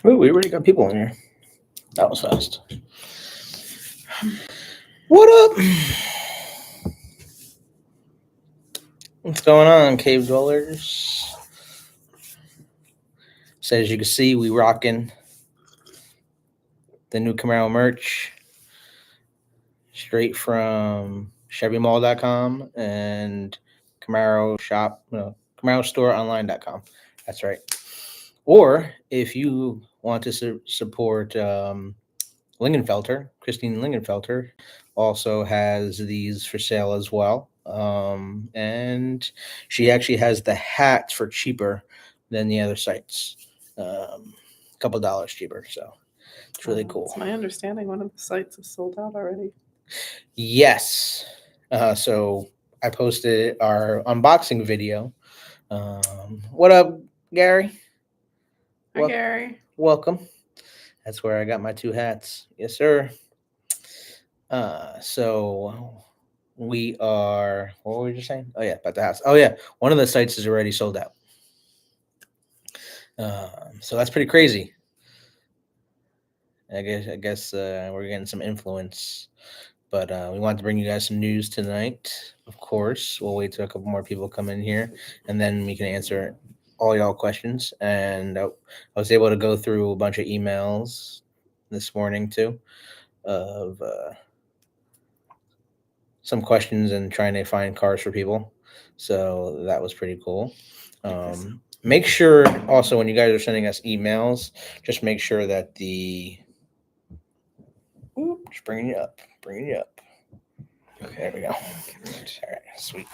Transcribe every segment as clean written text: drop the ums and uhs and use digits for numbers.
Ooh, we already got people in here. That was fast. What up? What's going on, cave dwellers? So as you can see, we rocking the new Camaro merch straight from ChevyMall.com and Camaro shop, Camaro store online.com. That's right. Or if you want to support Lingenfelter, Christine Lingenfelter also has these for sale as well. And she actually has the hats for cheaper than the other sites. A couple dollars cheaper. So it's really cool. It's my understanding one of the sites is sold out already. Yes. So I posted our unboxing video. What up, Gary? Hi, Gary. Welcome. That's where I got my two hats. Yes, sir. So we are, what were we just saying? Oh, yeah, about the house. Oh, yeah. One of the sites is already sold out. So that's pretty crazy. I guess we're getting some influence. But we wanted to bring you guys some news tonight. Of course, we'll wait till a couple more people come in here, and then we can answer all y'all questions. And I was able to go through a bunch of emails this morning too of some questions and trying to find cars for people. So that was pretty cool. Make sure also when you guys are sending us emails, just make sure that just bringing you up. Okay, there we go. All right, sweet.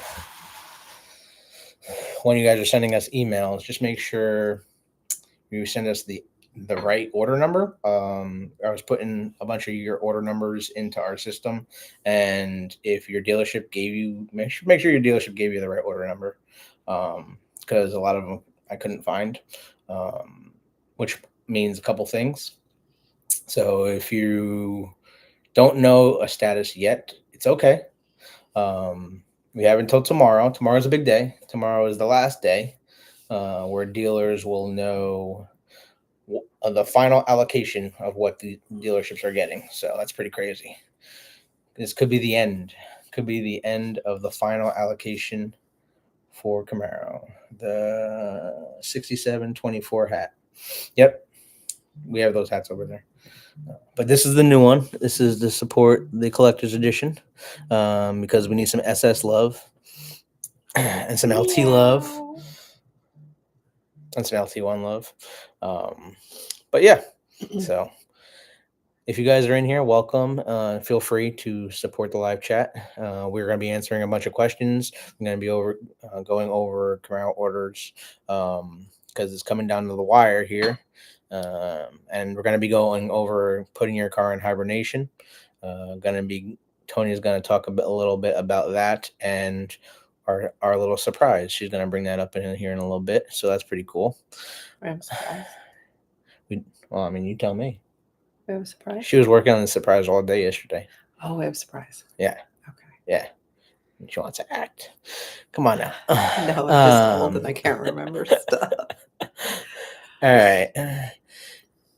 When you guys are sending us emails, just make sure you send us the right order number. I was putting a bunch of your order numbers into our system, and if your dealership gave you, make sure your dealership gave you the right order number, because a lot of them I couldn't find, which means a couple things. So if you don't know a status yet, it's okay. We have until tomorrow. Tomorrow's a big day. Tomorrow is the last day where dealers will know the final allocation of what the dealerships are getting. So that's pretty crazy. This could be the end. Could be the end of the final allocation for Camaro. The 6724 hat. Yep. We have those hats over there. But this is the new one. This is to support the collector's edition because we need some SS love and some LT love and some LT1 love. But yeah, so if you guys are in here, welcome. Feel free to support the live chat. We're going to be answering a bunch of questions. We're going to be going over Camaro orders because it's coming down to the wire here. And we're going to be going over putting your car in hibernation. Tony's going to talk a little bit about that and our little surprise. She's going to bring that up in here in a little bit. So that's pretty cool. We have a surprise. Well, I mean, you tell me. We have a surprise? She was working on the surprise all day yesterday. Oh, we have a surprise. Yeah. Okay. Yeah. She wants to act. Come on now. No, I'm just old and I can't remember stuff. All right.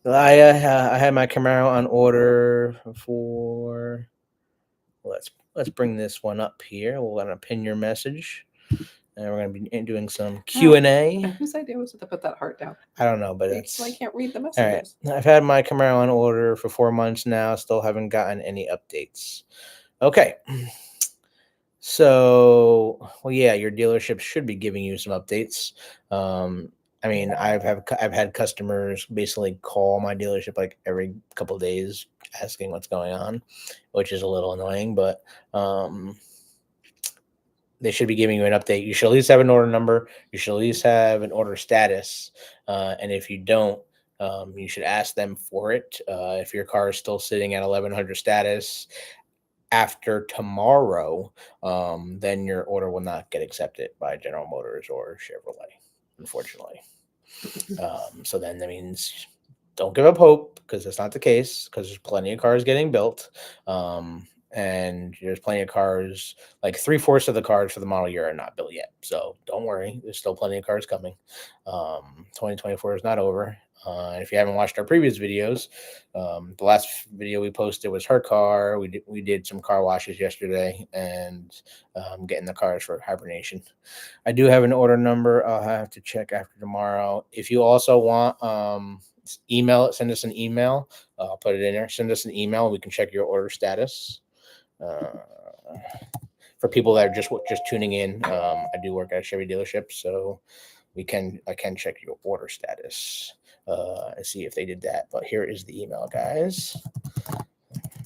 I had my Camaro on order for. Let's bring this one up here. We're gonna pin your message, and we're gonna be doing some Q&A. Whose idea was it to put that heart down? I don't know, but it's. I can't read the messages. All right. I've had my Camaro on order for 4 months now. Still haven't gotten any updates. Okay. So, well, yeah, your dealership should be giving you some updates. I mean, I've had customers basically call my dealership like every couple of days asking what's going on, which is a little annoying, but they should be giving you an update. You should at least have an order number. You should at least have an order status. And if you don't, you should ask them for it. If your car is still sitting at 1100 status after tomorrow, then your order will not get accepted by General Motors or Chevrolet, unfortunately. So then that means don't give up hope, because that's not the case, because there's plenty of cars getting built. and there's plenty of cars. Like 3/4 of the cars for the model year are not built yet, so don't worry. There's still plenty of cars coming. 2024 is not over. If you haven't watched our previous videos, the last video we posted was her car. We did some car washes yesterday and getting the cars for hibernation. I do have an order number. I'll have to check after tomorrow. If you also want, send us an email. I'll put it in there. Send us an email. We can check your order status. For people that are just tuning in, I do work at a Chevy dealership, so I can check your order status and see if they did that. But here is the email, guys.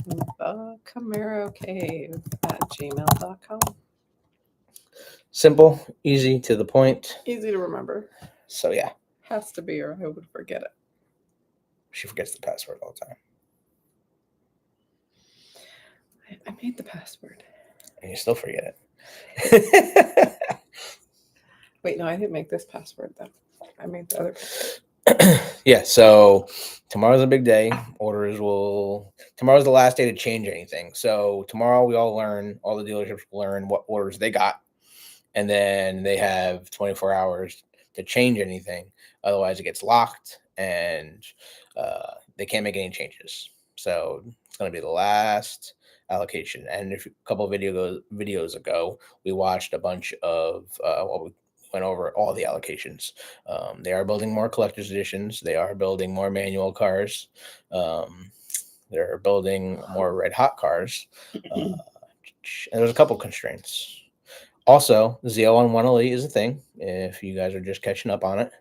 The Camaro Cave at gmail.com. Simple, easy, to the point. Easy to remember. So yeah, has to be, or I would forget it. She forgets the password all the time. I made the password. And you still forget it. Wait, no, I didn't make this password though. I made the other password. Yeah, so tomorrow's a big day. Tomorrow's the last day to change anything. So tomorrow all the dealerships will learn what orders they got. And then they have 24 hours to change anything. Otherwise it gets locked and they can't make any changes. So it's going to be the last allocation. And a couple of videos ago, we watched a bunch of we went over all the allocations. They are building more collector's editions. They are building more manual cars. They're building more red hot cars. And there's a couple constraints. Also, the ZL1 1LE is a thing if you guys are just catching up on it.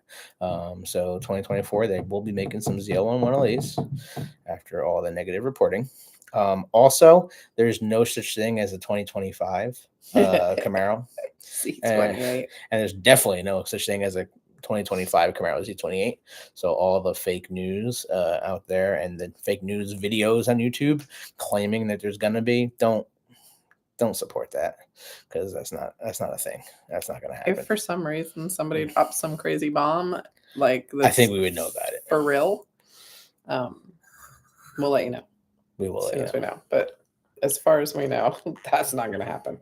So 2024, they will be making some ZL1 1LEs after all the negative reporting. Also, there's no such thing as a 2025 Camaro. Z28. And there's definitely no such thing as a 2025 Camaro Z28. So all the fake news out there and the fake news videos on YouTube claiming that there's going to be, don't support that, because that's not a thing. That's not going to happen. If for some reason somebody drops some crazy bomb like this, I think we would know about it for real. We'll let you know. We will as we know. But as far as we know, that's not going to happen.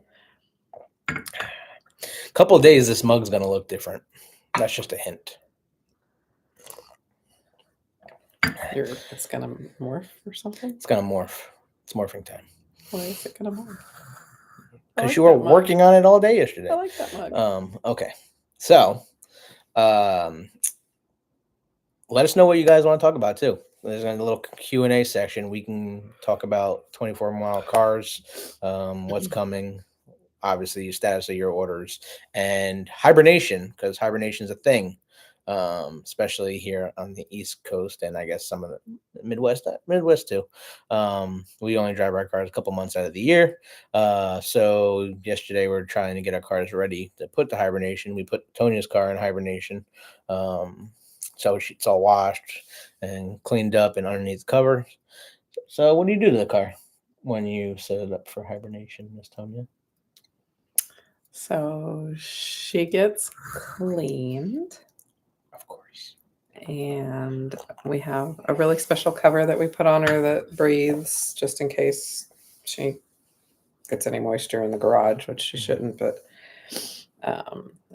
A couple of days, this mug's going to look different. That's just a hint. It's going to morph or something? It's going to morph. It's morphing time. Why is it going to morph? Because you were working on it all day yesterday. I like that mug. Okay. So, let us know what you guys want to talk about, too. There's a little Q&A section. We can talk about 24-mile cars, what's coming, obviously, status of your orders, and hibernation, because hibernation is a thing, especially here on the East Coast, and I guess some of the Midwest too. We only drive our cars a couple months out of the year. So yesterday we're trying to get our cars ready to put to hibernation. We put Tonia's car in hibernation. So it's all washed and cleaned up and underneath the cover. So what do you do to the car when you set it up for hibernation, Miss Tonya? So she gets cleaned. Of course. And we have a really special cover that we put on her that breathes just in case she gets any moisture in the garage, which she shouldn't, but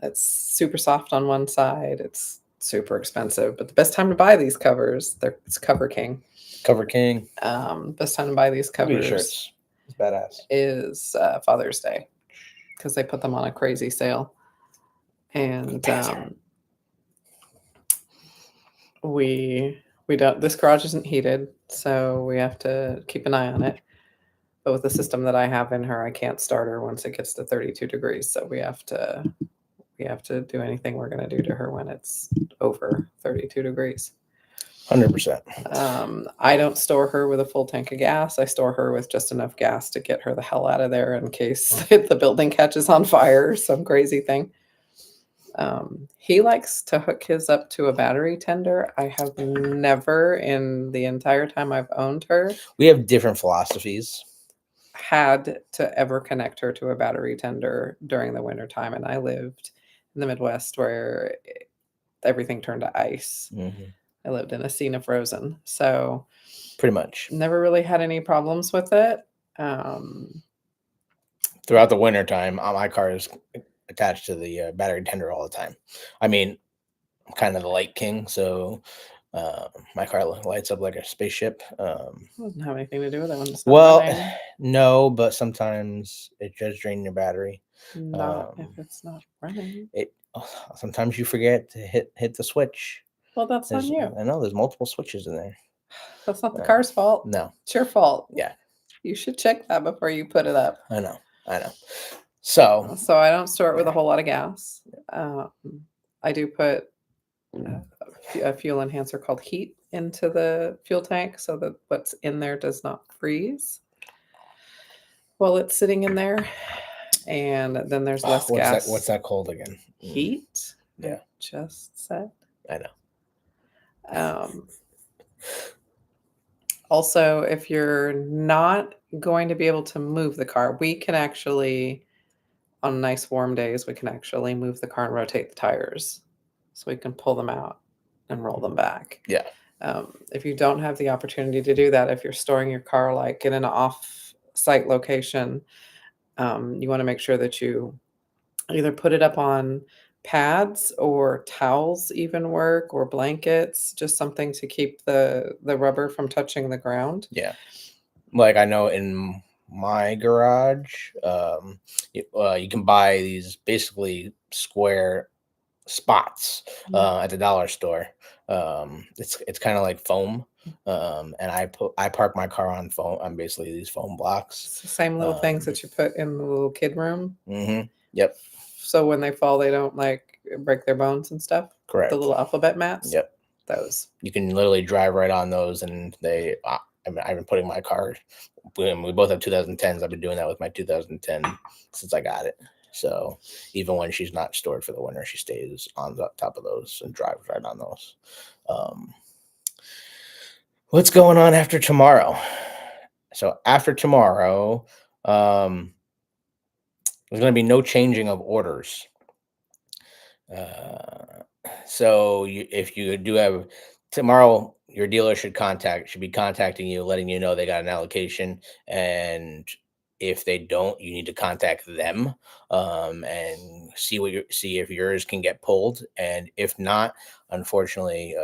it's super soft on one side. It's super expensive, but the best time to buy these covers, it's Cover King. Cover King. Best time to buy these covers shirts. It's badass. Is Father's Day, because they put them on a crazy sale. And we don't, this garage isn't heated, so we have to keep an eye on it. But with the system that I have in her, I can't start her once it gets to 32 degrees. So we have to do anything we're going to do to her when it's over 32 degrees. 100%. I don't store her with a full tank of gas. I store her with just enough gas to get her the hell out of there in case the building catches on fire or some crazy thing. He likes to hook his up to a battery tender. I have never, in the entire time I've owned her, we have different philosophies, had to ever connect her to a battery tender during the winter time. And I lived in the Midwest where everything turned to ice. Mm-hmm. I lived in a scene of frozen. So pretty much never really had any problems with it. Throughout the winter time, my car is attached to the battery tender all the time. I mean, I'm kind of the light king, so my car lights up like a spaceship. Doesn't have anything to do with it when it's not Well, running. no, but sometimes it does drain your battery. Not if it's not running. Sometimes you forget to hit the switch. Well, that's on you. I know there's multiple switches in there. That's not the car's fault. No, It's your fault. yeah, You should check that before you put it up. I know. So I don't store it with a whole lot of gas. I do put a fuel enhancer called heat into the fuel tank so that what's in there does not freeze while it's sitting in there. And then there's less gas. What's that called again? Heat. Yeah. I just said. I know. Also, if you're not going to be able to move the car, we can actually, on nice warm days, we can actually move the car and rotate the tires. So we can pull them out and roll them back. Yeah. If you don't have the opportunity to do that, if you're storing your car like in an off-site location, you want to make sure that you either put it up on pads or towels even work, or blankets, just something to keep the rubber from touching the ground. Yeah. Like I know in my garage, you can buy these basically square spots at the dollar store. It's kind of like foam. And I park my car on foam. I'm basically these foam blocks. It's the same little things that you put in the little kid room. Mm-hmm. Yep. So when they fall, they don't like break their bones and stuff. Correct. The little alphabet mats. Yep. Those. You can literally drive right on those, and they. I've been putting my car. We both have 2010s. I've been doing that with my 2010 since I got it. So even when she's not stored for the winter, she stays on the top of those and drives right on those. What's going on after tomorrow? So after tomorrow, there's going to be no changing of orders. So if you do have tomorrow, your dealer should be contacting you, letting you know they got an allocation, and if they don't, you need to contact them and see if yours can get pulled, and if not, unfortunately,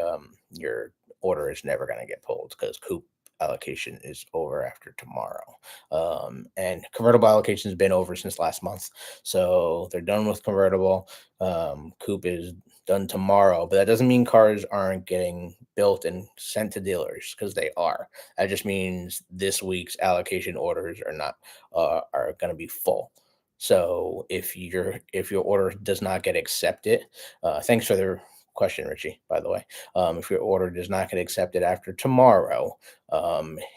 your order is never going to get pulled because coupe allocation is over after tomorrow. And convertible allocation has been over since last month, so they're done with convertible. Coupe is done tomorrow, but that doesn't mean cars aren't getting built and sent to dealers, because they are. That just means this week's allocation orders are going to be full. So if your order does not get accepted, thanks for the question, Richie, by the way. If your order does not get accepted after tomorrow,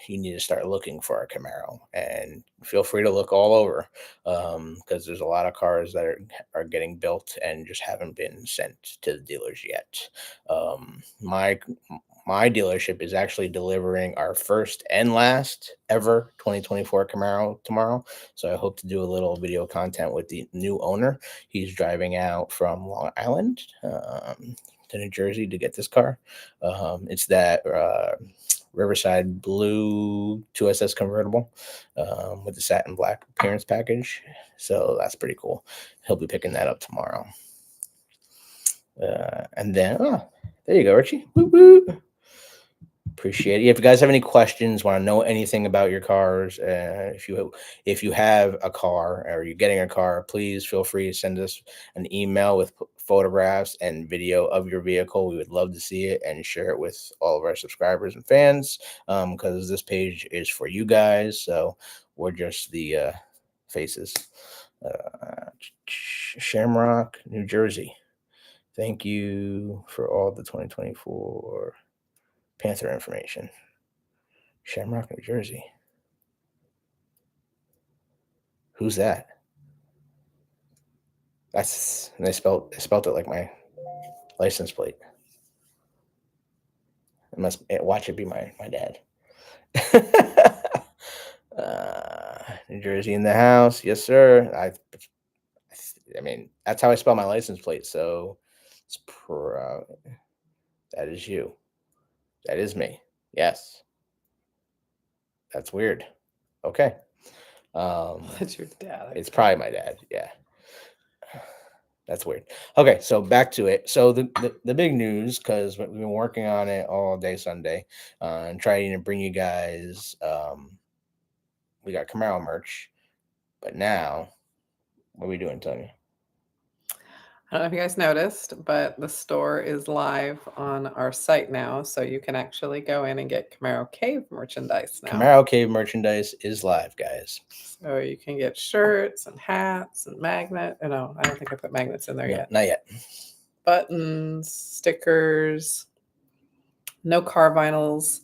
you need to start looking for a Camaro, and feel free to look all over, because there's a lot of cars that are getting built and just haven't been sent to the dealers yet. My dealership is actually delivering our first and last ever 2024 Camaro tomorrow. So I hope to do a little video content with the new owner. He's driving out from Long Island to New Jersey to get this car. It's that Riverside blue 2SS convertible with the satin black appearance package. So that's pretty cool. He'll be picking that up tomorrow. And then, there you go, Richie. Woo woo. Appreciate it. If you guys have any questions, want to know anything about your cars, if you have a car or you're getting a car, please feel free to send us an email with photographs and video of your vehicle. We would love to see it and share it with all of our subscribers and fans, because this page is for you guys. So we're just the faces. Shamrock, New Jersey. Thank you for all the 2024 Panther information. Shamrock, New Jersey. Who's that? They spelled it like my license plate. Watch it be my dad. New Jersey in the house, yes sir. I mean, that's how I spell my license plate. So it's that is you. That is me. Yes. That's weird. Okay. That's your dad. It's probably my dad. Yeah. That's weird. Okay, so back to it. So the big news, because we've been working on it all day Sunday, and trying to bring you guys. We got Camaro merch, but now what are we doing, Tony? I don't know if you guys noticed, but the store is live on our site now, so you can actually go in and get Camaro Cave merchandise now. Camaro Cave merchandise is live, guys. So you can get shirts and hats and magnet. No, I don't think I put magnets in there yet. Not yet. Buttons, stickers, no car vinyls.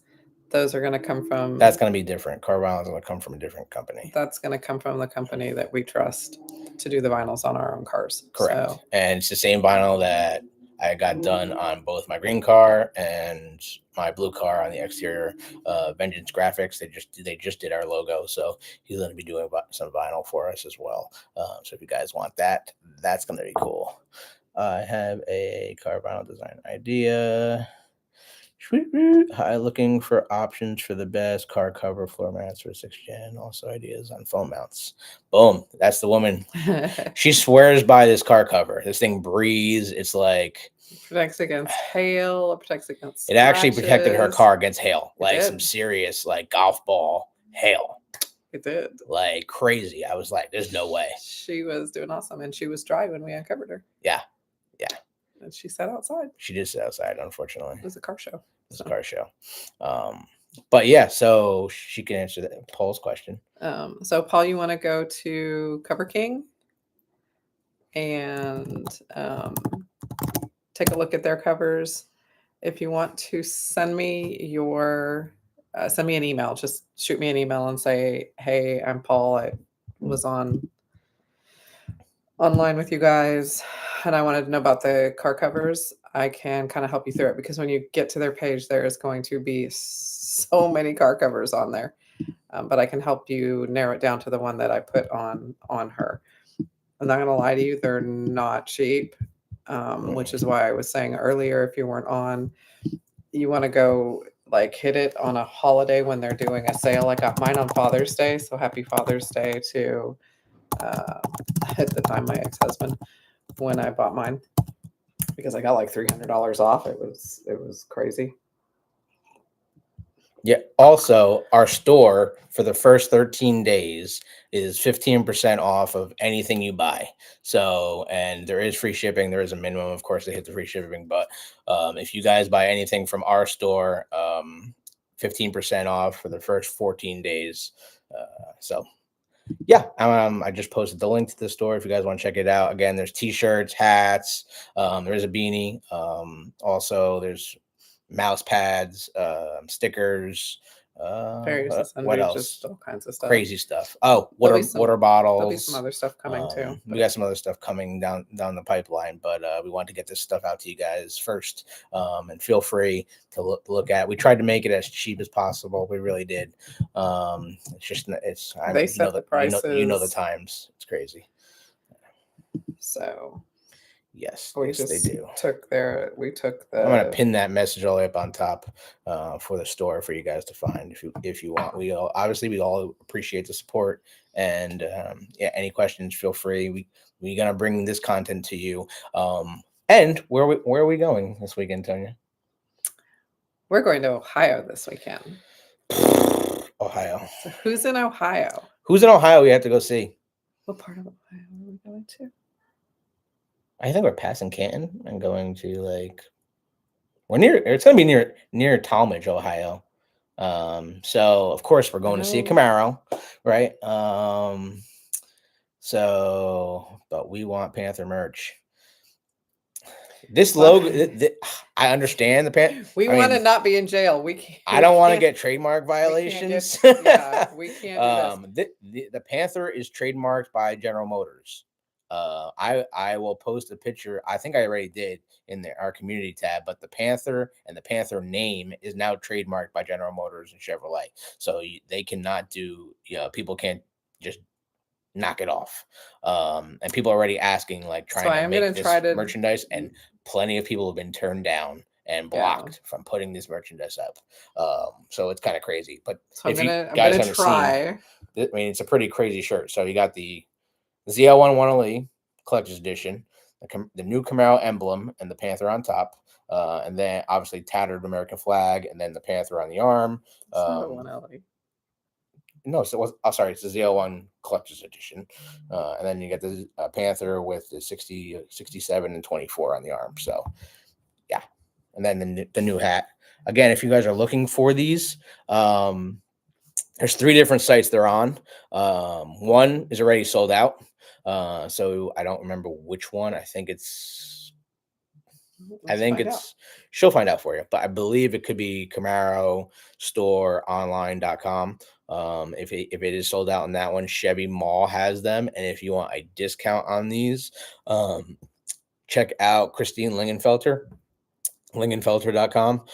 Those are going to come from. That's going to be different. Car vinyls are going to come from a different company. That's going to come from the company that we trust to do the vinyls on our own cars. Correct. So, and it's the same vinyl that I got done on both my green car and my blue car on the exterior. Vengeance Graphics, they just did our logo, so he's going to be doing some vinyl for us as well. So if you guys want that, that's going to be cool. I have a car vinyl design idea. Hi, looking for options for the best car cover floor mats for 6th gen. Also ideas on phone mounts. Boom. That's the woman. She swears by this car cover. This thing breathes. It's like protects against hail. It protects against scratches. It actually protected her car against hail. Like some serious like golf ball hail. It did. Like crazy. I was like, there's no way. She was doing awesome. And she was dry when we uncovered her. Yeah. And she sat outside. She did sit outside, unfortunately. It was a car show. It was a car show. But yeah, so she can answer that Paul's question. So Paul, you want to go to Cover King and take a look at their covers. If you want to send me an email, just shoot me an email and say, hey, I'm Paul. I was online with you guys and I wanted to know about the car covers. I can kind of help you through it, because when you get to their page, there is going to be so many car covers on there. But I can help you narrow it down to the one that I put on her. I'm not going to lie to you, they're not cheap, which is why I was saying earlier, if you weren't on, you want to go like hit it on a holiday when they're doing a sale. I got mine on Father's Day, so happy Father's Day to at the time my ex-husband when I bought mine, because I got like $300 off. It was crazy. Yeah. Also, our store for the first 13 days is 15% off of anything you buy. So, and there is free shipping. There is a minimum, of course, to hit the free shipping. But if you guys buy anything from our store, 15% off for the first 14 days. So, yeah, I just posted the link to the store if you guys want to check it out. Again, there's t-shirts, hats. There is a beanie. Also, there's mouse pads, stickers, what else? Just all kinds of stuff. Crazy stuff. Oh, water bottles. There'll be some other stuff coming too. We got some other stuff coming down the pipeline, but we want to get this stuff out to you guys first. And feel free to look at. We tried to make it as cheap as possible. We really did. It's just they set the prices. You know the times. It's crazy. So. Yes, they do. I'm gonna pin that message all the way up on top for the store for you guys to find if you want. We all appreciate the support, and yeah, any questions, feel free. We're gonna bring this content to you. And where are we going this weekend, Tonya? We're going to Ohio this weekend. Ohio. So who's in Ohio? Who's in Ohio? We have to go see. What part of Ohio are we going to? I think we're passing Canton and going to we're near. It's gonna be near Talmadge, Ohio. So of course we're going to see a Camaro, right? But we want Panther merch. This logo, I understand the Panther. We want to not be in jail. I don't want to get trademark violations. We can't do this. The Panther is trademarked by General Motors. I will post a picture. I think I already did in our community tab, but the Panther and the Panther name is now trademarked by General Motors and Chevrolet. So they cannot people can't just knock it off. And people are already asking, trying to make this merchandise, and plenty of people have been turned down and blocked from putting this merchandise up. So it's kind of crazy. But So if you I'm guys gonna haven't try. seen, I mean, it's a pretty crazy shirt. So you got the ZL1 1LE collector's edition, the new Camaro emblem, and the Panther on top. And then obviously tattered American flag, and then the Panther on the arm. It's not a 1LE. No, so it was, oh, sorry, it's the ZL1 collector's edition. And then you get the Panther with the 60, 67, and 24 on the arm. So, yeah. And then the new hat. Again, if you guys are looking for these, there's 3 different sites they're on. One is already sold out. So I don't remember which one. I think she'll find out for you, but I believe it could be Camaro store online.com. If it is sold out on that one, Chevy Mall has them. And if you want a discount on these, check out Christine Lingenfelter.com.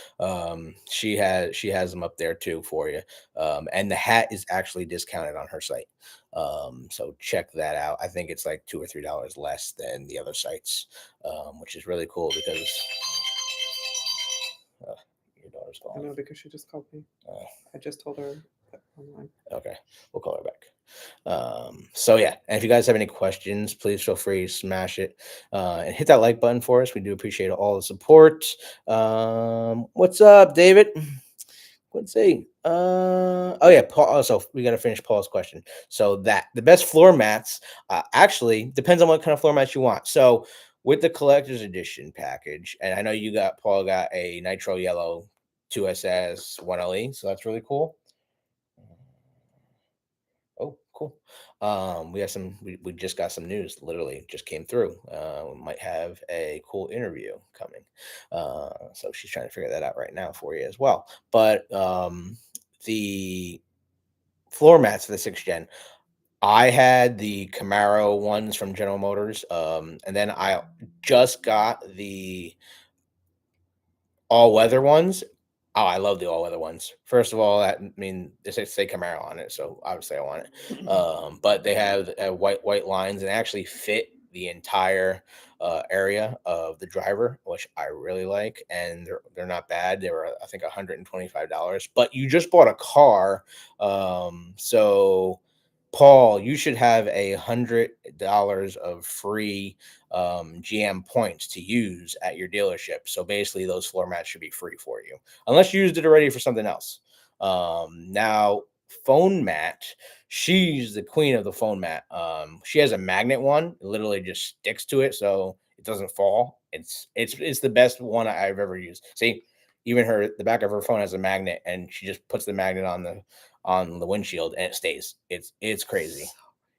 She has them up there too for you. And the hat is actually discounted on her site. So check that out. I think it's like $2 or $3 less than the other sites, which is really cool because your daughter's calling. I know, because she just called me. I just told her online. Okay, we'll call her back. So yeah, and if you guys have any questions, please feel free to smash it and hit that like button for us. We do appreciate all the support. What's up, David? Let's see. Oh yeah, Paul. Also, we got to finish Paul's question. So that the best floor mats actually depends on what kind of floor mats you want. So with the collector's edition package, and I know Paul got a nitro yellow 2SS 1LE, so that's really cool. Oh, cool. We just got some news, literally just came through. We might have a cool interview coming. So she's trying to figure that out right now for you as well. But the floor mats for the 6th gen, I had the Camaro ones from General Motors. And then I just got the all-weather ones. Oh, I love the all-weather ones. First of all, they say Camaro on it, so obviously I want it. But they have white lines and actually fit the entire area of the driver, which I really like, and they're not bad. They were, I think, $125. But you just bought a car, so Paul, you should have $100 of free GM points to use at your dealership. So basically, those floor mats should be free for you, unless you used it already for something else. Now, phone mat, she's the queen of the phone mat. She has a magnet one; it literally just sticks to it, so it doesn't fall. It's the best one I've ever used. See, even the back of her phone has a magnet, and she just puts the magnet on the windshield and it stays. It's crazy.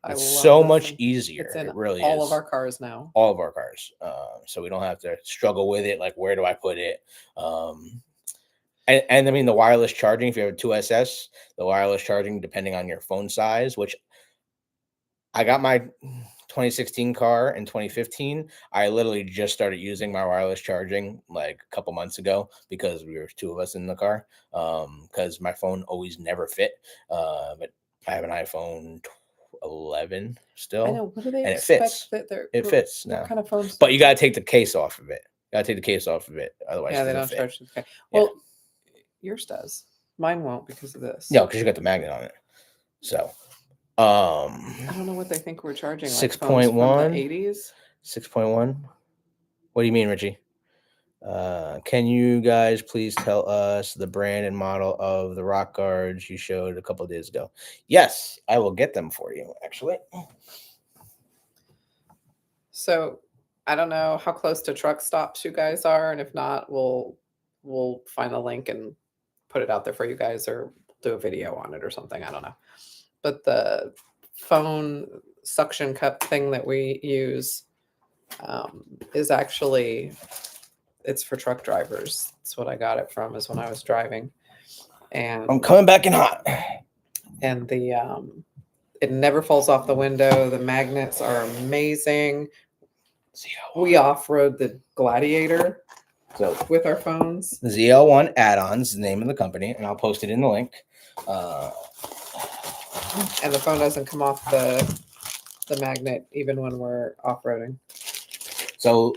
It's so much easier. It's in it really all is. Of our cars now. All of our cars. So we don't have to struggle with it. Like, where do I put it? And I mean, the wireless charging, if you have a 2SS, the wireless charging, depending on your phone size, which I got my 2016 car in 2015. I literally just started using my wireless charging like a couple months ago because we were 2 of us in the car. Because my phone always never fit. But I have an iPhone 11 still. I know. What do they and expect? It fits. It fits now. What kind of phones? But you got to take the case off of it. Otherwise, yeah, they don't charge. Okay. Well, yours does. Mine won't because of this. No, because you got the magnet on it. So. I don't know what they think we're charging. 6.1 80s. 6.1. What do you mean, Richie? Can you guys please tell us the brand and model of the rock guards you showed a couple of days ago? Yes, I will get them for you, actually. So I don't know how close to truck stops you guys are, and if not, we'll find a link and put it out there for you guys, or do a video on it or something. I don't know. But the phone suction cup thing that we use is actually, it's for truck drivers. That's what I got it from, is when I was driving. And I'm coming back in hot. And it never falls off the window. The magnets are amazing. We off-road the Gladiator with our phones. ZL1 add-ons, the name of the company, and I'll post it in the link. And the phone doesn't come off the magnet even when we're off-roading. So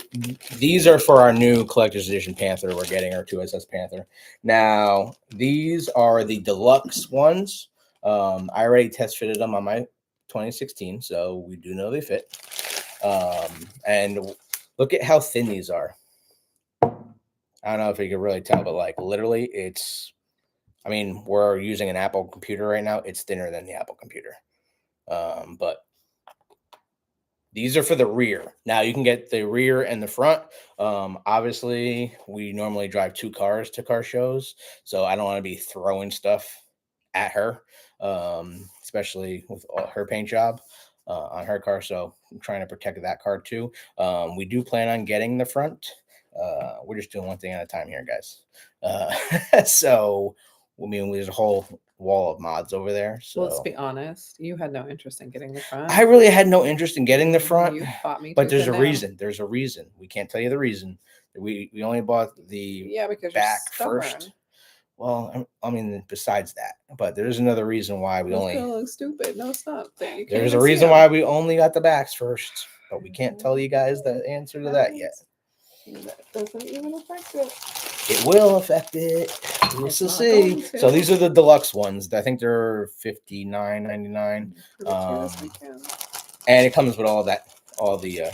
these are for our new collector's edition Panther we're getting, our 2SS Panther. Now, these are the deluxe ones. I already test fitted them on my 2016, so we do know they fit. And look at how thin these are. I don't know if you can really tell, but like literally it's, I mean, we're using an Apple computer right now. It's thinner than the Apple computer. But these are for the rear. Now you can get the rear and the front. Obviously, we normally drive 2 cars to car shows, so I don't want to be throwing stuff at her, especially with her paint job on her car. So I'm trying to protect that car too. We do plan on getting the front. We're just doing one thing at a time here, guys. So I mean, there's a whole wall of mods over there. So Let's be honest. You had no interest in getting the front. I really had no interest in getting the front. You fought me, but there's a reason. There's a reason. We can't tell you the reason. We only bought the because back first. Well, I mean, besides that, but there's another reason why we only look stupid. No, it's not. There's a reason why we only got the backs first, but we can't tell you guys the answer to that yet. That doesn't even affect it. It will affect it. We'll see. So these are the deluxe ones. I think they're $59.99. And it comes with all the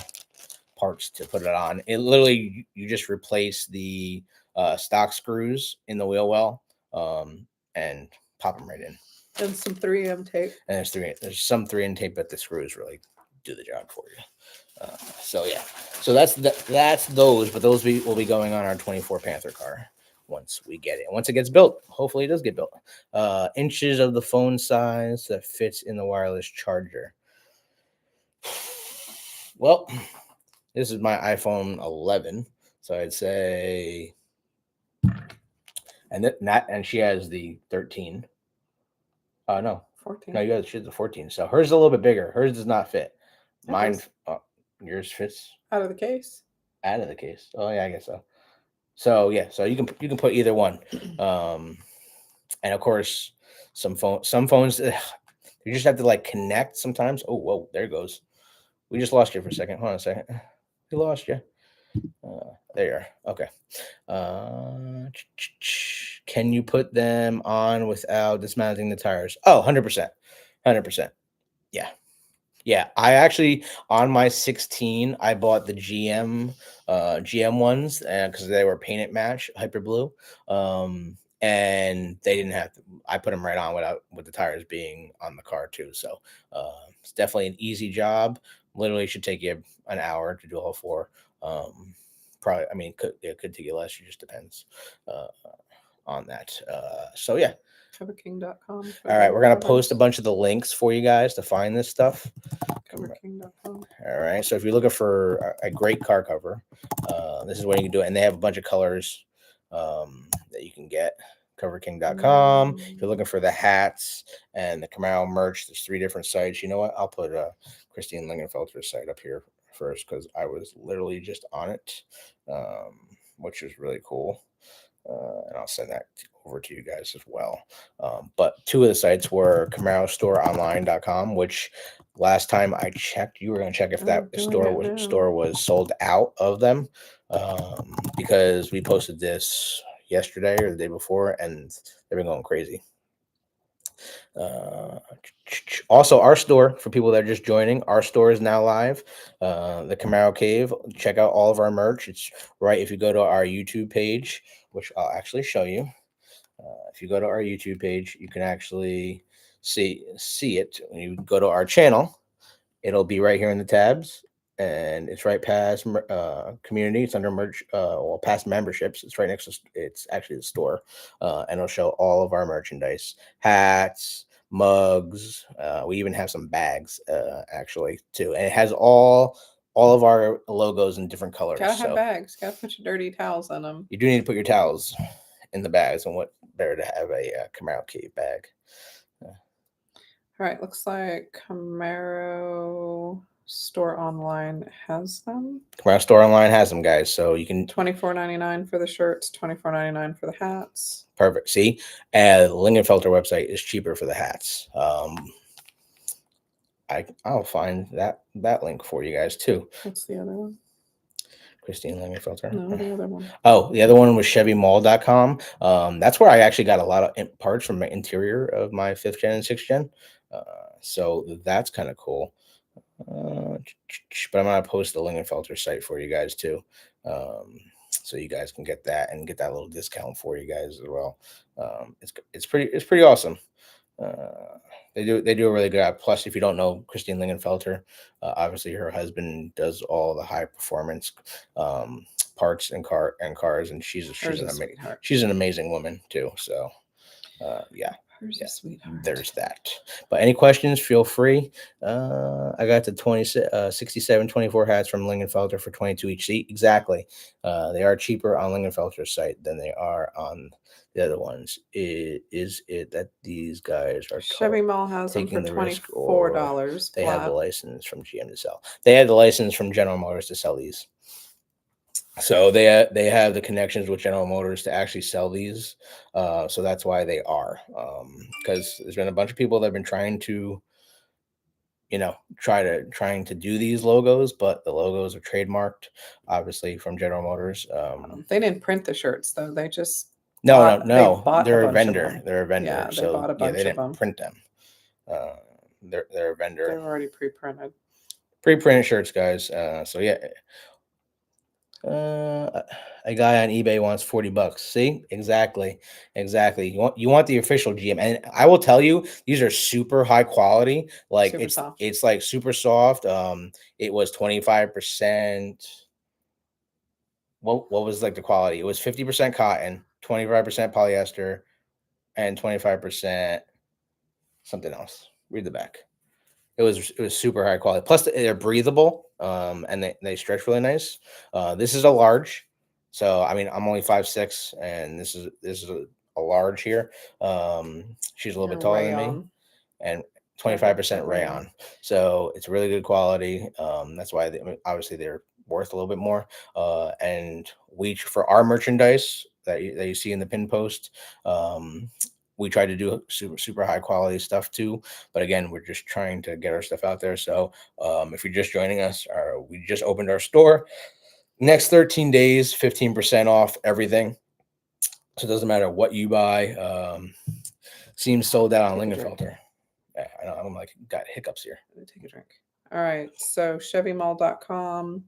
parts to put it on. It literally, you just replace the stock screws in the wheel well and pop them right in. And some 3M tape. And there's some 3M tape, but the screws really do the job for you. So yeah, so that's those, but those will be going on our 24 Panther car once we get it. Once it gets built, hopefully it does get built. Inches of the phone size that fits in the wireless charger. Well, this is my iPhone 11, so I'd say, and she has the 13. No, 14. No, she has the 14. So hers is a little bit bigger. Hers does not fit. Mine. Yours fits out of the case. Out of the case. Oh yeah, I guess so. So yeah, so you can put either one. And of course, some phones you just have to like connect sometimes. Oh whoa, there it goes. We just lost you for a second. Hold on a second. We lost you. There you are. Okay. Can you put them on without dismounting the tires? Oh, 100%. 100%. Yeah. Yeah, I actually, on my 16, I bought the GM ones because they were painted match hyper blue, and they didn't have to. I put them right on with the tires being on the car too. So it's definitely an easy job. Literally, should take you an hour to do all 4. Probably, I mean, it could take you less. It just depends on that. So yeah. Coverking.com. All right, we're going to post a bunch of the links for you guys to find this stuff. Coverking.com. All right, so if you're looking for a great car cover, this is what you can do. And they have a bunch of colors that you can get. Coverking.com. If you're looking for the hats and the Camaro merch, there's 3 different sites. You know what? I'll put Christine Lingenfelter's site up here first because I was literally just on it, which is really cool. And I'll send that over to you guys as well. But 2 of the sites were CamaroStoreOnline.com, which last time I checked, you were going to check if that store was sold out of them, because we posted this yesterday or the day before, and they've been going crazy. Also, our store, for people that are just joining, our store is now live. The Camaro Cave. Check out all of our merch. It's right if you go to our YouTube page, which I'll actually show you. If you go to our YouTube page, you can actually see it. When you go to our channel, it'll be right here in the tabs, and it's right past community. It's under merch, past memberships. It's right next to, it's actually the store, and it'll show all of our merchandise, hats, mugs. We even have some bags, actually too, and it has all of our logos in different colors. Gotta have bags. Gotta put your dirty towels in them. You do need to put your towels in the bags, and what better to have a Camaro Cave bag. All right, looks like Camaro Store Online has them. Camaro Store Online has them, guys. So you can $24.99 for the shirts, $24.99 for the hats. Perfect. See, the Lingenfelter website is cheaper for the hats. I'll find that link for you guys too. What's the other one? Christine Langenfelter. No, the other one. Oh, the other one was ChevyMall.com. That's where I actually got a lot of parts from my interior of my 5th gen and 6th gen. So that's kind of cool. But I'm gonna post the Lingenfelter site for you guys too, so you guys can get that and get that little discount for you guys as well. It's pretty awesome. They do a really good job. Plus, if you don't know Christine Lingenfelter, obviously her husband does all the high performance parts and cars, and she's an amazing woman too. So yeah. Hers Yeah, a sweetheart. there's that. But any questions, feel free. I got the 67 24 hats from Lingenfelter for 22 each seat. Exactly. They are cheaper on Lingenfelter's site than they are on the other ones. Is it that these guys are Chevy Mall has them for taking the risk, $24 or they have the flat. license from GM to sell? They had the license from General Motors to sell these. So they have the connections with General Motors to actually sell these. So that's why they are, because there's been a bunch of people that have been trying to, trying to do these logos, but the logos are trademarked, obviously, from General Motors. They didn't print the shirts though. They just No. bought They're a a bunch of vendor. them. They're a vendor. Yeah, they so bought a bunch they of didn't them. print them. They're a vendor. They're already pre-printed. Pre-printed shirts, guys. So yeah. A guy on eBay wants $40. See, exactly. You want the official GM, and I will tell you, these are super high quality. Like Super soft. it's like super soft. It was 25%. What was like the quality? It was 50% cotton, 25% polyester, and 25% something else. Read the back. It was super high quality. Plus, they're breathable, and they stretch really nice. This is a large, so I mean, I'm only 5'6", and this is a large here. She's a little bit taller than me, and 25% rayon. So it's really good quality. That's why obviously they're worth a little bit more. And for our merchandise that you see in the pin post, we try to do super high quality stuff too, but again, we're just trying to get our stuff out there. So if you're just joining us, we just opened our store. Next 13 days, 15% off everything. So it doesn't matter what you buy. Seems sold out on Lingenfelter. Yeah, I'm like got hiccups here. Take a drink. All right, so ChevyMall.com.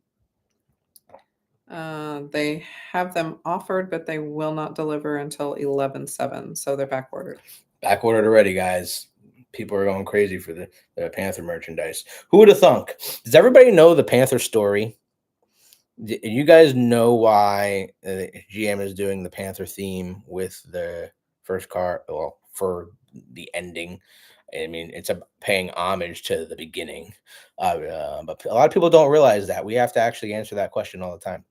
They have them offered, but they will not deliver until 11/7, so they're back ordered. Back ordered already, guys. People are going crazy for the Panther merchandise. Who would have thunk? Does everybody know the Panther story? Do you guys know why GM is doing the Panther theme with the first car? Well, for the ending. I mean, it's paying homage to the beginning. But a lot of people don't realize that. We have to actually answer that question all the time.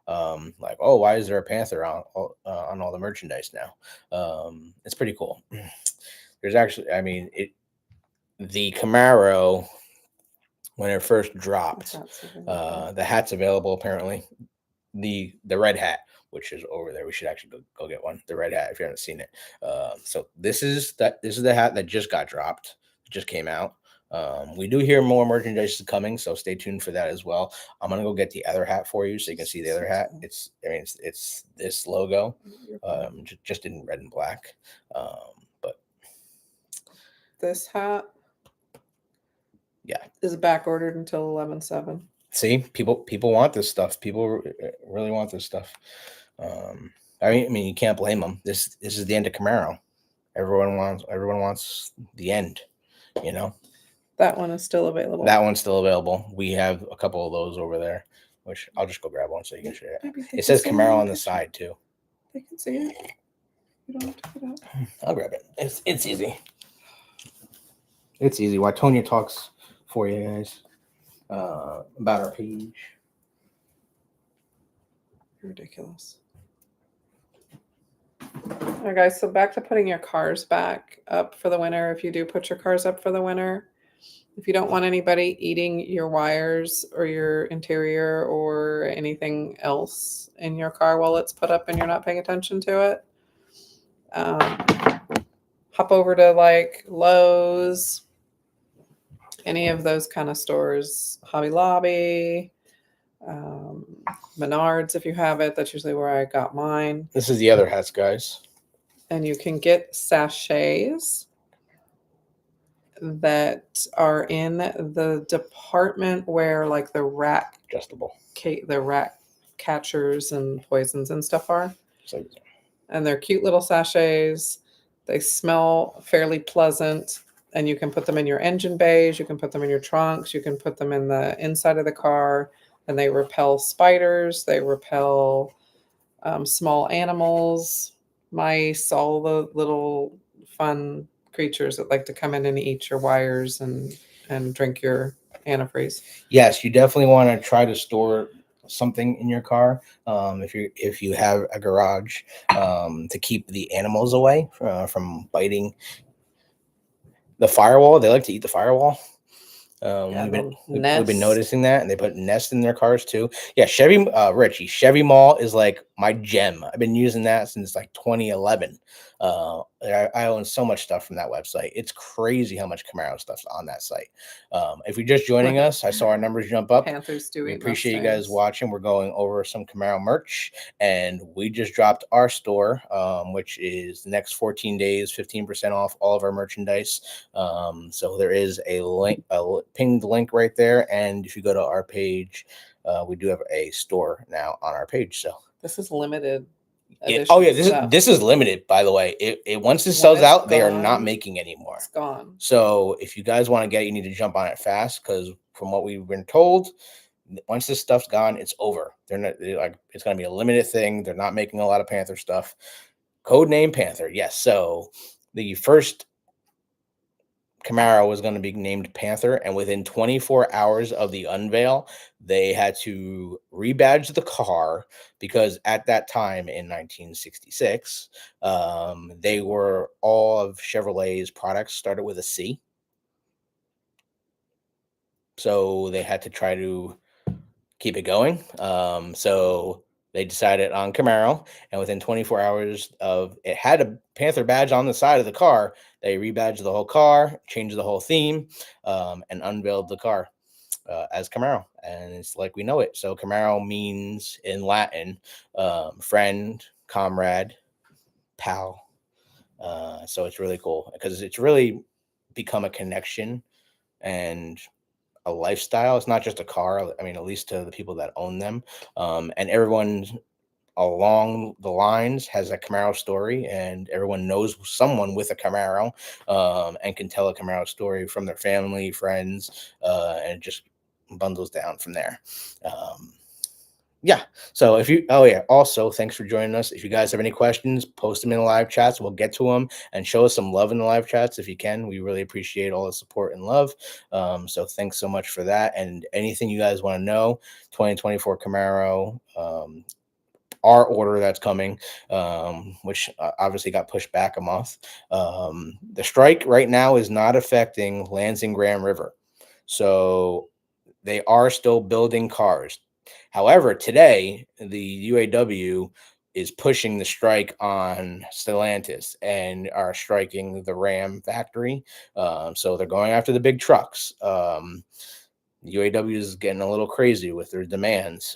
Like, oh, why is there a Panther on all the merchandise now? It's pretty cool. There's actually, I mean, the Camaro, when it first dropped, the hat's available apparently. The red hat, which is over there, we should actually go get one. The red hat, if you haven't seen it. So this is the hat that just got dropped. It just came out. We do hear more merchandise is coming, so stay tuned for that as well. I'm gonna go get the other hat for you so you can see the other hat. It's this logo, just in red and black. But this hat, yeah, is back ordered until 11/7. See, people want this stuff. People really want this stuff. I mean, you can't blame them. This is the end of Camaro. Everyone wants the end. That one is still available. That one's still available. We have a couple of those over there, which I'll just go grab one so you can show it. It says Camaro on the side too. They can see it. You don't have to get up. I'll grab it. It's easy. It's easy. While Tonya talks for you guys about our page. Ridiculous. All right, guys. So back to putting your cars back up for the winter. If you do put your cars up for the winter, if you don't want anybody eating your wires or your interior or anything else in your car while it's put up and you're not paying attention to it, hop over to like Lowe's, any of those kind of stores, Hobby Lobby, Menards, if you have it, that's usually where I got mine. This is the other hats, guys. And you can get sachets that are in the department where like the rat Adjustable. the rat catchers and poisons and stuff are. Just like And they're cute little sachets. They smell fairly pleasant, and you can put them in your engine bays, you can put them in your trunks, you can put them in the inside of the car, and they repel spiders, they repel small animals, mice, all the little fun creatures that like to come in and eat your wires and drink your antifreeze. Yes, you definitely want to try to store something in your car if you have a garage to keep the animals away from biting the firewall. They like to eat the firewall. We've been noticing that, and they put nests in their cars too. Yeah, Chevy Mall is like my gem. I've been using that since like 2011. I own so much stuff from that website. It's crazy how much Camaro stuff's on that site. If you're just joining us, I saw our numbers jump up. Panthers do. We appreciate you guys watching. We're going over some Camaro merch, and we just dropped our store, which is the next 14 days, 15% off all of our merchandise. So there is a link, a pinned link right there, and if you go to our page, we do have a store now on our page. So this is limited. This is limited, by the way. It once this sells out, they are not making anymore. It's gone. So if you guys want to get it, you need to jump on it fast, because from what we've been told, once this stuff's gone, it's over. It's going to be a limited thing. They're not making a lot of Panther stuff. Codename Panther, yes. So the first Camaro was going to be named Panther, and within 24 hours of the unveil, they had to rebadge the car, because at that time in 1966, they were all of Chevrolet's products started with a C. So they had to try to keep it going. So they decided on Camaro, and within 24 hours of it had a Panther badge on the side of the car, they rebadged the whole car, changed the whole theme, and unveiled the car as Camaro. And it's like we know it. So Camaro means in Latin, friend, comrade, pal. So it's really cool, because it's really become a connection and a lifestyle. It's not just a car. I mean, at least to the people that own them. And everyone along the lines has a Camaro story, and everyone knows someone with a Camaro, and can tell a Camaro story from their family, friends, and it just bundles down from there. Yeah. So also, thanks for joining us. If you guys have any questions, post them in the live chats. We'll get to them, and show us some love in the live chats if you can. We really appreciate all the support and love. So thanks so much for that. And anything you guys want to know, 2024 Camaro, our order that's coming, which obviously got pushed back a month. The strike right now is not affecting Lansing Grand River. So they are still building cars. However, today, the UAW is pushing the strike on Stellantis and are striking the Ram factory. So they're going after the big trucks. UAW is getting a little crazy with their demands.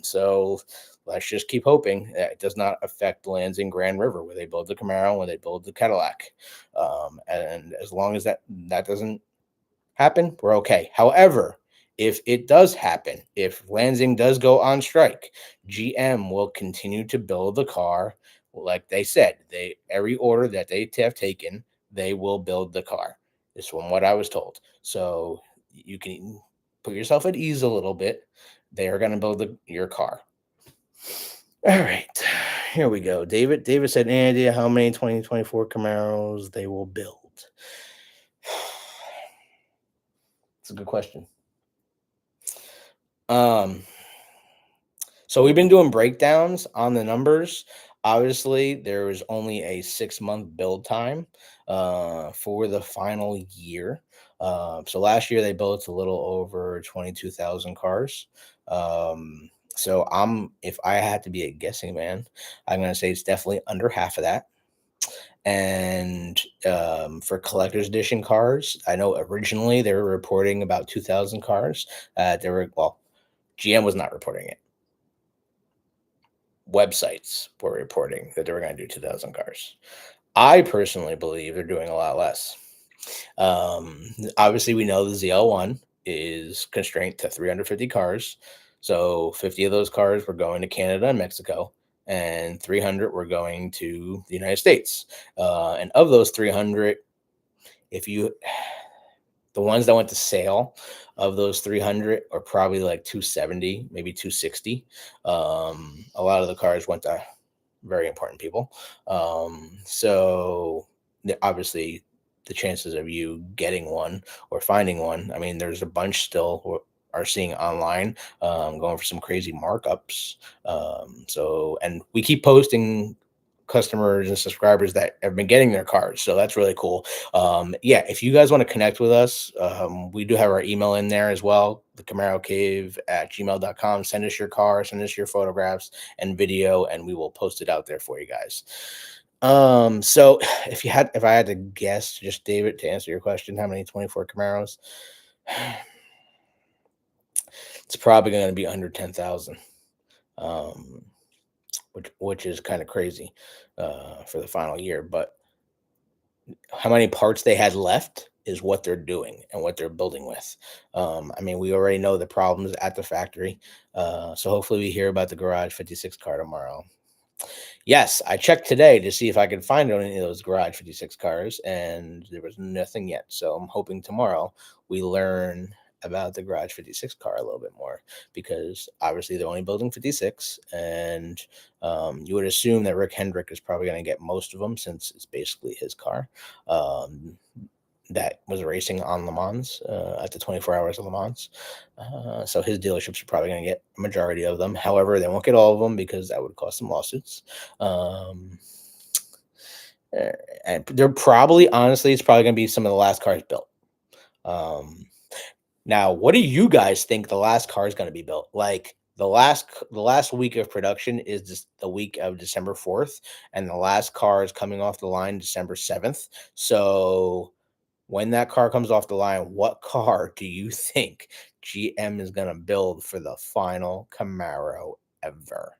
So let's just keep hoping that it does not affect Lansing Grand River, where they build the Camaro, where they build the Cadillac. And as long as that doesn't happen, we're okay. However, if it does happen, if Lansing does go on strike, GM will continue to build the car. Like they said, every order that they have taken, they will build the car. This is from what I was told. So you can put yourself at ease a little bit. They are going to build your car. All right, here we go. David said, any idea how many 2024 Camaros they will build? It's a good question. So we've been doing breakdowns on the numbers. Obviously, there was only a 6-month build time for the final year. So last year they built a little over 22,000 cars. So if I had to be a guessing man, I'm going to say it's definitely under half of that. And for collector's edition cars, I know originally they were reporting about 2,000 cars. GM was not reporting it. Websites were reporting that they were going to do 2,000 cars. I personally believe they're doing a lot less. Obviously, we know the ZL1 is constrained to 350 cars. So 50 of those cars were going to Canada and Mexico, and 300 were going to the United States. And of those 300, the ones that went to sale of those 300 are probably like 270, maybe 260. A lot of the cars went to very important people. So obviously the chances of you getting one or finding one, I mean, there's a bunch still who are seeing online, going for some crazy markups. And we keep posting customers and subscribers that have been getting their cars, so that's really cool. If you guys want to connect with us, we do have our email in there as well, the Camaro Cave at gmail.com. Send us your car, send us your photographs and video, and we will post it out there for you guys. So if I had to guess, just David, to answer your question, how many 24 Camaros, it's probably going to be under 10,000. Which is kind of crazy for the final year. But how many parts they had left is what they're doing and what they're building with. I mean, we already know the problems at the factory. So hopefully we hear about the Garage 56 car tomorrow. Yes, I checked today to see if I could find any of those Garage 56 cars, and there was nothing yet. So I'm hoping tomorrow we learn about the Garage 56 car a little bit more, because obviously they're only building 56, and you would assume that Rick Hendrick is probably going to get most of them, since it's basically his car that was racing on Le Mans at the 24 Hours of Le Mans. So his dealerships are probably going to get a majority of them. However, they won't get all of them, because that would cost them lawsuits. And they're probably, honestly, it's probably going to be some of the last cars built. Now, what do you guys think the last car is going to be built? Like, the last week of production is just the week of December 4th, and the last car is coming off the line December 7th. So when that car comes off the line, what car do you think GM is going to build for the final Camaro ever?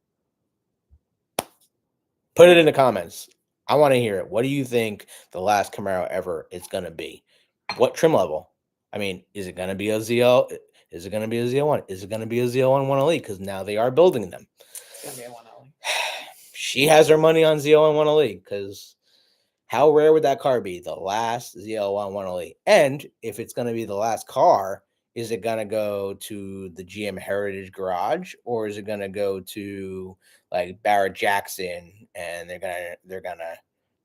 Put it in the comments. I want to hear it. What do you think the last Camaro ever is going to be? What trim level? I mean, is it going to be a ZL? Is it going to be a ZL1? Is it going to be a ZL1 1LE? Because now they are building them. It's going to be a 1LE. She has her money on ZL1 1LE, because how rare would that car be? The last ZL1 1LE. And if it's going to be the last car, is it going to go to the GM Heritage Garage, or is it going to go to like Barrett Jackson, and they're gonna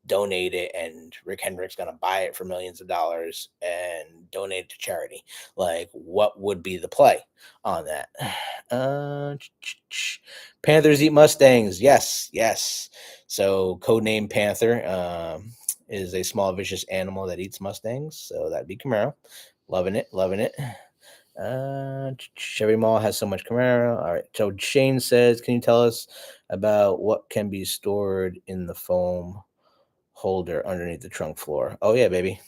donate it, and Rick Hendrick's gonna buy it for millions of dollars and donate it to charity? Like, what would be the play on that? Panthers eat Mustangs. Yes. So codename Panther is a small vicious animal that eats Mustangs. So that'd be Camaro. Loving it. Chevy Mall has so much Camaro. All right. So Shane says, can you tell us about what can be stored in the foam holder underneath the trunk floor? Oh yeah, baby.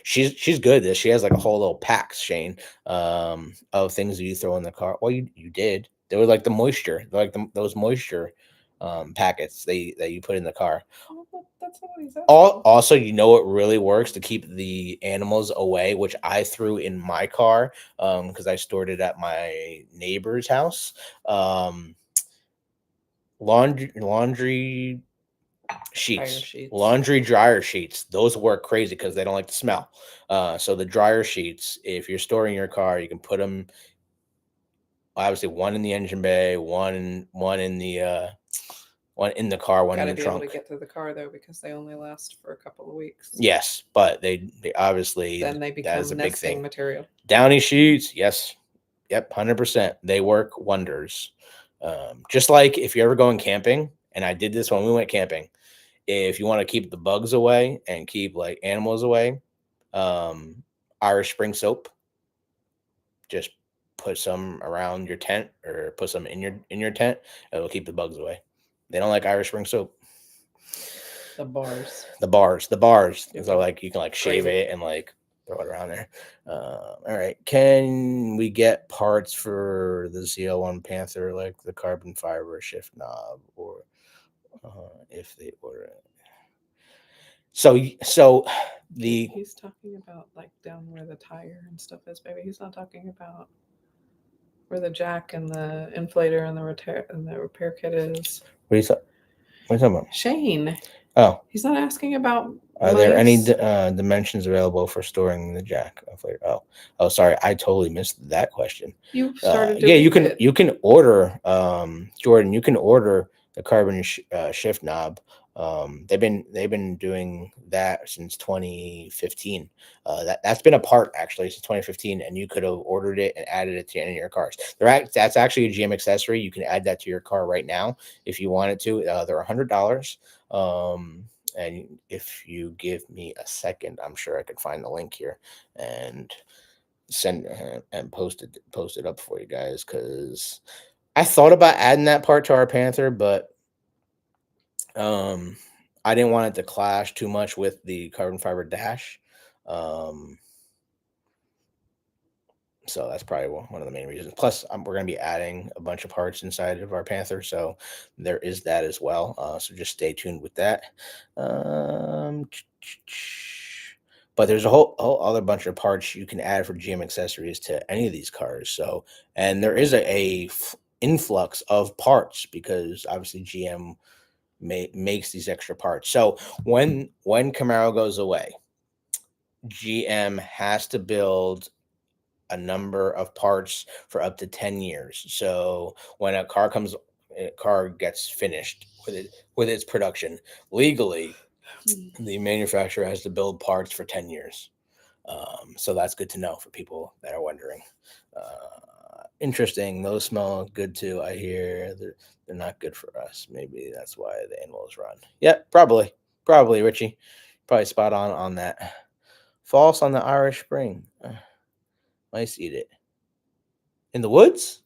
She's good at this. She has like a whole little packs, Shane, of things that you throw in the car. Well, you did. They were like the moisture. They're like those moisture packets that you put in the car. That's what he said. Also, you know what really works to keep the animals away, which I threw in my car because I stored it at my neighbor's house. Laundry sheets, laundry dryer sheets. Those work crazy because they don't like the smell. So the dryer sheets, if you're storing your car, you can put them, obviously, one in the engine bay, one in the one in the car, one in the trunk. Gotta be able to get to the car though, because they only last for a couple of weeks. Yes, but they obviously, then they become that is a big thing. Material. Downy sheets, yes, yep, 100%. They work wonders. Just like if you're ever going camping, and I did this when we went camping. If you want to keep the bugs away and keep like animals away, Irish Spring soap. Just put some around your tent, or put some in your tent. It'll keep the bugs away. They don't like Irish Spring soap. The bars. The bars. So like you can like shave it and like throw it around there. All right. Can we get parts for the ZL1 Panther, like the carbon fiber shift knob, or if they order it? So the He's talking about like down where the tire and stuff is, baby. He's not talking about where the jack and the inflator and the repair kit is. What are you talking about? Shane. Oh, he's not asking about. are there any mice. dimensions available for storing the jack? Oh, sorry, I totally missed that question. You started Yeah, doing it. you can order, Jordan. You can order the carbon shift knob. They've been doing that since 2015. That's been a part actually since 2015, and you could have ordered it and added it to any of your cars. That's actually a GM accessory. You can add that to your car right now if you wanted to. They're $100. And if you give me a second, I'm sure I could find the link here and send and post it up for you guys, because I thought about adding that part to our Panther, but I didn't want it to clash too much with the carbon fiber dash. So that's probably one of the main reasons. Plus, we're going to be adding a bunch of parts inside of our Panther, so there is that as well. So just stay tuned with that. But there's a whole other bunch of parts you can add for GM accessories to any of these cars. So, and there is a influx of parts because obviously GM makes these extra parts. So when Camaro goes away, GM has to build a number of parts for up to 10 years. So when a car gets finished with its production legally, the manufacturer has to build parts for 10 years. So that's good to know for people that are wondering. Interesting. Those smell good too. I hear they're not good for us. Maybe that's why the animals run. Yeah, probably, Richie. Probably spot on that. False on the Irish Spring. Mice eat it. In the woods?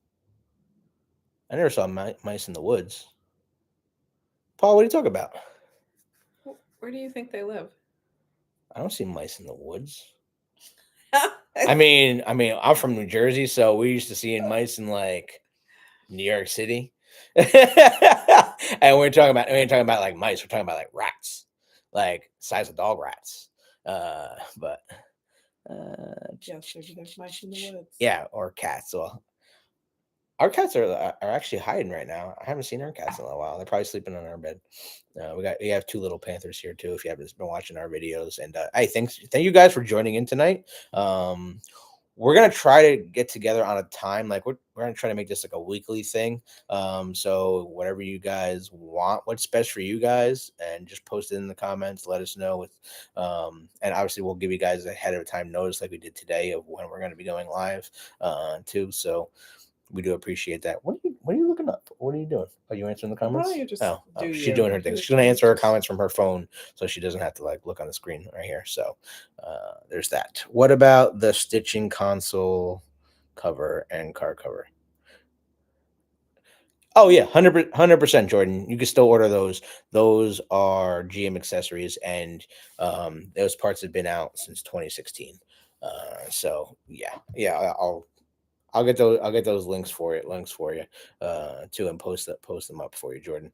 I never saw mice in the woods. Paul, what are you talking about? Where do you think they live? I don't see mice in the woods. I mean, I'm from New Jersey, so we used to see mice in like New York City. And we ain't talking about like mice. We're talking about like rats, like size of dog rats. But yes, there's mice in the woods. Yeah, or cats. Well, our cats are actually hiding right now. I haven't seen our cats in a while. They're probably sleeping on our bed. We have two little Panthers here too. If you haven't been watching our videos, and hey, thank you guys for joining in tonight. We're gonna try to get together on a time. Like we're gonna try to make this like a weekly thing. So whatever you guys want, what's best for you guys, and just post it in the comments. Let us know and obviously we'll give you guys ahead of time notice like we did today of when we're gonna be going live too. So we do appreciate that. What are you looking up? What are you doing? Are you answering the comments? She's doing her thing. She's gonna answer her comments from her phone, so she doesn't have to like look on the screen right here. So there's that. What about the stitching console cover and car cover? Oh yeah, 100%, Jordan. You can still order those. Those are GM accessories, and those parts have been out since 2016. So yeah, I'll get those links for you too, and post them up for you, Jordan.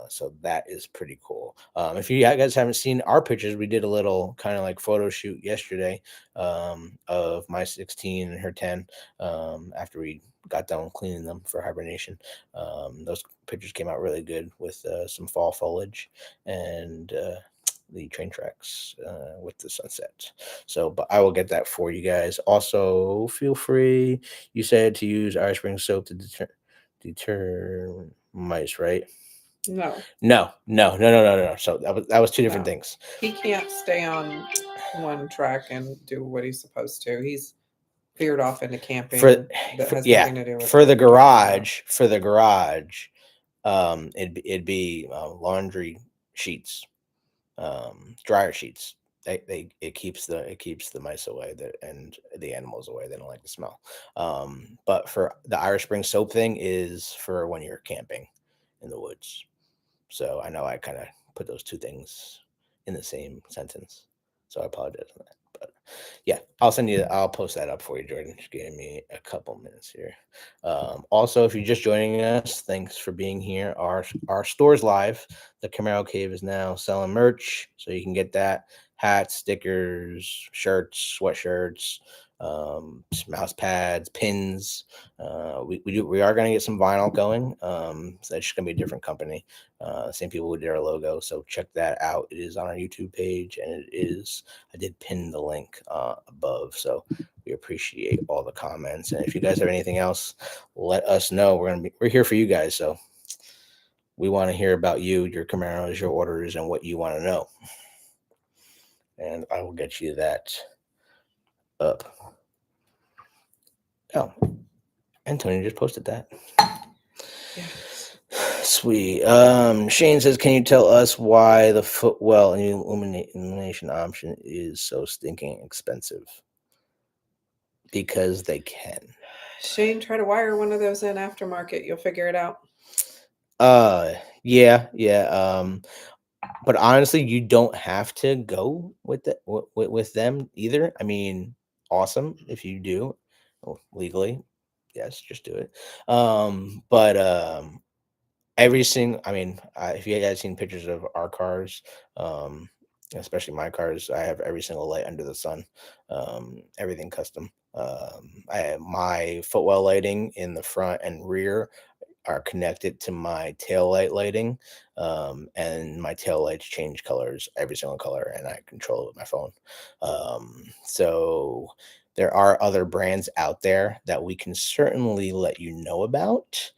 So that is pretty cool. If you guys haven't seen our pictures, we did a little kind of like photo shoot yesterday of my 16 and her 10 after we got done cleaning them for hibernation. Those pictures came out really good with some fall foliage and the train tracks with the sunset. So, but I will get that for you guys. Also, feel free. You said to use Irish Spring soap to deter mice, right? No. So that was two different things. He can't stay on one track and do what he's supposed to. He's veered off into camping. Nothing to do with for the garage. It'd be laundry sheets, dryer sheets. It keeps the mice away and the animals away. They don't like the smell. But for the Irish Spring soap thing is for when you're camping in the woods. So I know I kind of put those two things in the same sentence. So I apologize for that. But yeah, I'll post that up for you, Jordan. Just give me a couple minutes here. Also, if you're just joining us, thanks for being here. Our store's live. The Camaro Cave is now selling merch, so you can get that: hats, stickers, shirts, sweatshirts, mouse pads, pins. We are going to get some vinyl going. So that's just going to be a different company. Same people who did our logo. So check that out. It is on our YouTube page, and I did pin the link above. So we appreciate all the comments. And if you guys have anything else, let us know. We're here for you guys. So we want to hear about you, your Camaros, your orders, and what you want to know. And I will get you that up. Oh, Antonio just posted that. Yeah. Sweet. Shane says, can you tell us why the footwell and illumination option is so stinking expensive? Because they can. Shane, try to wire one of those in aftermarket. You'll figure it out. Yeah. But honestly, you don't have to go with them either. I mean, awesome if you do legally. Yes, just do it. But if you guys seen pictures of our cars, especially my cars, I have every single light under the sun, everything custom. I have my footwell lighting in the front and rear are connected to my tail light lighting, and my tail lights change colors, every single color, and I control it with my phone. So there are other brands out there that we can certainly let you know about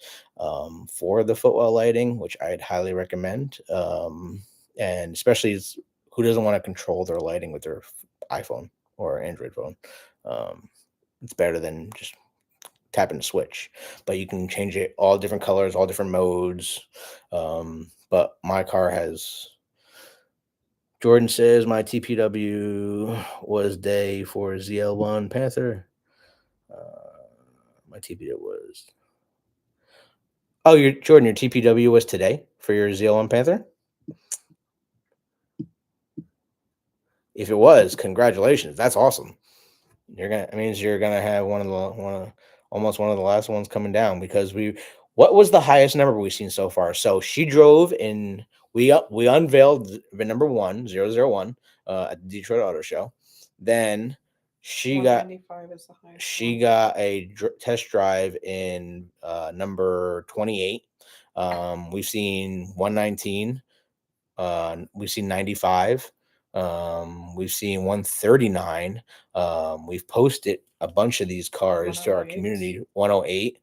for the footwell lighting, which I'd highly recommend. And especially who doesn't want to control their lighting with their iPhone or Android phone. It's better than just tapping the switch, but you can change it all different colors, all different modes. But my car has, Jordan says my TPW was day for ZL1 Panther. My TPW was, Jordan, your TPW was today for your ZL1 Panther? If it was, congratulations. That's awesome. It means you're gonna have almost one of the last ones coming down, because what was the highest number we've seen so far? So she drove in, we unveiled the number 1, 001, at the Detroit Auto Show. Then she got is the highest got a test drive in number 28. We've seen 119. We've seen 95. We've seen 139. We've posted a bunch of these cars to our community. 108.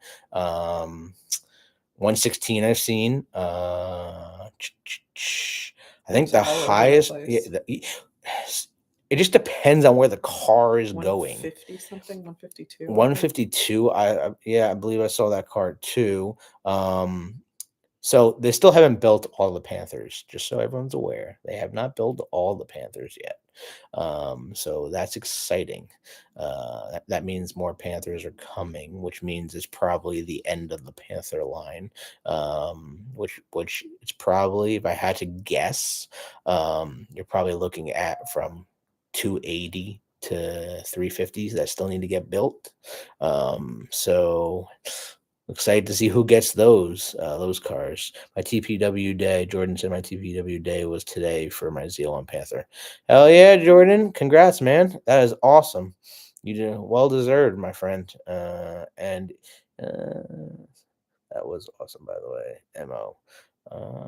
116 I've seen. I think the highest. It just depends on where the car is going. 150 something, 152. 152. I believe I saw that car too. So they still haven't built all the Panthers, just so everyone's aware. They have not built all the Panthers yet. So that's exciting. That means more Panthers are coming, which means it's probably the end of the Panther line. Which it's probably, if I had to guess, you're probably looking at from 280 to 350s that still need to get built. So excited to see who gets those cars. My TPW day, Jordan said my TPW day was today for my ZL1 Panther. Hell yeah, Jordan. Congrats, man. That is awesome. You did well deserved, my friend. And that was awesome, by the way, Mo.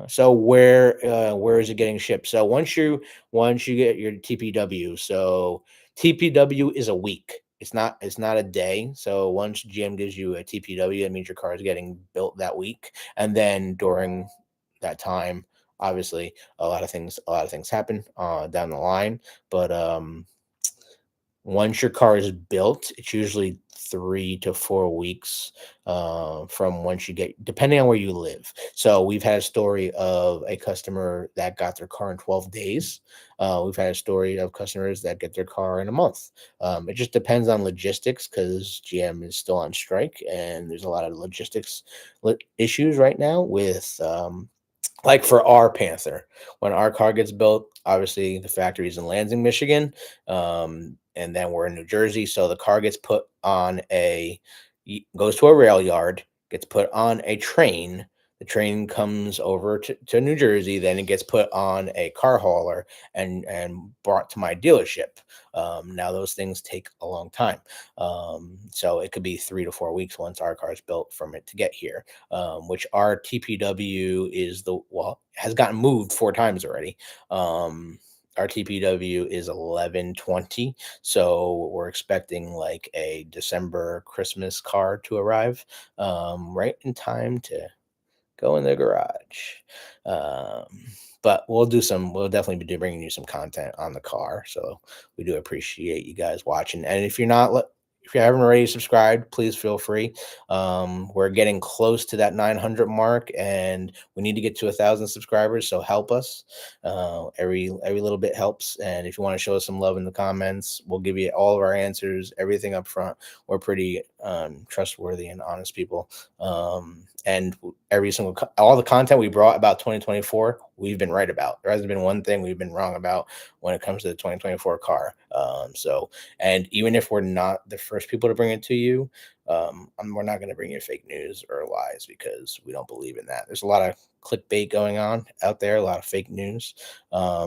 So where is it getting shipped? So once you get your TPW, so TPW is a week. It's not a day. So once GM gives you a TPW, that means your car is getting built that week. And then during that time, obviously a lot of things happen down the line. But once your car is built, it's usually 3 to 4 weeks from once you get, depending on where you live. So we've had a story of a customer that got their car in 12 days. We've had a story of customers that get their car in a month. It just depends on logistics, because GM is still on strike and there's a lot of logistics issues right now with like for our Panther, when our car gets built, obviously the factory is in Lansing, Michigan, and then we're in New Jersey. So the car gets put on goes to a rail yard, gets put on a train. The train comes over to New Jersey, then it gets put on a car hauler and brought to my dealership. Now those things take a long time, so it could be 3 to 4 weeks once our car is built from it to get here. Which our TPW has gotten moved 4 times already. Our TPW is 11/20, so we're expecting like a December Christmas car to arrive, right in time to go in the garage. But we'll definitely be bringing you some content on the car. So we do appreciate you guys watching. And if you haven't already subscribed, please feel free. We're getting close to that 900 mark, and we need to get to 1,000 subscribers. So help us. Every little bit helps. And if you want to show us some love in the comments, we'll give you all of our answers, everything up front. We're pretty trustworthy and honest people. And all the content we brought about 2024, we've been right about. There hasn't been one thing we've been wrong about when it comes to the 2024 car. And even if we're not the first people to bring it to you, we're not going to bring you fake news or lies because we don't believe in that. There's a lot of clickbait going on out there, a lot of fake news. I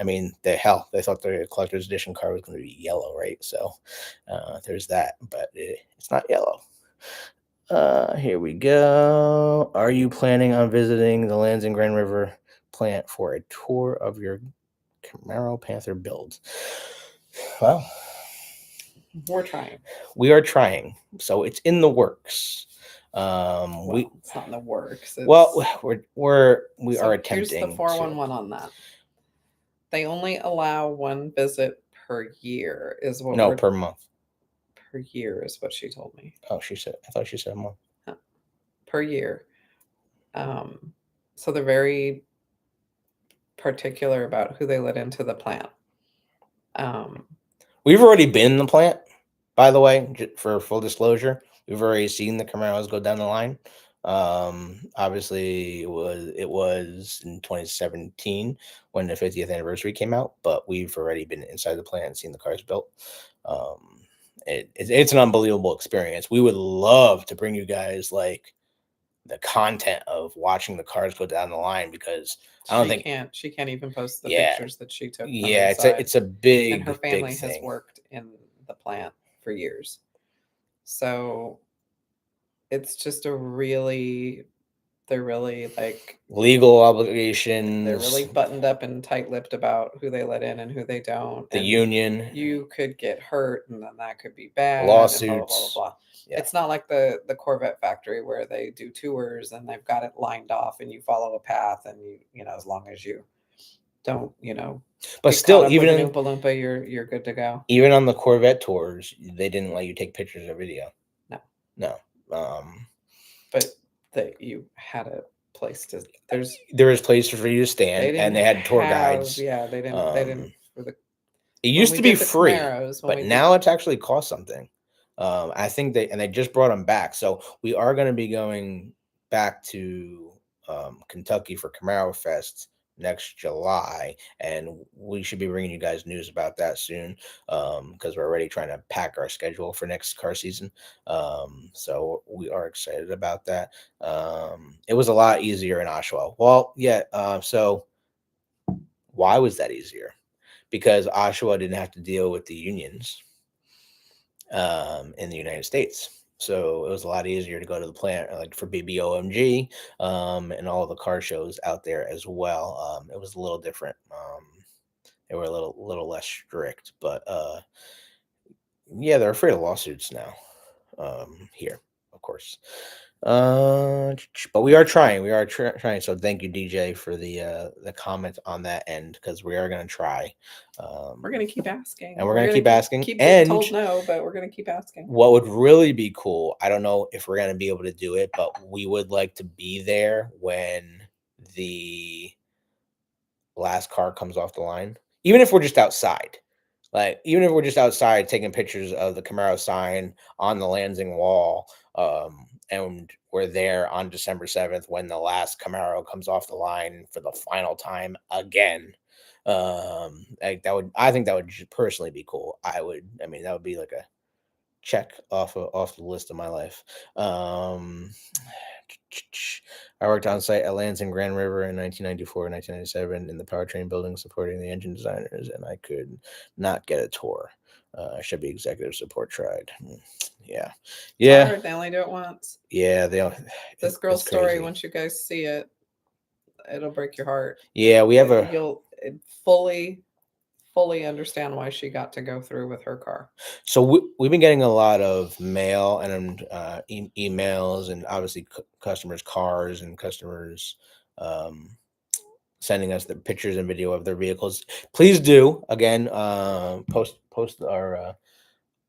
mean, they thought the collector's edition car was going to be yellow, right? So there's that, but it's not yellow. Here we go. Are you planning on visiting the Lansing Grand River plant for a tour of your Camaro Panther build? Well, We're trying. we are trying. So it's in the works. It's not in the works. We are attempting. Here's the 411 on that. They only allow one visit per year. Per month. Per year is what she told me. Oh, I thought she said a month. Per year. So they're very particular about who they let into the plant. We've already been in the plant, by the way, for full disclosure. We've already seen the Camaros go down the line. Obviously it was in 2017 when the 50th anniversary came out, but we've already been inside the plant and seen the cars built. It's an unbelievable experience. We would love to bring you guys like the content of watching the cars go down the line because she can't even post the pictures that she took. Yeah, it's a big, and her family big has worked in the plant for years, so it's just they're really like legal obligations. They're really buttoned up and tight-lipped about who they let in and who they don't. The union. You could get hurt, and then that could be bad. Lawsuits. And blah, blah, blah, blah. Yeah. It's not like the Corvette factory where they do tours and they've got it lined off and you follow a path and you know as long as you don't but still even in Oompa Loompa, you're good to go. Even on the Corvette tours, they didn't let you take pictures or video. No. But that you had a place to. There was places for you to stand, and they had tour guides. Yeah, they didn't. It used to be free, but now it's actually cost something. I think they just brought them back, so we are going to be going back to Kentucky for Camaro Fest next July, and we should be bringing you guys news about that soon because we're already trying to pack our schedule for next car season. So we are excited about that. It was a lot easier in Oshawa. Well, yeah. So why was that easier? Because Oshawa didn't have to deal with the unions in the United States. So it was a lot easier to go to the plant, like for BBOMG and all the car shows out there as well. It was a little different. They were a little less strict, but yeah, they're afraid of lawsuits now here, of course. But we are trying. Trying. So thank you, DJ, for the comment on that end because we are going to try. We're going to keep asking, and we're going to keep asking. Keep being told no, but we're going to keep asking. What would really be cool? I don't know if we're going to be able to do it, but we would like to be there when the last car comes off the line, even if we're just outside. Like, even if we're just outside taking pictures of the Camaro sign on the Lansing wall, and we're there on December 7th when the last Camaro comes off the line for the final time again. I think that would personally be cool. I mean, that would be like a check off the list of my life. I worked on site at Lansing Grand River in 1994 and 1997 in the powertrain building supporting the engine designers, and I could not get a tour. Should be executive support tried. Yeah. It's hard. They only do it once. Yeah, this girl's story, once you guys see it, it'll break your heart. Yeah, you'll fully understand why she got to go through with her car. So we've been getting a lot of mail and emails, and obviously customers' cars and customers sending us the pictures and video of their vehicles. Please do again post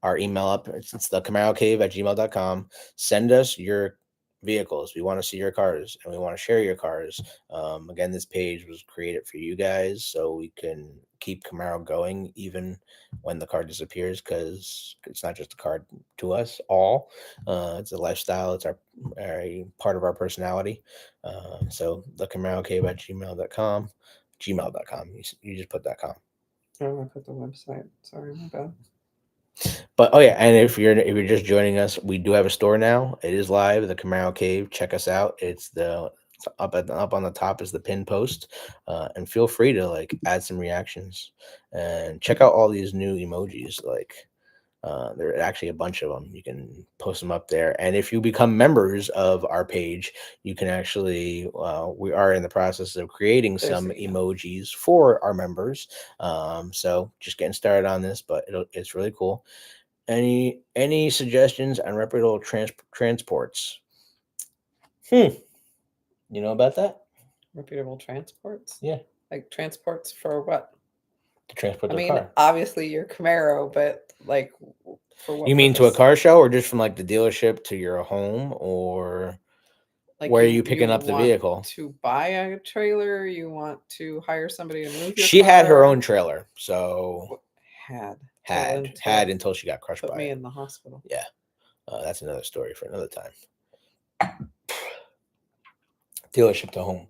our email up. It's the Camaro Cave at gmail.com. Send us your vehicles. We want to see your cars and we want to share your cars. Again, this page was created for you guys so we can keep Camaro going even when the car disappears, because it's not just a car to us all. It's a lifestyle. It's our part of our personality. So the Camaro Cave at gmail.com. You just put .com. Oh, I put the website. Sorry, my bad. But oh yeah, and if you're just joining us, we do have a store now. It is live, the Camaro Cave. Check us out. It's up on the top is the pin post, and feel free to like add some reactions and check out all these new emojis. Like there are actually a bunch of them. You can post them up there, and if you become members of our page, you can actually we are in the process of creating some emojis for our members. So just getting started on this, but it's really cool. Any suggestions on reputable transports? You know about that? Reputable transports? Yeah. Like transports for what? To transport the car. Obviously your Camaro, but like for what? You mean to a car show, or just from like the dealership to your home, or like where are you picking up the vehicle? To buy a trailer? You want to hire somebody to move your She car? had her own trailer, so had until she got crushed by me in the hospital. Yeah. That's another story for another time. Dealership to home.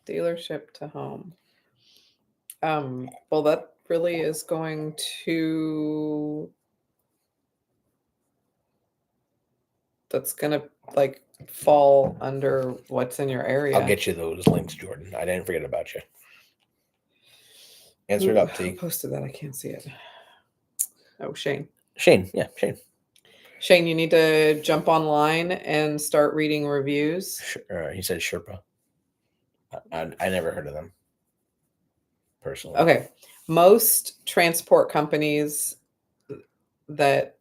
Dealership to home. Well, that really is going to... That's going to like fall under what's in your area. I'll get you those links, Jordan. I didn't forget about you. Answer it up, T. Who posted that? I can't see it. Oh, Shane. Yeah, Shane. Shane, you need to jump online and start reading reviews. He said Sherpa. I never heard of them personally. Okay. Most transport companies that...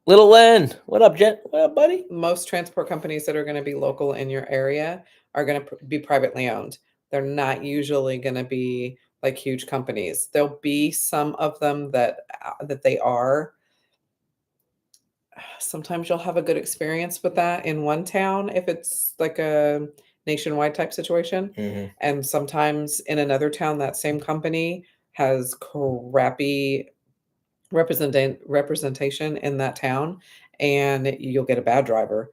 Little Len, what up, Jen? What up, buddy? Most transport companies that are going to be local in your area are going to be privately owned. They're not usually going to be like huge companies. There'll be some of them that they are. Sometimes you'll have a good experience with that in one town if it's like a nationwide type situation. Mm-hmm. And sometimes in another town, that same company has crappy representation in that town, and you'll get a bad driver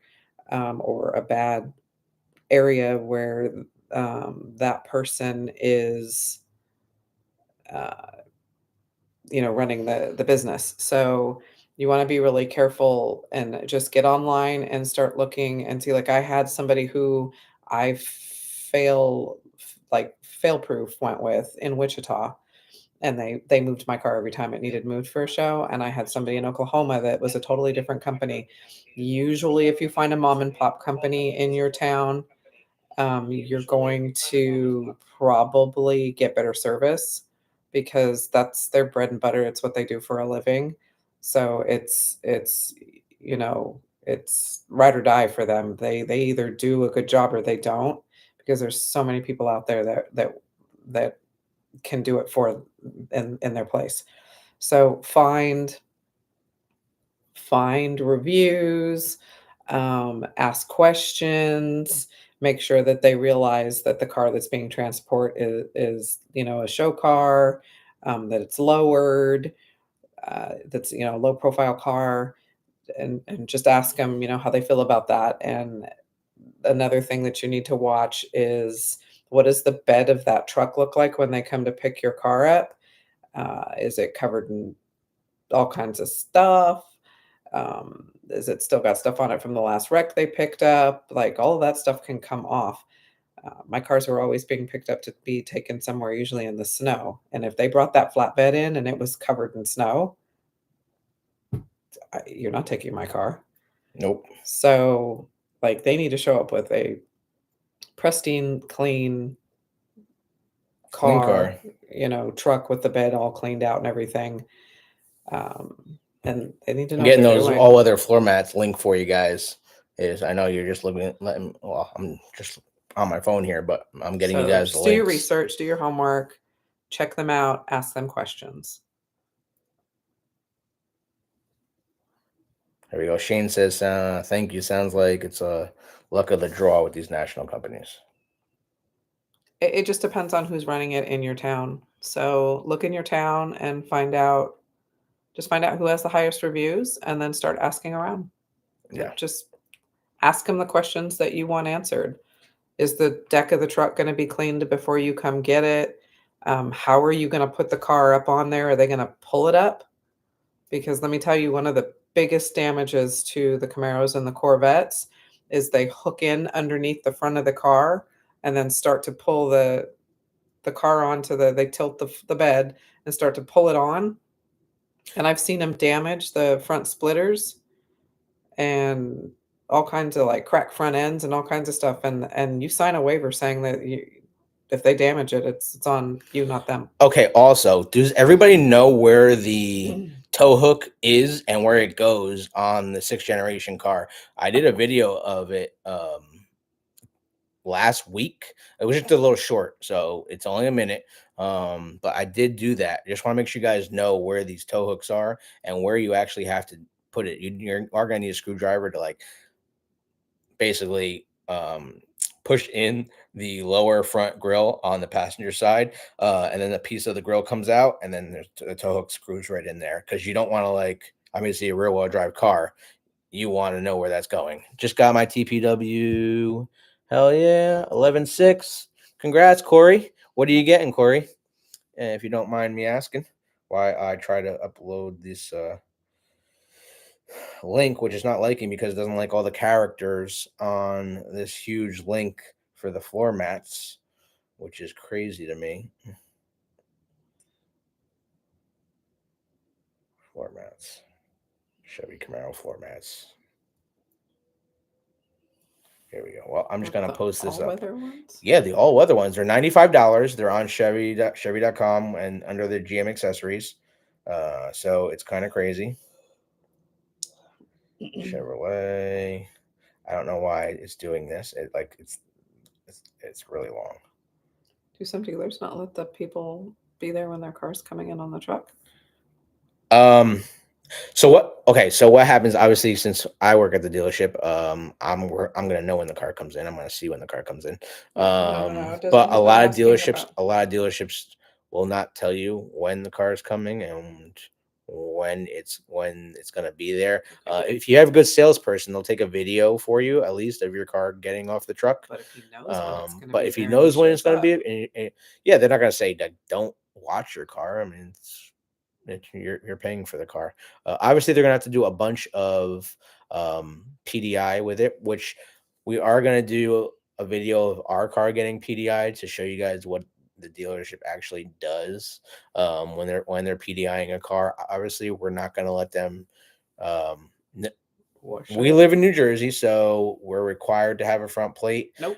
or a bad area where that person is running the business. So you want to be really careful and just get online and start looking and see. Like I had somebody who I fail-proof went with in Wichita, and they moved my car every time it needed moved for a show. And I had somebody in Oklahoma that was a totally different company. Usually if you find a mom and pop company in your town, you're going to probably get better service because that's their bread and butter. It's what they do for a living. So it's ride or die for them. They either do a good job or they don't, because there's so many people out there that can do it for in their place. So find reviews, ask questions, make sure that they realize that the car that's being transported is a show car, that it's lowered, that's a low profile car, and just ask them how they feel about that, and another thing that you need to watch is, what does the bed of that truck look like when they come to pick your car up? Is it covered in all kinds of stuff? Is it still got stuff on it from the last wreck they picked up? Like, all of that stuff can come off. My cars were always being picked up to be taken somewhere, usually in the snow. And if they brought that flatbed in and it was covered in snow, you're not taking my car. Nope. So, like, they need to show up with a pristine, clean car, truck with the bed all cleaned out and everything. And they need to know I'm getting what they're those doing. all weather floor mats link for you guys. I know you're just I'm just on my phone here, but I'm getting you guys the just do your links. research, do your homework, check them out, ask them questions. There we go. Shane says, thank you. Sounds like it's a luck of the draw with these national companies. It just depends on who's running it in your town. So look in your town and find out who has the highest reviews, and then start asking around. Yeah. Just ask them the questions that you want answered. Is the deck of the truck going to be cleaned before you come get it? How are you going to put the car up on there? Are they going to pull it up? Because let me tell you, one of the biggest damages to the Camaros and the Corvettes is they hook in underneath the front of the car and then start to pull the car onto they tilt the bed and start to pull it on. And I've seen them damage the front splitters and all kinds of, like, crack front ends and all kinds of stuff. And you sign a waiver saying that if they damage it, it's on you, not them. Okay. Also, does everybody know where the tow hook is and where it goes on the 6th generation car? I did a video of it last week. It was just a little short, so it's only a minute. But I did do that. Just want to make sure you guys know where these tow hooks are and where you actually have to put it. You are going to need a screwdriver to, like, basically push in the lower front grill on the passenger side, and then a piece of the grill comes out, and then there's the tow hook screws right in there, because you don't want to, like, obviously a rear wheel drive car, you want to know where that's going. Just got my TPW. Hell yeah, 11.6. Congrats, Corey. What are you getting, Corey? And if you don't mind me asking, why I try to upload this link, which is not liking because it doesn't like all the characters on this huge link for the floor mats, which is crazy to me. Floor mats. Chevy Camaro floor mats. Here we go. Well, I'm just going to post this up. All-weather ones? Yeah, the all-weather ones. They're $95. They're on Chevy.com and under the GM accessories. So it's kind of crazy. Chevrolet. I don't know why it's doing this. It's really long. Do some dealers not let the people be there when their car's coming in on the truck? So what happens, obviously, since I work at the dealership, I'm gonna know when the car comes in. I'm gonna see when the car comes in. No. But a lot of dealerships will not tell you when the car is coming and when it's gonna be there. If you have a good salesperson, they'll take a video for you, at least, of your car getting off the truck. But if he knows when it's gonna but be if he there knows and when it's shows gonna up. be, yeah, they're not gonna say that don't watch your car. I mean, you're paying for the car. Obviously, they're gonna have to do a bunch of PDI with it, which we are gonna do a video of our car getting PDI to show you guys what the dealership actually does when they're PDIing a car. Obviously, we're not gonna let them. We live in New Jersey, so we're required to have a front plate. Nope.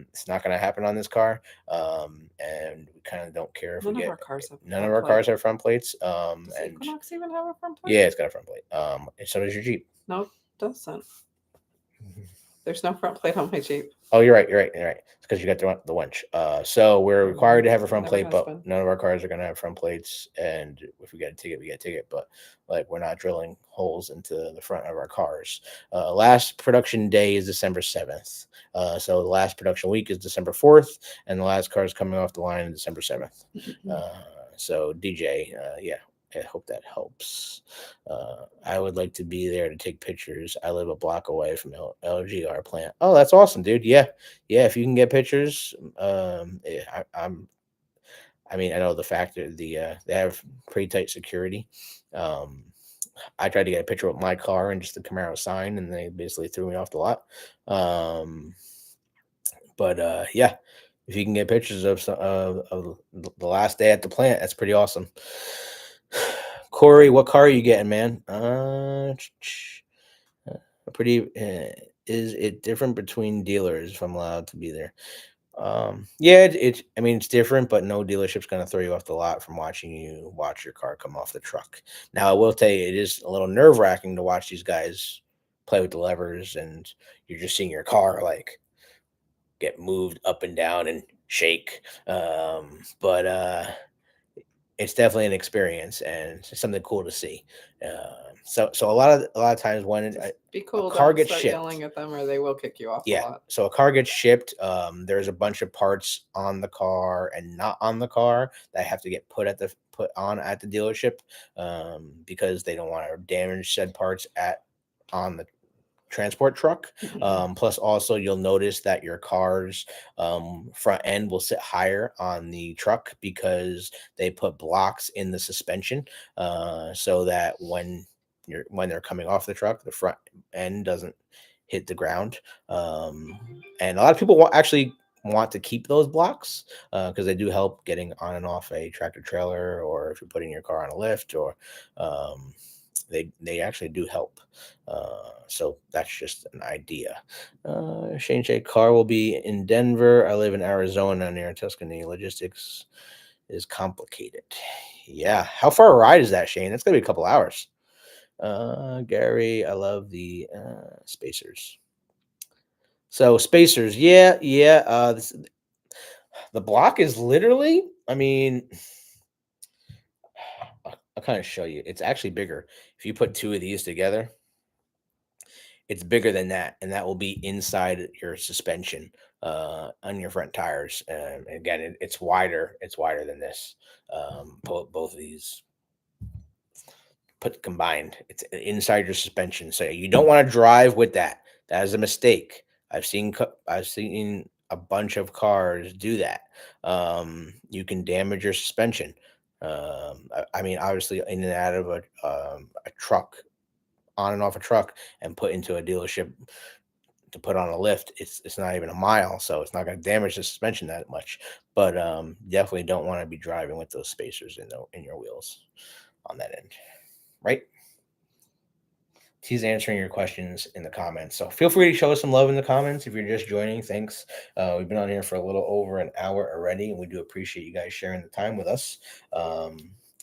It's not going to happen on this car, and we kind of don't care if None we of get. our cars have None of our cars have front plates. Does the Equinox even have a front plate? Yeah, it's got a front plate. And so does your Jeep. No, it doesn't. There's no front plate on my Jeep. Oh, you're right. It's because you got the winch. So we're required to have a front Never plate, has but been. none of our cars are going to have front plates. And if we get a ticket, we get a ticket. But, like, we're not drilling holes into the front of our cars. Last production day is December 7th. So the last production week is December 4th, and the last car is coming off the line on December 7th. So DJ, yeah, I hope that helps. I would like to be there to take pictures. I live a block away from LGR plant. Oh, that's awesome, dude. Yeah, if you can get pictures, I mean, I know the fact that they have pretty tight security. Um, I tried to get a picture with my car and just the Camaro sign, and they basically threw me off the lot. But yeah, if you can get pictures of the last day at the plant, that's pretty awesome. Corey, what car are you getting, man? Pretty. Is it different between dealers if I'm allowed to be there? Yeah, I mean, it's different, but no dealership's going to throw you off the lot from watching you watch your car come off the truck. Now, I will tell you, it is a little nerve wracking to watch these guys play with the levers, and you're just seeing your car like get moved up and down and shake. But it's definitely an experience and it's something cool to see. So a lot of times when be cool, a car don't gets start shipped, yelling at them or they will kick you off the lot. So a car gets shipped. There's a bunch of parts on the car and not on the car that have to get put on at the dealership because they don't want to damage said parts on the transport truck. Plus also you'll notice that your car's front end will sit higher on the truck because they put blocks in the suspension so that when they're coming off the truck, the front end doesn't hit the ground. And a lot of people actually want to keep those blocks because they do help getting on and off a tractor trailer, or if you're putting your car on a lift, or they actually do help. So that's just an idea. Shane J. Car will be in Denver. I live in Arizona near Tuscany. Logistics is complicated. Yeah. How far a ride is that, Shane? That's going to be a couple hours. Gary, I love the spacers. So spacers, yeah. The block is literally, I mean, I'll kind of show you. It's actually bigger. If you put two of these together, it's bigger than that, and that will be inside your suspension on your front tires. Again, it's wider. It's wider than this. Both of these put combined, it's inside your suspension. So you don't want to drive with that. That is a mistake. I've seen a bunch of cars do that. You can damage your suspension. I mean, obviously, in and out of a truck, on and off a truck, and put into a dealership to put on a lift, it's not even a mile, so it's not going to damage the suspension that much. But definitely don't want to be driving with those spacers in your wheels on that end, right? He's answering your questions in the comments, so feel free to show us some love in the comments if you're just joining. Thanks. We've been on here for a little over an hour already, and we do appreciate you guys sharing the time with us.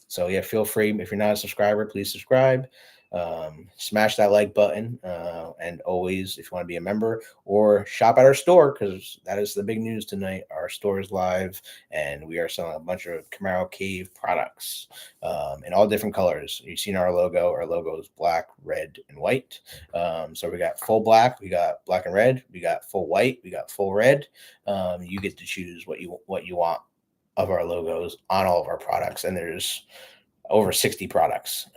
So yeah, feel free, if you're not a subscriber, please subscribe. Smash that like button, and always, if you want to be a member or shop at our store, because that is the big news tonight. Our store is live, and we are selling a bunch of Camaro Cave products in all different colors. You've seen our logo. Our logo is black, red, and white. So we got full black, we got black and red, we got full white, we got full red. You get to choose what you want of our logos on all of our products, and there's over 60 products.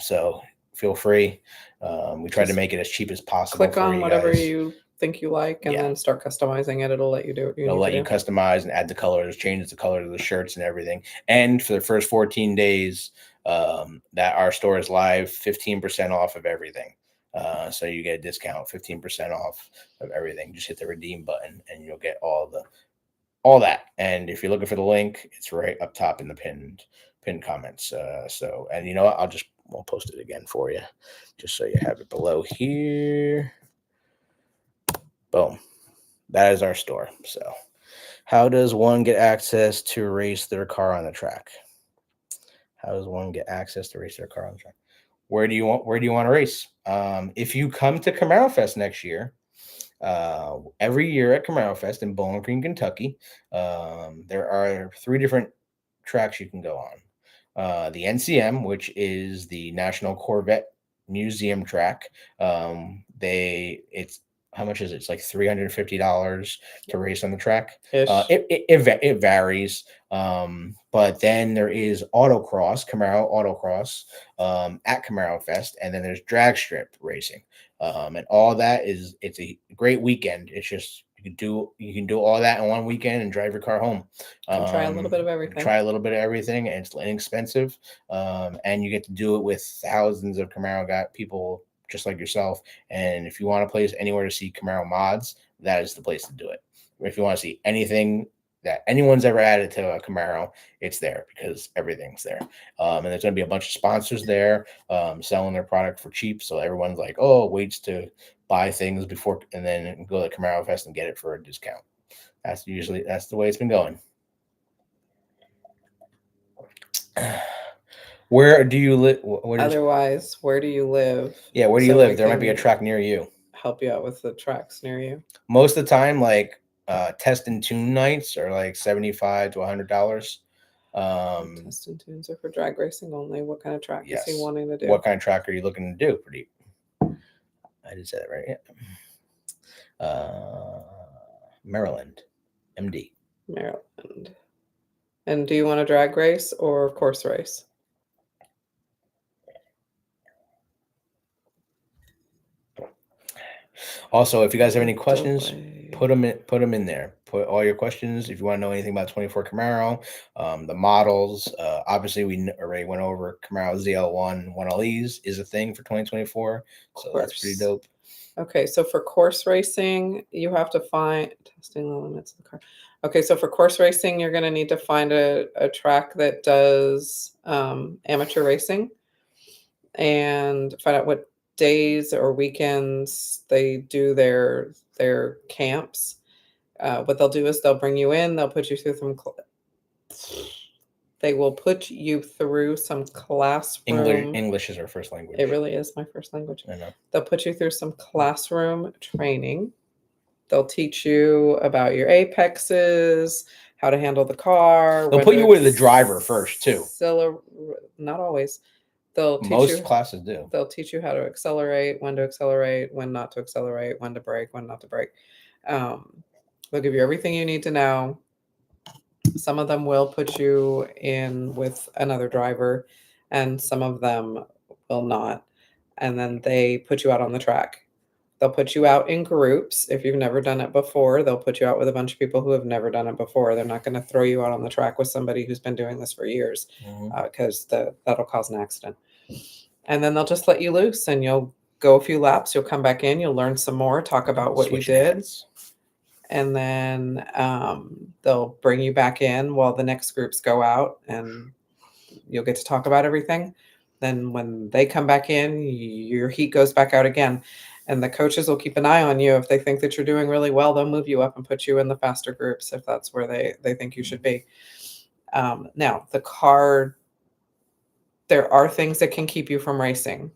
So feel free. We try to make it as cheap as possible. Click on whatever you think you like, and then start customizing it. It'll let you do what you need to do. It'll let you customize and add the colors, change the colors of the shirts and everything. And for the first 14 days that our store is live, 15% off of everything. So you get a discount, 15% off of everything. Just hit the redeem button and you'll get all that. And if you're looking for the link, it's right up top in the pinned comments. And you know what? I'll post it again for you, just so you have it below here. Boom. That is our store. So how does one get access to race their car on the track? How does one get access to race their car on the track? Where do you want to race? If you come to Camaro Fest next year, every year at Camaro Fest in Bowling Green, Kentucky, there are 3 different tracks you can go on. The NCM, which is the National Corvette Museum track. It's how much is it? It's like $350 to race on the track. Ish. It varies. But then there is autocross, Camaro autocross, at Camaro Fest, and then there's drag strip racing. And all that it's a great weekend. It's just you can do all that in one weekend and drive your car home. Try a little bit of everything. Try a little bit of everything, and it's inexpensive. And you get to do it with thousands of Camaro people just like yourself. And if you want a place anywhere to see Camaro mods, that is the place to do it. If you want to see anything that anyone's ever added to a Camaro, it's there because everything's there. And there's going to be a bunch of sponsors there selling their product for cheap. So everyone's like, oh, waits to buy things before and then go to Camaro Fest and get it for a discount. That's the way it's been going. Where do you live? Otherwise, where do you live? Yeah, where do you live? There might be a track near you. Help you out with the tracks near you. Most of the time, like test and tune nights are like $75 to $100. Test and tunes are for drag racing only. What kind of track is he wanting to do? What kind of track are you looking to do? I did say that right. Yeah. Maryland, MD. Maryland. And do you want a drag race or course race? Also, if you guys have any questions, put them in there. Put all your questions. If you want to know anything about 24 Camaro, the models, obviously we already went over Camaro ZL1 1LEs is a thing for 2024. So that's pretty dope. Okay, so for course racing, you have to find testing the limits of the car. Okay, so for course racing, you're going to need to find a track that does amateur racing and find out what days or weekends they do their camps. What they'll do is they'll bring you in, they'll put you through some they will put you through some classroom. English is our first language. It really is my first language. I know. They'll put you through some classroom training. They'll teach you about your apexes, how to handle the car. They'll put you with the driver first too. Not always. They'll teach Most classes do. They'll teach you how to accelerate, when not to accelerate, when to brake, when not to brake. They'll give you everything you need to know. Some of them will put you in with another driver, and some of them will not. And then they put you out on the track. They'll put you out in groups. If you've never done it before, they'll put you out with a bunch of people who have never done it before. They're not going to throw you out on the track with somebody who's been doing this for years, because that'll cause an accident. And then they'll just let you loose, and you'll go a few laps. You'll come back in. You'll learn some more, talk about what you did. And then they'll bring you back in while the next groups go out, and you'll get to talk about everything. Then when they come back in, your heat goes back out again. And the coaches will keep an eye on you. If they think that you're doing really well, they'll move you up and put you in the faster groups if that's where they think you should be. Now, the car, there are things that can keep you from racing.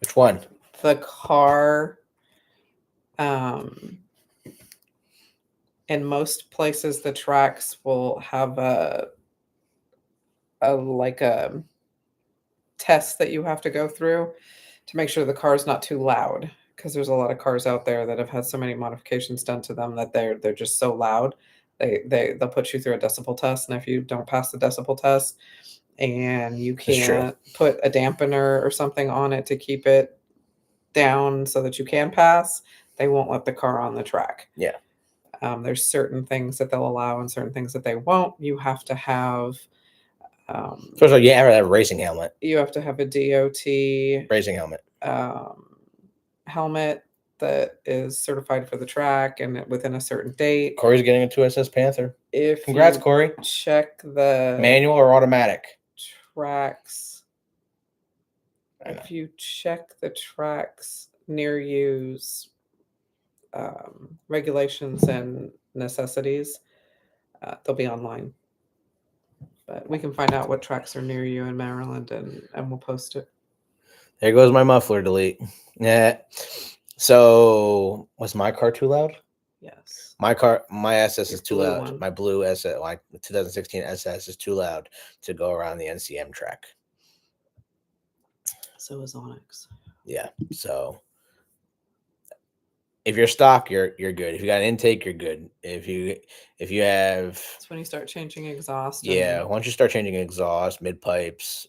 Which one? The car, in most places, the tracks will have a test that you have to go through to make sure the car is not too loud, because there's a lot of cars out there that have had so many modifications done to them that they're just so loud. They'll put you through a decibel test, and if you don't pass the decibel test and you can't put a dampener or something on it to keep it down so that you can pass, they won't let the car on the track. Yeah. There's certain things that they'll allow and certain things that they won't. You have to have first of all, you have to have a racing helmet. You have to have a DOT racing helmet. Helmet that is certified for the track and within a certain date. Corey's getting a 2SS Panther. Congrats, Corey. Check the manual or automatic tracks. If you check the tracks near you's regulations and necessities, they'll be online. But we can find out what tracks are near you in Maryland, and we'll post it. There goes my muffler delete. Yeah. So was my car too loud? Yes. My SS is too loud. One. My blue SS, like 2016 SS, is too loud to go around the NCM track. So is Onyx. Yeah. So if you're stock, you're good. If you got an intake, you're good. If you have, It's when you start changing exhaust. yeah, And once you start changing exhaust, mid pipes,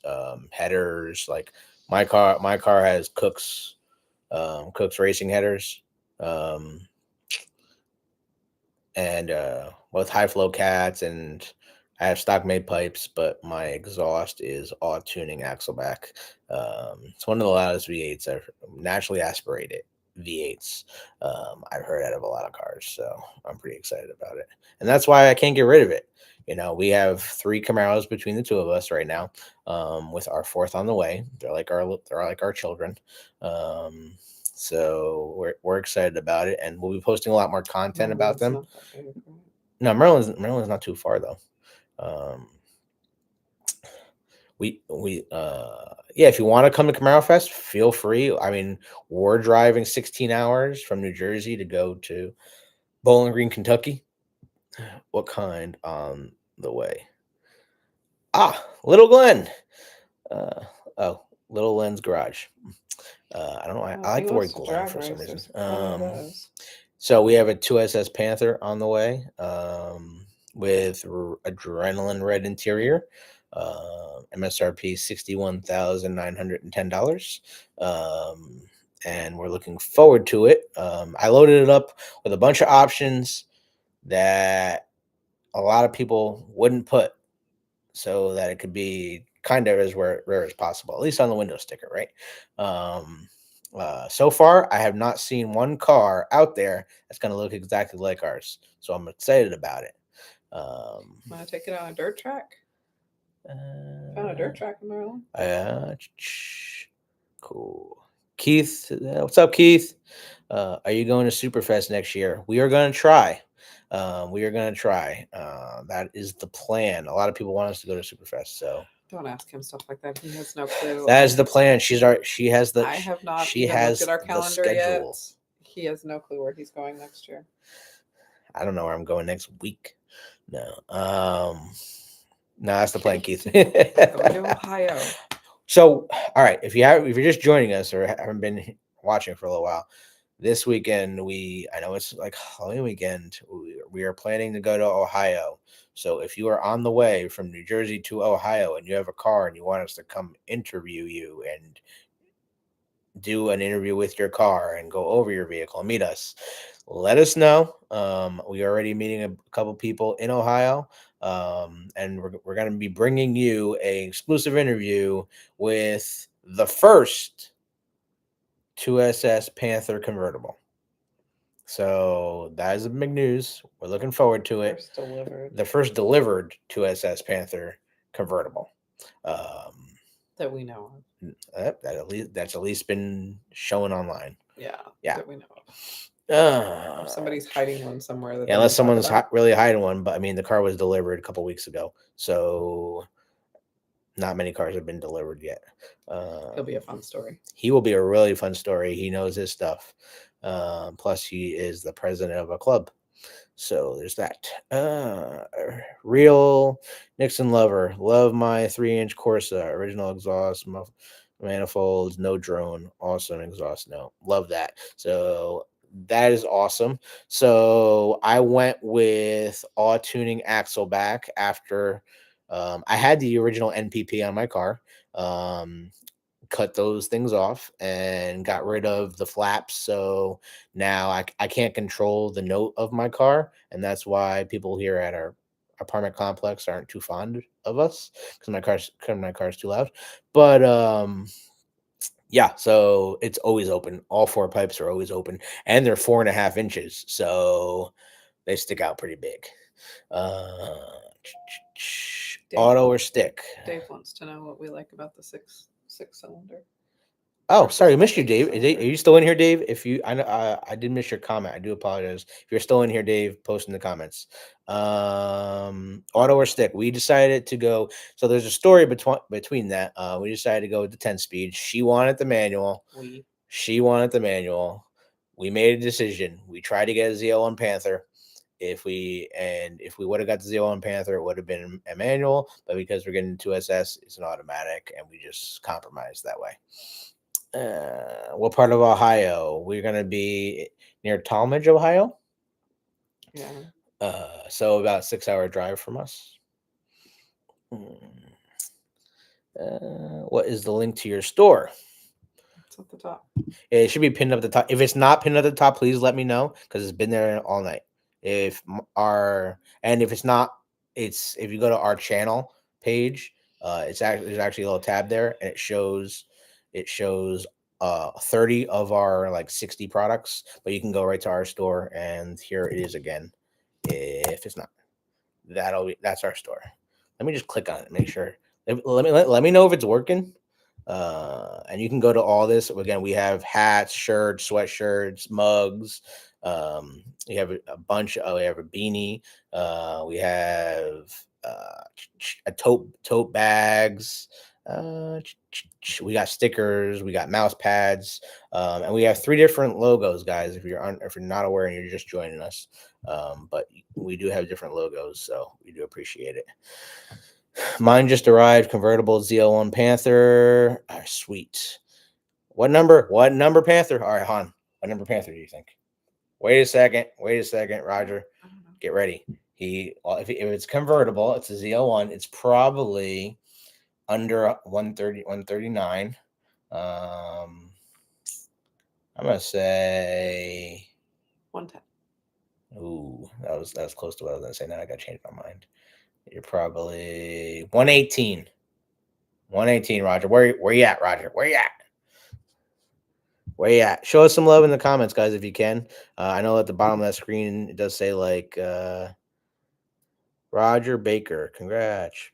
headers, like my car has Cook's racing headers, um, and with high flow cats, and I have stock made pipes, but my exhaust is auto tuning Axleback. It's one of the loudest V8s I've naturally aspirated V8s I've heard out of a lot of cars, so I'm pretty excited about it, and that's why I can't get rid of it. We have 3 Camaros between the two of us right now, with our fourth on the way. They're like our children. So we're excited about it, and we'll be posting a lot more content about Maryland's them. not that big, right? No, Maryland's not too far though. Um, yeah, if you want to come to Camaro Fest, feel free. I mean, we're driving 16 hours from New Jersey to go to Bowling Green, Kentucky. What kind on the way? Little Glen. Uh, Little Glen's garage. I don't know. I like He the word wants to Glen drag for some reason. racers. Probably does. So we have a 2SS Panther on the way, with adrenaline red interior, MSRP $61,910, and we're looking forward to it. I loaded it up with a bunch of options that a lot of people wouldn't put, so that it could be kind of as rare as possible, at least on the window sticker, right? So far, I have not seen one car out there that's going to look exactly like ours, so I'm excited about it. Want to take it on a dirt track? Found a dirt track in Maryland. Cool. Keith, what's up, Keith? Are you going to Superfest next year? We are going to try. That is the plan. A lot of people want us to go to Superfest, so don't ask him stuff like that. He has no clue. That is the plan. She has the. I have not She even has looked at our the calendar schedule. yet. He has no clue where he's going next year. I don't know where I'm going next week. No. No, that's the plan, Keith. Going to Ohio. So, all right, if you're just joining us or haven't been watching for a little while, this weekend I know it's like Halloween weekend. We are planning to go to Ohio. So if you are on the way from New Jersey to Ohio and you have a car and you want us to come interview you and do an interview with your car and go over your vehicle and meet us, let us know. We are already meeting a couple people in Ohio, and we're going to be bringing you an exclusive interview with the first 2SS Panther convertible. So that is big news. We're looking forward to it. The first delivered 2SS Panther convertible. That we know of. That's at least been shown online. Yeah. That we know of. If somebody's hiding one somewhere. Yeah, unless someone's really hiding one. But I mean, the car was delivered a couple weeks ago, so not many cars have been delivered yet. He'll be a fun story. He will be a really fun story. He knows his stuff. Plus, he is the president of a club. So there's that. Real Nixon lover. Love my 3-inch Corsa. Original exhaust, manifolds, no drone. Awesome exhaust note. Love that. So that is awesome. So I went with auto tuning Axleback after I had the original NPP on my car. Cut those things off and got rid of the flaps. So now I can't control the note of my car. And that's why people here at our apartment complex aren't too fond of us because my car's too loud. But yeah, so it's always open. All 4 pipes are always open, and they're 4.5 inches. So they stick out pretty big. Auto or stick? Dave wants to know what we like about the six-cylinder. Oh, sorry, I missed you, Dave. Are you still in here, Dave? If you, I did miss your comment. I do apologize. If you're still in here, Dave, post in the comments. Auto or stick? We decided to go. So there's a story between that. We decided to go with the 10-speed. She wanted the manual. She wanted the manual. We made a decision. We tried to get a ZL1 Panther. If we would have got the ZL1 Panther, it would have been a manual. But because we're getting 2SS, it's an automatic, and we just compromised that way. What part of Ohio? We're going to be near Talmadge, Ohio. Yeah. So about 6-hour drive from us. What is the link to your store? It's at the top. It should be pinned up at the top. If it's not pinned at the top, please let me know because it's been there all night. If it's not, it's if you go to our channel page, there's actually a little tab there, and it shows 30 of our like 60 products, but you can go right to our store, and here it is again. If it's not, that's our store. Let me just click on it, make sure. Let me know if it's working. And you can go to all this again. We have hats, shirts, sweatshirts, mugs. We have a bunch. We have a beanie. We have a tote bags. We got stickers. We got mouse pads. And we have 3 different logos, guys. If you're not aware and you're just joining us, but we do have different logos, so we do appreciate it. Mine just arrived. Convertible ZL1 Panther. Sweet. What number Panther? All right, hon. What number Panther do you think? Wait a second, Roger. Get ready. If it's convertible, it's a ZL1. It's probably under 130, 139. I'm gonna say 110. Ooh, that was close to what I was gonna say. Now I gotta change my mind. You're probably 118. 118, Roger. Where you at, Roger? Where you at? Show us some love in the comments, guys, if you can. I know at the bottom of that screen it does say like Roger Baker. Congrats.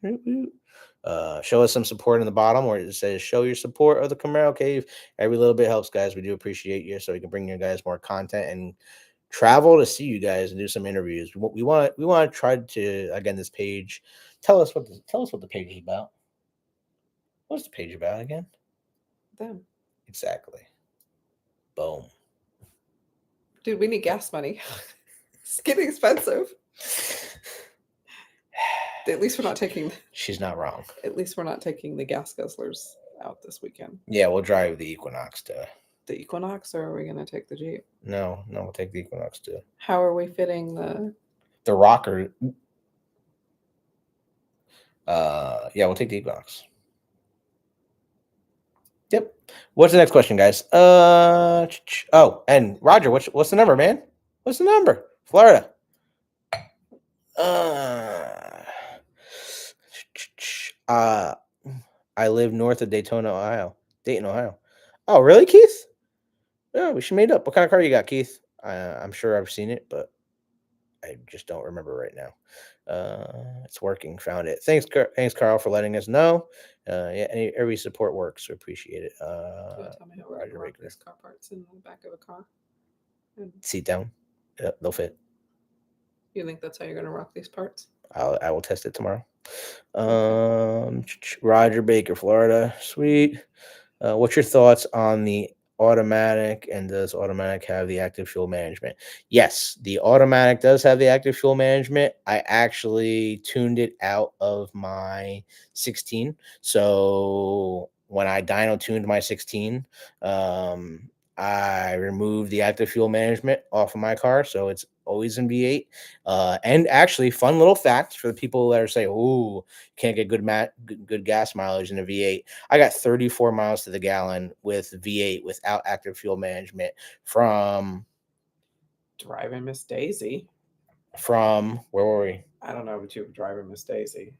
Show us some support in the bottom where it says show your support of the Camaro Cave. Every little bit helps, guys. We do appreciate you, so we can bring you guys more content and travel to see you guys and do some interviews. We want to try to, again, this page. Tell us what the page is about. What's the page about again? Them. Exactly. Boom. Dude, we need gas money. It's getting expensive. At least we're not taking. She's not wrong. At least we're not taking the gas guzzlers out this weekend. Yeah, we'll drive the Equinox to. The Equinox, or are we going to take the Jeep? No, we'll take the Equinox too. How are we fitting the rocker? Yeah, we'll take the Equinox. Yep. What's the next question, guys? Oh, and Roger, what's the number, man? What's the number? Florida. I live north of Dayton, Ohio. Oh, really, Keith? Yeah, we should meet up. What kind of car you got, Keith? I'm sure I've seen it, but I just don't remember right now. It's working. Found it. Thanks, Carl, for letting us know. Yeah, every support works. We appreciate it. tell me how we're going to rock these car parts in the back of a car? Seat down. Yeah, they'll fit. You think that's how you're going to rock these parts? I will test it tomorrow. Roger Baker, Florida. Sweet. What's your thoughts on the automatic, and does automatic have the active fuel management? Yes, the automatic does have the active fuel management. I actually tuned it out of my 16. So when I dyno tuned my 16, I removed the active fuel management off of my car, so it's always in V8. And actually, fun little fact for the people that are saying, "Oh, can't get good gas mileage in a V8." I got 34 miles to the gallon with V8 without active fuel management from Driving Miss Daisy. From where were we? I don't know, but you were driving Miss Daisy.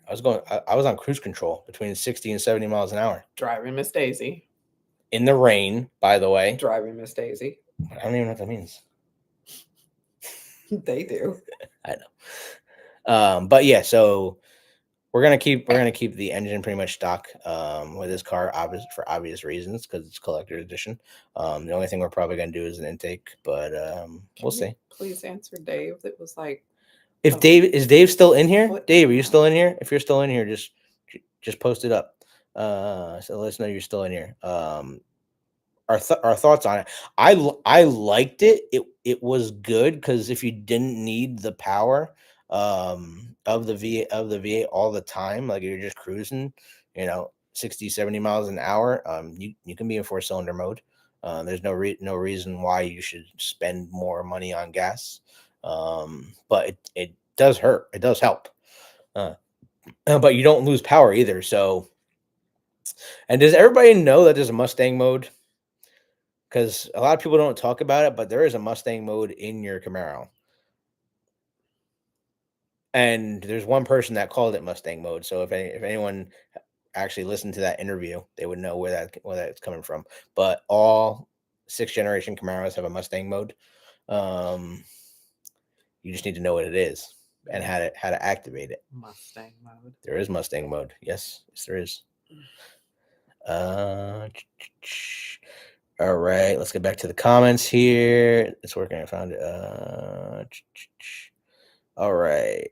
I was on cruise control between 60 and 70 miles an hour. Driving Miss Daisy. In the rain, by the way. Driving Miss Daisy. I don't even know what that means. They do. I know. But yeah, so we're gonna keep the engine pretty much stock with this car, for obvious reasons, because it's collector's edition. The only thing we're probably gonna do is an intake, but we'll see. Please answer Dave. That was like, if Dave still in here? What? Dave, are you still in here? If you're still in here, just post it up. So let us know you're still in here. Our thoughts on it. I liked it. It was good because if you didn't need the power of the V8 all the time, like you're just cruising, 60, 70 miles an hour, you can be in 4-cylinder mode. There's no reason why you should spend more money on gas, but it does hurt. It does help, but you don't lose power either. So, and does everybody know that there's a Mustang mode? Because a lot of people don't talk about it, but there is a Mustang mode in your Camaro. And there's one person that called it Mustang mode. So if anyone actually listened to that interview, they would know where that's coming from. But all 6th generation Camaros have a Mustang mode. You just need to know what it is and how to activate it. Mustang mode. There is Mustang mode. Yes, there is. All right, let's get back to the comments here. It's working. I found it. All right.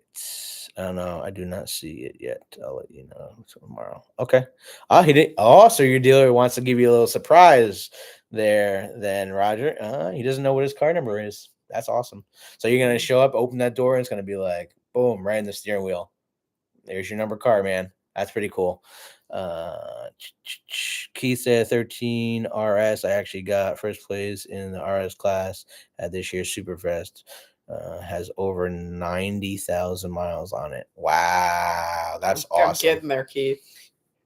I don't know. I do not see it yet. I'll let you know tomorrow. Okay. Oh, he did. Oh, so your dealer wants to give you a little surprise there, then, Roger. He doesn't know what his car number is. That's awesome. So you're gonna show up, open that door, and it's gonna be like, boom, right in the steering wheel. There's your number car, man. That's pretty cool. Keith said 13 RS. I actually got first place in the RS class at this year's Superfest. Has over 90,000 miles on it. Wow, that's awesome. I'm getting there, Keith.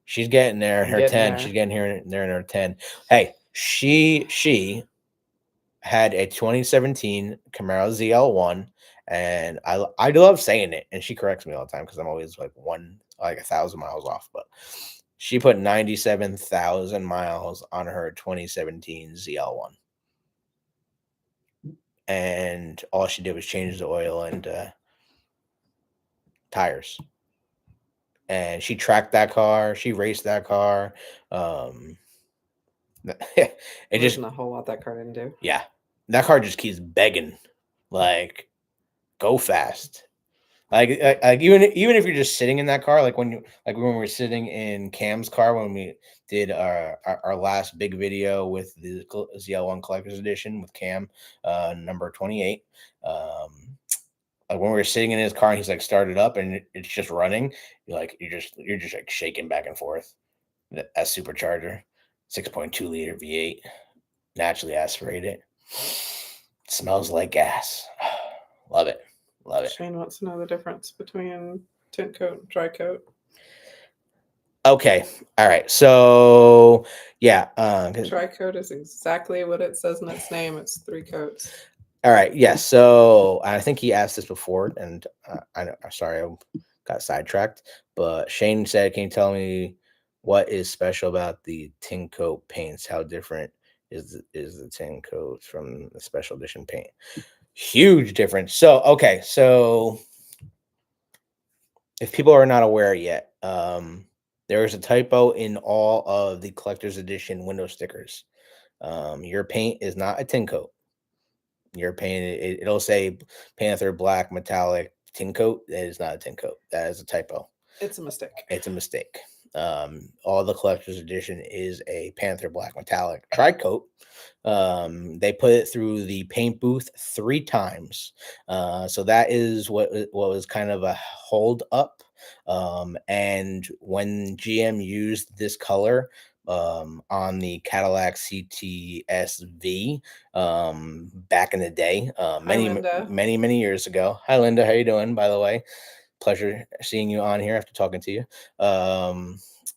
She's getting there in her 10. She's getting there in her 10. Hey, she had a 2017 Camaro ZL1, and I love saying it, and she corrects me all the time because I'm always like 1,000 miles off, but she put 97,000 miles on her 2017 ZL1. And all she did was change the oil and tires. And she tracked that car. She raced that car. It just a whole lot that car didn't do. Yeah, that car just keeps begging, like, go fast. Like even if you're just sitting in that car, like when we were sitting in Cam's car when we did our last big video with the ZL1 Collector's Edition with Cam, number 28. Like when we were sitting in his car and he's like started up and it's just running, you're just like shaking back and forth. That supercharger, 6.2 liter V8, naturally aspirated, smells like gas. Love it. Love it. Shane wants to know the difference between tint coat and dry coat. Okay. All right. So yeah. Dry coat is exactly what it says in its name. It's 3 coats. All right. Yes. Yeah, so I think he asked this before, and I'm sorry I got sidetracked. But Shane said, "Can you tell me what is special about the tin coat paints? How different is the tin coat from the special edition paint?" Huge difference. So, okay. So if people are not aware yet, there is a typo in all of the collector's edition window stickers. Your paint is not a tin coat. Your paint, it'll say Panther Black Metallic tin coat. That is not a tin coat. That is a typo. It's a mistake. It's a mistake. All the collector's edition is a Panther Black Metallic tri-coat. They put it through the paint booth 3 times. So that is what was kind of a hold up. And when GM used this color on the Cadillac CTS-V back in the day, many years ago. Hi, Linda. How you doing, by the way? Pleasure seeing you on here after talking to you.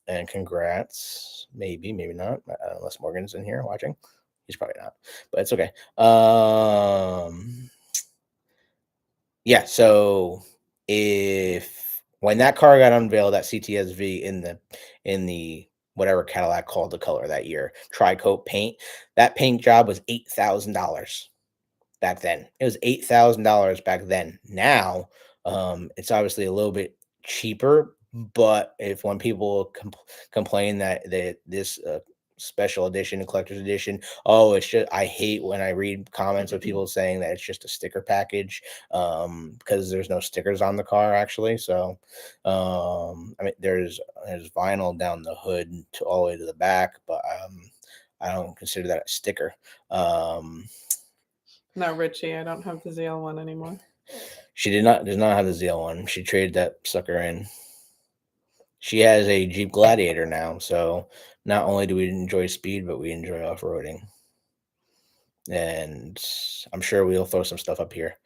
And congrats. Maybe not, unless Morgan's in here watching. He's probably not, but it's okay. Yeah, so when that car got unveiled, that CTS-V in the whatever Cadillac called the color that year, tri-coat paint, that paint job was $8,000 back then. It was $8,000 back then. Now, it's obviously a little bit cheaper, but when people complain that this special edition and collector's edition, it's just, I hate when I read comments of people saying that it's just a sticker package, because there's no stickers on the car actually. So I mean, there's vinyl down the hood to all the way to the back, but I don't consider that a sticker. No, Richie, I don't have the ZL1 anymore. She does not have the ZL1. She traded that sucker in. She has a Jeep Gladiator now, so not only do we enjoy speed, but we enjoy off-roading. and I'm sure we'll throw some stuff up here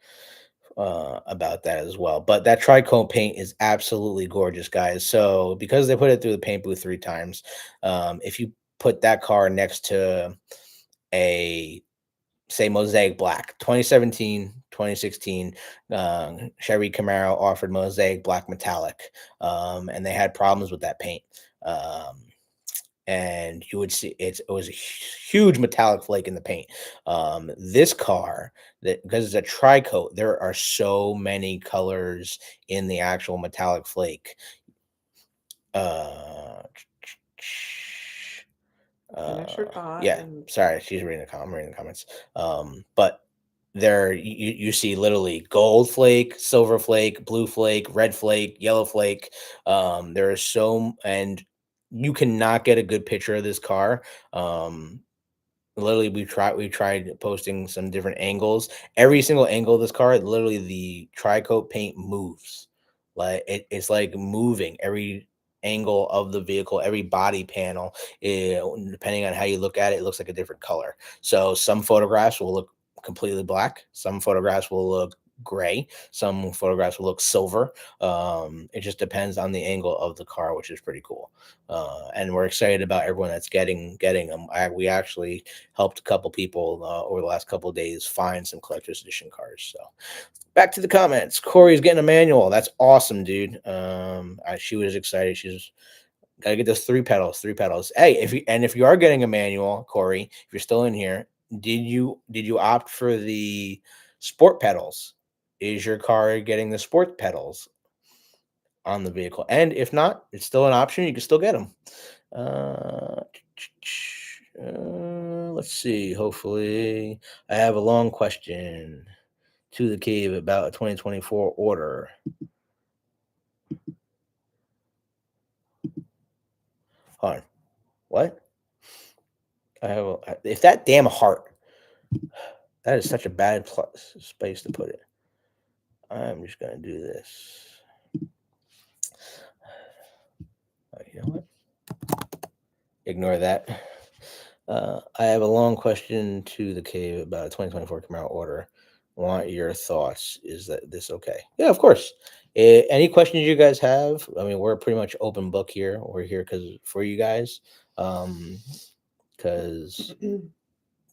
about that as well. But that tri-coat paint is absolutely gorgeous, guys. So because they put it through the paint booth 3 times, if you put that car next to a, say, Mosaic Black, 2017, 2016, Chevy Camaro offered Mosaic Black Metallic, and they had problems with that paint. And you would see it was a huge metallic flake in the paint. This car, that because it's a tri-coat, there are so many colors in the actual metallic flake. Finish your thought. Yeah, sorry, she's reading I'm reading the comments. But there you see literally gold flake, silver flake, blue flake, red flake, yellow flake. There is so, and you cannot get a good picture of this car. Literally, we tried posting some different angles. Every single angle of this car, literally the tri-coat paint moves. Like it's like moving every angle of the vehicle, every body panel. Depending on how you look at it, it looks like a different color. So some photographs will look completely black. Some photographs will look gray. Some photographs will look silver. It just depends on the angle of the car, which is pretty cool. And we're excited about everyone that's getting them. We actually helped a couple people over the last couple of days find some collector's edition cars. So back to the comments. Corey's getting a manual. That's awesome, dude. She was excited. She's gotta get those 3 pedals. Hey, if you are getting a manual, Corey, if you're still in here, did you opt for the sport pedals? Is your car getting the sport pedals on the vehicle? And if not, it's still an option. You can still get them. Let's see. Hopefully, I have a long question to the cave about a 2024 order. Hold on. What? If that damn heart, that is such a bad space to put it. I'm just gonna do this. You know what? Ignore that. I have a long question to the cave about a 2024 Camaro order. Want your thoughts? Is this okay? Yeah, of course. Any questions you guys have? I mean, we're pretty much open book here. We're here for you guys, because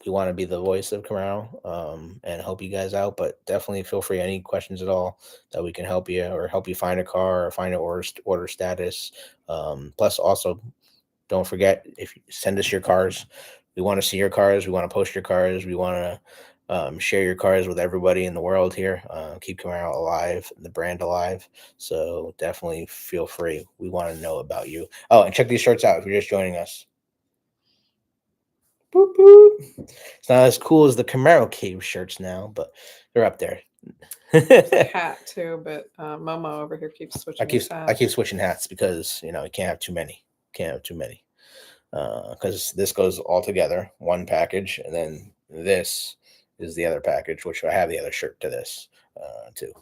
we want to be the voice of Camaro, and help you guys out. But definitely feel free. Any questions at all that we can help you, or help you find a car, or find an order status. Plus, also, don't forget, if you send us your cars, we want to see your cars. We want to post your cars. We want to share your cars with everybody in the world here. Keep Camaro alive, the brand alive. So definitely feel free. We want to know about you. Oh, and check these shirts out if you're just joining us. Boop, boop. It's not as cool as the Camaro Cave shirts now, but they're up there. Hat too, but Momo over here keeps switching. I keep switching hats because you can't have too many. Because this goes all together, one package, and then this is the other package, which I have the other shirt to this too.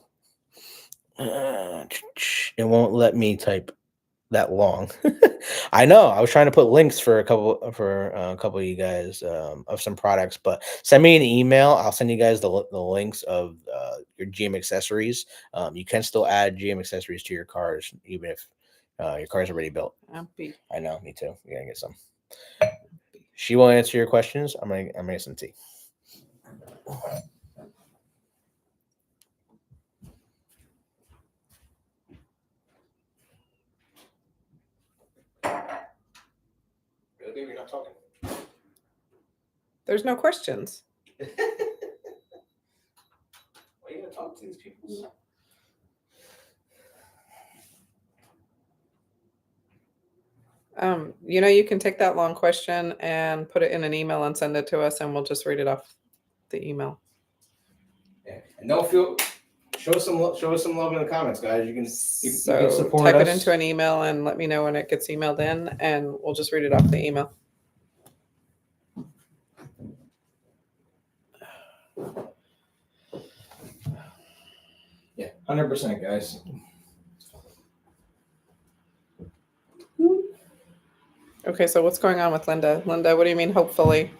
It won't let me type that long. I know. I was trying to put links for a couple of you guys of some products, but send me an email. I'll send you guys the links of your GM accessories. You can still add GM accessories to your cars, even if your car's already built. I know, me too. You gotta get some. She will answer your questions. I'm gonna get some tea. Really, you're not talking. There's no questions. Why are you gonna talk to these people? You can take that long question and put it in an email and send it to us, and we'll just read it off the email. Yeah. And don't show us some love in the comments, guys. You can support type us. It into an email and let me know when it gets emailed in, and we'll just read it off the email. Yeah, 100%, guys. Okay, so what's going on with Linda? Linda, what do you mean, hopefully?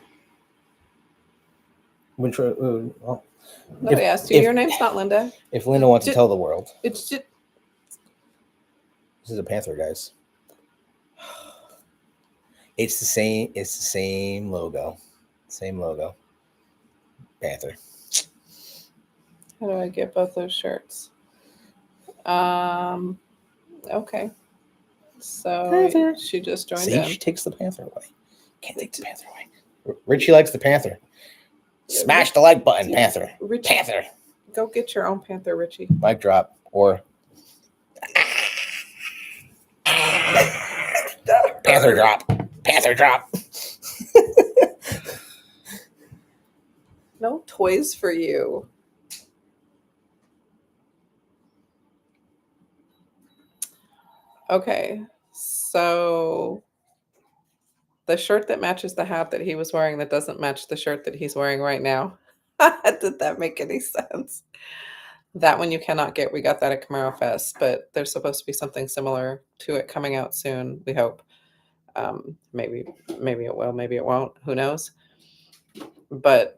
which well, Nobody asked you. Your name's not Linda. If Linda wants to tell the world, It's just. this is a panther, guys. It's the same. It's the same logo. Same logo. Panther. How do I get both those shirts? Okay. So Panther. she just joined See, in. she takes the panther away. Can't take the panther away. Richie likes the panther. Smash the like button, Panther. Richie, Panther. go get your own Panther, Richie. Mic drop or Panther drop. Panther drop. No toys for you. Okay, so the shirt that matches the hat that he was wearing that doesn't match the shirt that he's wearing right now. Did that make any sense? That one you cannot get. We got that at Camaro Fest, but there's supposed to be something similar to it coming out soon, we hope. Maybe it will, maybe it won't. Who knows? But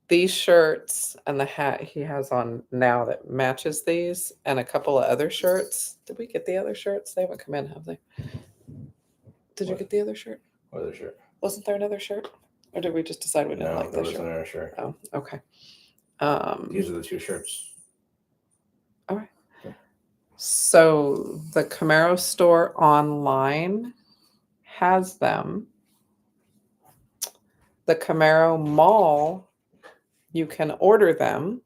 these shirts and the hat he has on now that matches these and a couple of other shirts. Did we get the other shirts? They haven't come in, have they? Did you get the other shirt? What other shirt? Wasn't there another shirt? Or did we just decide we didn't like there this was shirt? another shirt. Oh, okay. These are the two shirts. All right. Okay. So the Camaro store online has them. The Camaro Mall, you can order them,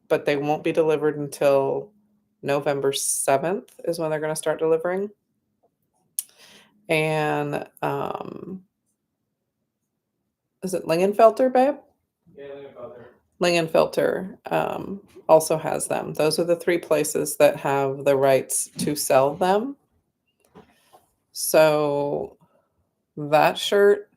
but they won't be delivered until November 7th is when they're going to start delivering. And is it Lingenfelter, babe? Yeah, Lingenfelter. Lingenfelter also has them. Those are the three places that have the rights to sell them. So that shirt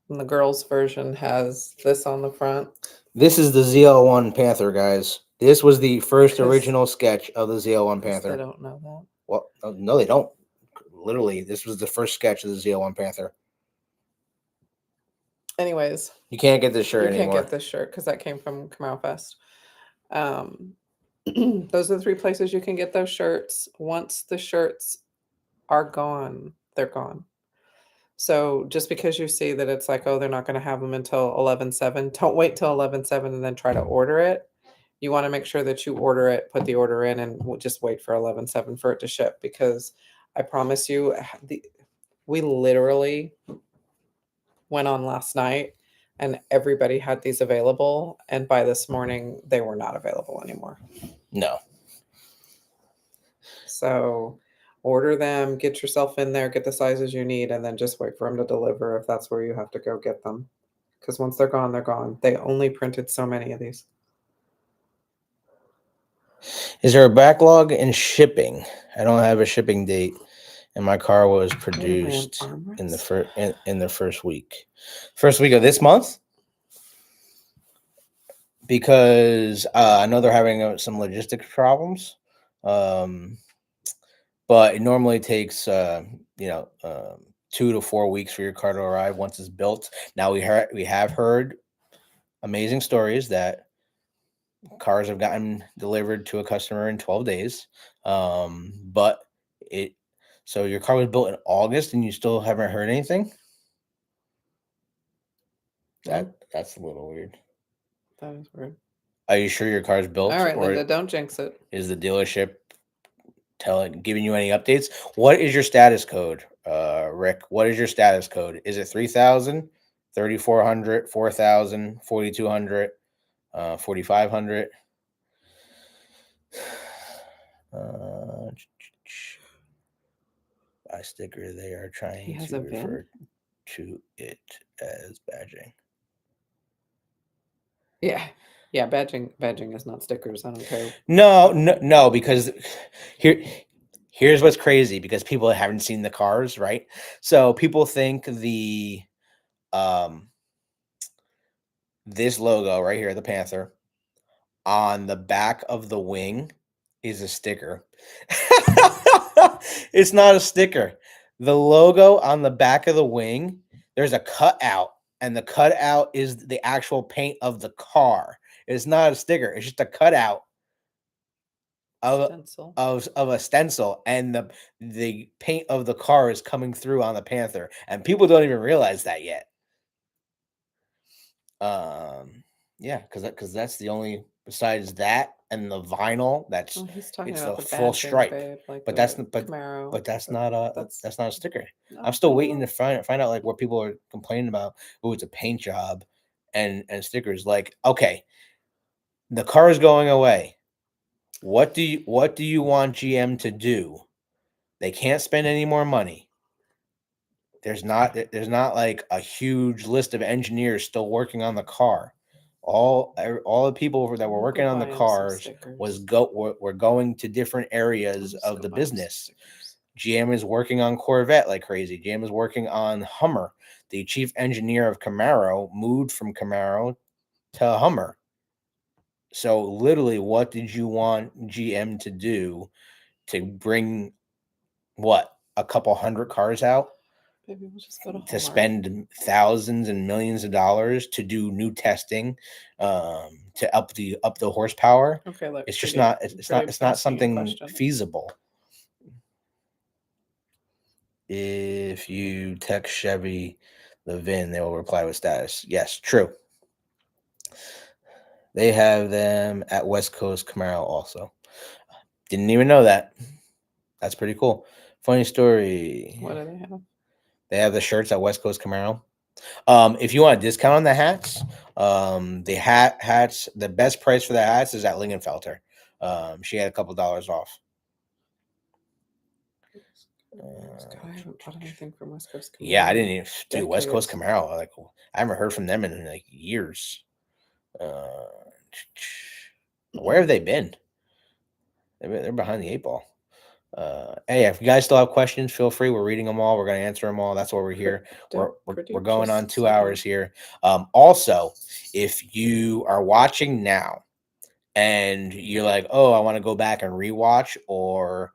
and the girls' version has this on the front. This is the ZL1 Panther, guys. This was the first original sketch of the ZL1 Panther. They don't know that. Well, no, they don't. Literally, this was the first sketch of the ZL1 Panther. Anyways, you can't get this shirt anymore. You can't get this shirt because that came from Camaro Fest. Those are the three places you can get those shirts. Once the shirts are gone, they're gone. So just because you see that it's like, oh, they're not going to have them until 11/7, don't wait till 11/7 and then try to order it. You want to make sure that you order it, put the order in, and we'll just wait for 11/7 for it to ship, because I promise you, we literally went on last night and everybody had these available, and by this morning they were not available anymore. No. So order them, get yourself in there, get the sizes you need, and then just wait for them to deliver if that's where you have to go get them. Because once they're gone, they're gone. They only printed so many of these. Is there a backlog in shipping? I don't have a shipping date, and my car was produced in the first week of this month, because I know they're having some logistics problems. But it normally takes 2 to 4 weeks for your car to arrive once it's built. Now we have heard amazing stories that cars have gotten delivered to a customer in 12 days. So your car was built in August and you still haven't heard anything? That's a little weird. That is weird. Are you sure your car's built? All right, Linda, don't jinx it. Is the dealership giving you any updates? What is your status code, Rick? What is your status code? Is it 3,000, 3,400, 4,000, 4,200, 4,500? By sticker, they are trying to refer to it as badging. Yeah, badging is not stickers. I don't care. No, because here's what's crazy, because people haven't seen the cars, right? So people think this logo right here, the Panther, on the back of the wing is a sticker. It's not a sticker. The logo on the back of the wing, there's a cutout and the cutout is the actual paint of the car. It's not a sticker. It's just a cutout of Stencil. of a stencil, and the paint of the car is coming through on the Panther, and people don't even realize that yet. Yeah, because that's the only, besides that and the vinyl, that's Well, he's talking it's about the the full badging, stripe. babe, like But the that's Camaro. but that's not a That's that's not a sticker. no, I'm still no, waiting no. to find out like what people are complaining about. Oh, it's a paint job and stickers. Like, okay, the car is going away. What do you want GM to do? They can't spend any more money. There's not like a huge list of engineers still working on the car. All the people that were I'll working go on the buy him some cars stickers. were going to different I'll areas just of go the buy him some business. stickers. GM is working on Corvette like crazy. GM is working on Hummer. The chief engineer of Camaro moved from Camaro to Hummer. So literally, what did you want GM to do to bring what, a couple hundred cars out? Maybe we'll just go to To Hallmark. spend thousands and millions of dollars to do new testing, to up the horsepower. Okay, look. It's just pretty- not it's pretty not asking a something question. feasible. If you text Chevy the VIN, they will reply with status. Yes, true. They have them at West Coast Camaro also. Didn't even know that. That's pretty cool. Funny story. What do they have? They have the shirts at West Coast Camaro. If you want a discount on the hats, the hats, the best price for the hats is at Lingenfelter. She had a couple dollars off. God, I haven't bought anything from West Coast Camaro. Yeah, I didn't even do West Coast decades. Camaro. Like, I haven't heard from them in like years. Where have they been? They're behind the 8 ball. Hey, if you guys still have questions, feel free. We're reading them all. We're going to answer them all. That's why we're here. We're going on 2 hours here. Also, if you are watching now and you're like, oh, I want to go back and rewatch, or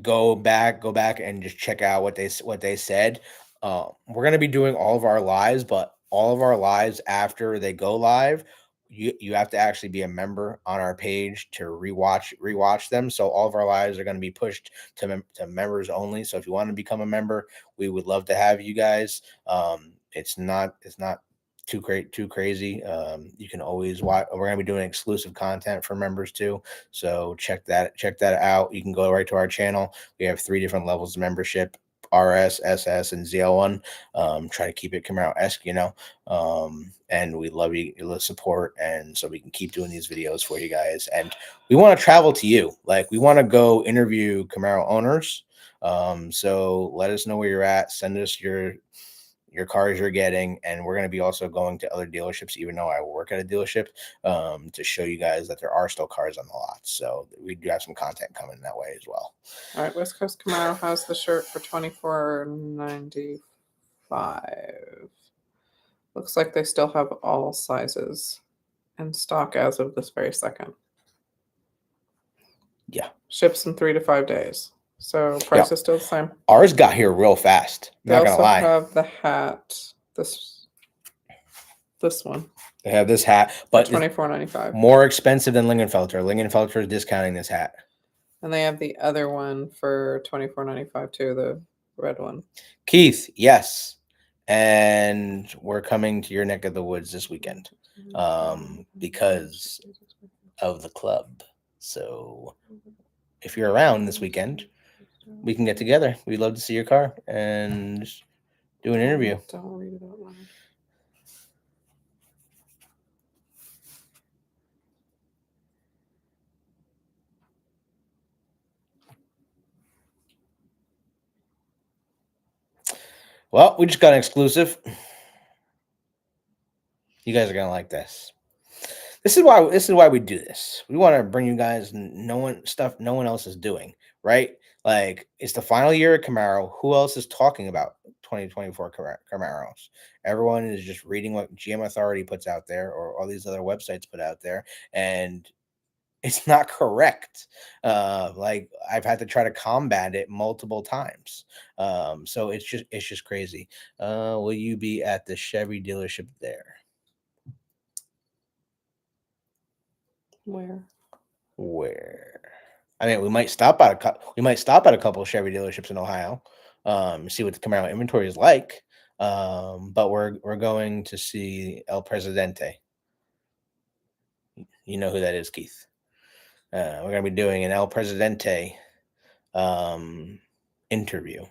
go back and just check out what they said. We're going to be doing all of our lives, but all of our lives after they go live, you have to actually be a member on our page to rewatch them. So all of our lives are going to be pushed to members only. So if you want to become a member, we would love to have you guys. It's not too crazy. You can always watch. We're going to be doing exclusive content for members too. So check that out. You can go right to our channel. We have 3 different levels of membership: RS, SS, and ZL1. Try to keep it Camaro-esque, and we love your support, and so we can keep doing these videos for you guys. And we want to travel to you. Like, we want to go interview Camaro owners. So let us know where you're at. Send us your cars you're getting, and we're going to be also going to other dealerships, even though I work at a dealership, to show you guys that there are still cars on the lot. So we do have some content coming that way as well. All right, West Coast Camaro has the shirt for $24.95. Looks like they still have all sizes in stock as of this very second. Yeah. Ships in 3 to 5 days. So price is still the same. Ours got here real fast. They Not gonna lie. also have the hat. This one. They have this hat, but $24.95. more expensive than Lingenfelter. Lingenfelter is discounting this hat. And they have the other one for $24.95 too, the red one. Keith, yes. And we're coming to your neck of the woods this weekend, because of the club. So if you're around this weekend, we can get together. We'd love to see your car and do an interview. Don't read it out loud. Well, we just got an exclusive. You guys are gonna like this. This is why we do this. We want to bring you guys no one else is doing, right? Like, it's the final year of Camaro. Who else is talking about 2024 Camaros? Everyone is just reading what GM Authority puts out there, or all these other websites put out there, and It's not correct. Like I've had to try to combat it multiple times. So it's just crazy. Will you be at the Chevy dealership there? Where? I mean, we might stop at a couple of Chevy dealerships in Ohio, see what the Camaro inventory is like. But we're going to see El Presidente. You know who that is, Keith. We're going to be doing an El Presidente interview.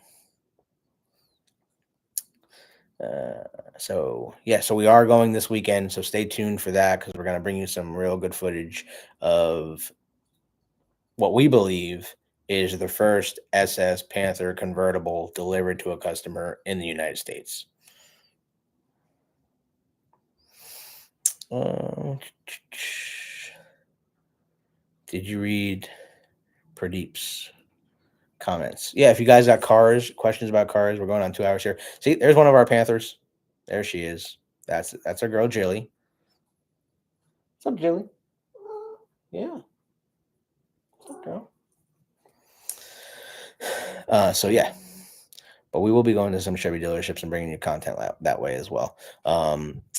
So we are going this weekend. So stay tuned for that because we're going to bring you some real good footage of what we believe is the first SS Panther convertible delivered to a customer in the United States. Did you read Pradeep's comments? Yeah, if you guys got questions about cars, we're going on 2 hours here. See, there's one of our Panthers. There she is. That's our girl, Jilly. What's up, Jilly? Yeah. What's up, girl? So yeah. But we will be going to some Chevy dealerships and bringing you content that way as well.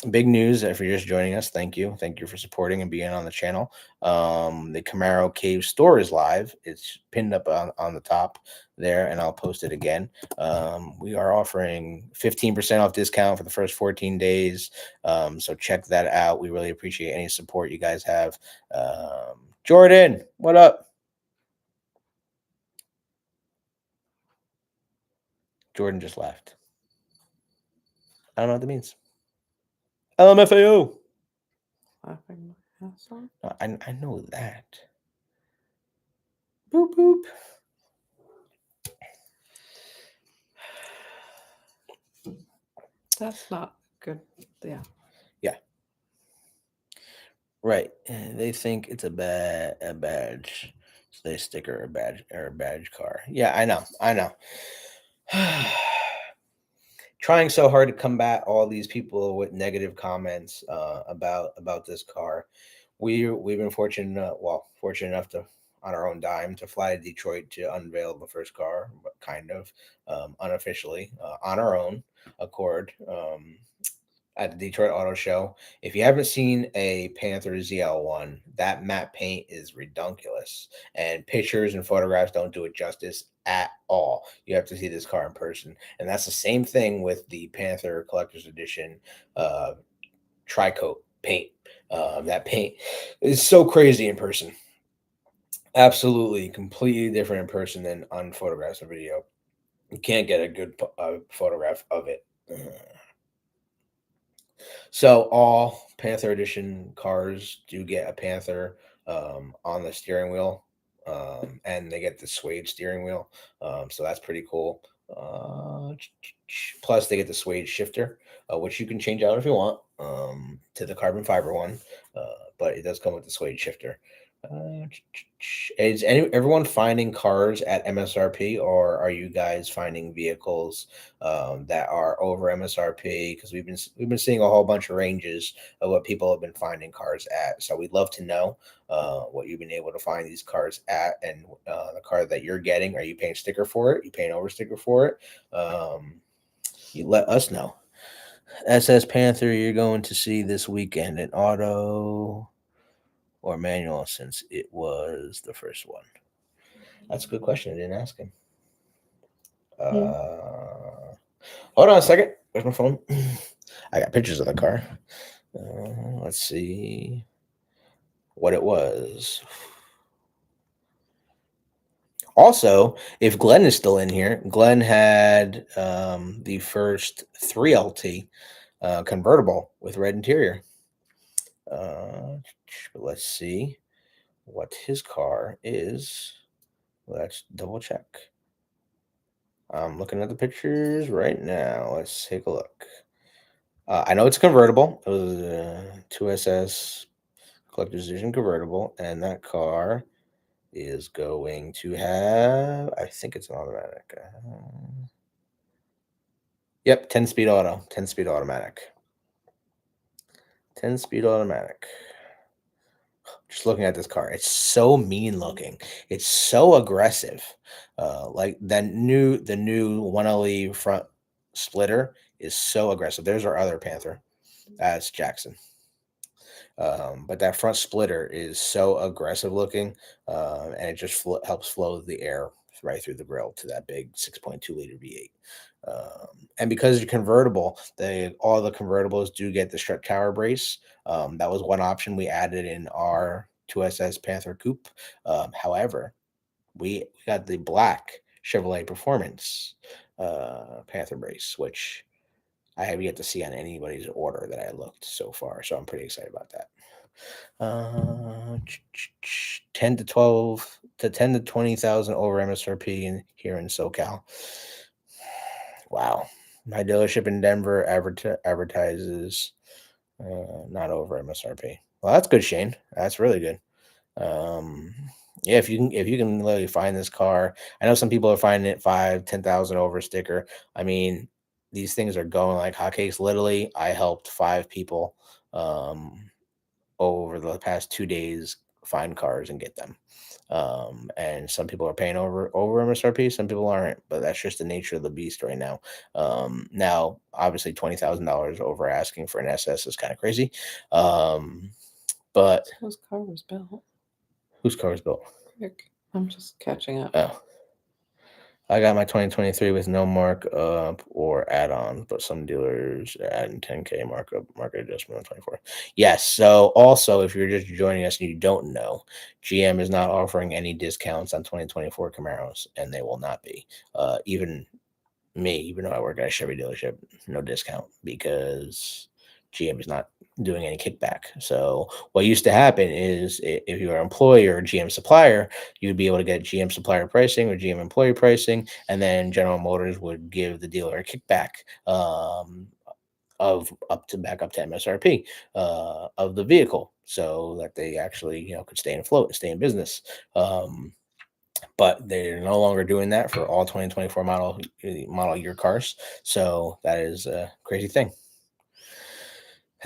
Big news, if you're just joining us, thank you. Thank you for supporting and being on the channel. The Camaro Cave store is live. It's pinned up on the top there, and I'll post it again. We are offering 15% off discount for the first 14 days. So check that out. We really appreciate any support you guys have. Jordan, what up? Jordan just left. I don't know what that means. LMFAO. Laughing my ass off. I know that. Boop boop. That's not good. Yeah. Right. They think it's a badge. So they sticker a badge car. Yeah, I know. Trying so hard to combat all these people with negative comments about this car. We've been fortunate enough to, on our own dime, to fly to Detroit to unveil the first car, but kind of unofficially on our own accord. At the Detroit Auto Show. If you haven't seen a Panther ZL1, that matte paint is redunculous, and pictures and photographs don't do it justice at all. You have to see this car in person, and that's the same thing with the Panther Collector's Edition tri-coat paint. That paint is so crazy in person. Absolutely, completely different in person than on photographs or video. You can't get a good photograph of it. So all Panther Edition cars do get a Panther on the steering wheel, and they get the suede steering wheel. So that's pretty cool. Plus, they get the suede shifter, which you can change out if you want to the carbon fiber one, but it does come with the suede shifter. Is everyone finding cars at MSRP, or are you guys finding vehicles that are over MSRP? Because we've been seeing a whole bunch of ranges of what people have been finding cars at. So we'd love to know what you've been able to find these cars at, and the car that you're getting. Are you paying sticker for it? You paying over sticker for it? You let us know. SS Panther, you're going to see this weekend in auto or manual, since it was the first one? That's a good question. I didn't ask him. Hold on a second. Where's my phone? I got pictures of the car. Let's see what it was. Also, if Glenn is still in here, Glenn had the first 3LT convertible with red interior. Let's see what his car is. Let's double check. I'm looking at the pictures right now. Let's take a look. I know it's a convertible. It was a 2SS Collector's Edition convertible, and that car is going to have, I think it's an automatic. Yep, 10-speed auto, 10-speed automatic. 10-speed automatic. Just looking at this car, it's so mean looking. It's so aggressive. Like the new 1LE front splitter is so aggressive. There's our other Panther. That's Jackson. But that front splitter is so aggressive looking, and it just helps flow the air right through the grill to that big 6.2 liter V8. And because it's convertible, all the convertibles do get the strut tower brace. That was one option we added in our 2SS Panther coupe. However, we got the black Chevrolet Performance Panther brace, which I have yet to see on anybody's order that I looked so far. So I'm pretty excited about that. 10 to 12 to 10 to 20,000 over MSRP here in SoCal. Wow. My dealership in Denver advertises not over MSRP. Well, that's good, Shane. That's really good. Um, yeah, if you can literally find this car, I know some people are finding it 5, 10,000 over sticker. I mean, these things are going like hotcakes. Literally, I helped 5 people over the past 2 days find cars and get them. And some people are paying over MSRP, some people aren't, but that's just the nature of the beast right now. Now, obviously, $20,000 over asking for an SS is kind of crazy. But Whose car was built? whose car was built? Quick. I'm just catching up. Oh, I got my 2023 with no markup or add-ons, but some dealers are adding 10K market adjustment on 24. Yes. So also, if you're just joining us and you don't know, GM is not offering any discounts on 2024 Camaros, and they will not be. Even me, even though I work at a Chevy dealership, no discount because GM is not doing any kickback. So what used to happen is if you were an employee or a GM supplier, you'd be able to get GM supplier pricing or GM employee pricing, and then General Motors would give the dealer a kickback of back up to MSRP of the vehicle, so that they actually could stay afloat and stay in business. But they're no longer doing that for all 2024 model year cars. So that is a crazy thing.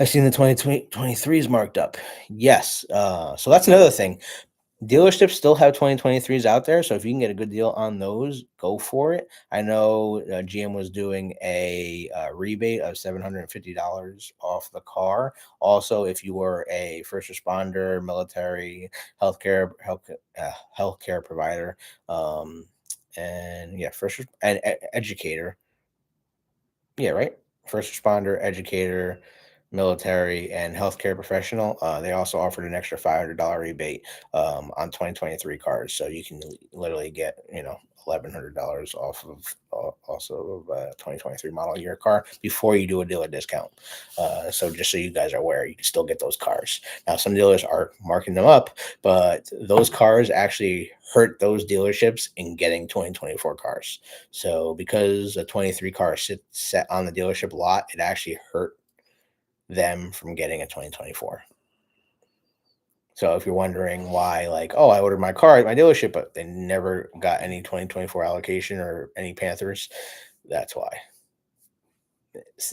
I've seen the 2023s marked up. Yes. So that's another thing. Dealerships still have 2023s out there. So if you can get a good deal on those, go for it. I know GM was doing a rebate of $750 off the car. Also, if you were a first responder, military, healthcare provider, and yeah, educator. Yeah, right. First responder, educator, military, and healthcare professional. They also offered an extra $500 rebate on 2023 cars, so you can literally get $1,100 off of also of 2023 model year car before you do a dealer discount. So just so you guys are aware, you can still get those cars. Now, some dealers are marking them up, but those cars actually hurt those dealerships in getting 2024 cars. So because a 23 car set on the dealership lot, it actually hurt them from getting a 2024. So if you're wondering why, like, oh, I ordered my car at my dealership, but they never got any 2024 allocation or any Panthers, that's why.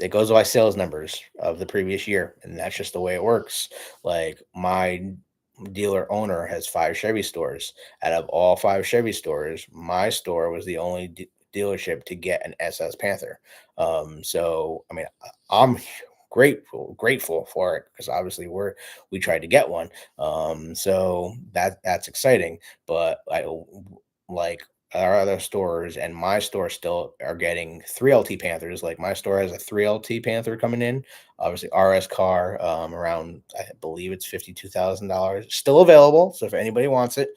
It goes by sales numbers of the previous year, and that's just the way it works. Like, my dealer owner has 5 Chevy stores. Out of all 5 Chevy stores, my store was the only dealership to get an SS Panther. So I mean, I'm grateful for it, because obviously we tried to get one. So that's exciting. But like our other stores and my store still are getting 3LT Panthers. Like, my store has a 3LT Panther coming in, obviously RS car, around, I believe it's $52,000, still available. So if anybody wants it,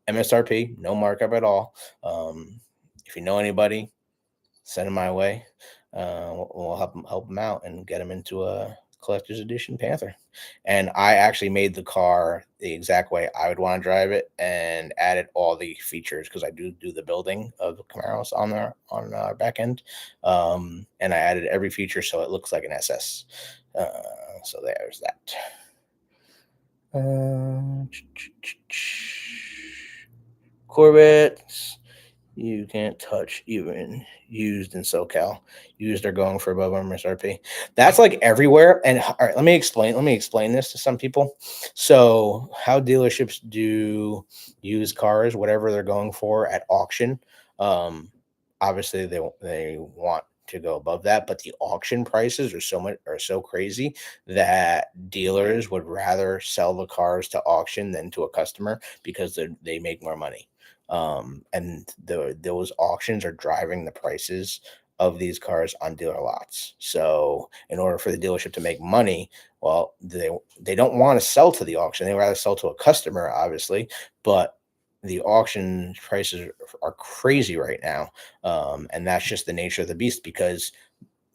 MSRP, no markup at all. If you know anybody, send them my way. We'll help them out and get them into a collector's edition Panther. And I actually made the car the exact way I would want to drive it, and added all the features, because I do the building of the Camaros on our back end. And I added every feature so it looks like an SS. So there's that. Corvettes. You can't touch even used in SoCal. Used are going for above MSRP. That's like everywhere. And all right, let me explain this to some people. So how dealerships do used cars, whatever they're going for at auction. Um, Obviously they want to go above that, but the auction prices are so crazy that dealers would rather sell the cars to auction than to a customer because they make more money. And those auctions are driving the prices of these cars on dealer lots. So in order for the dealership to make money, well, they don't want to sell to the auction. They rather sell to a customer, obviously, but the auction prices are crazy right now. And that's just the nature of the beast because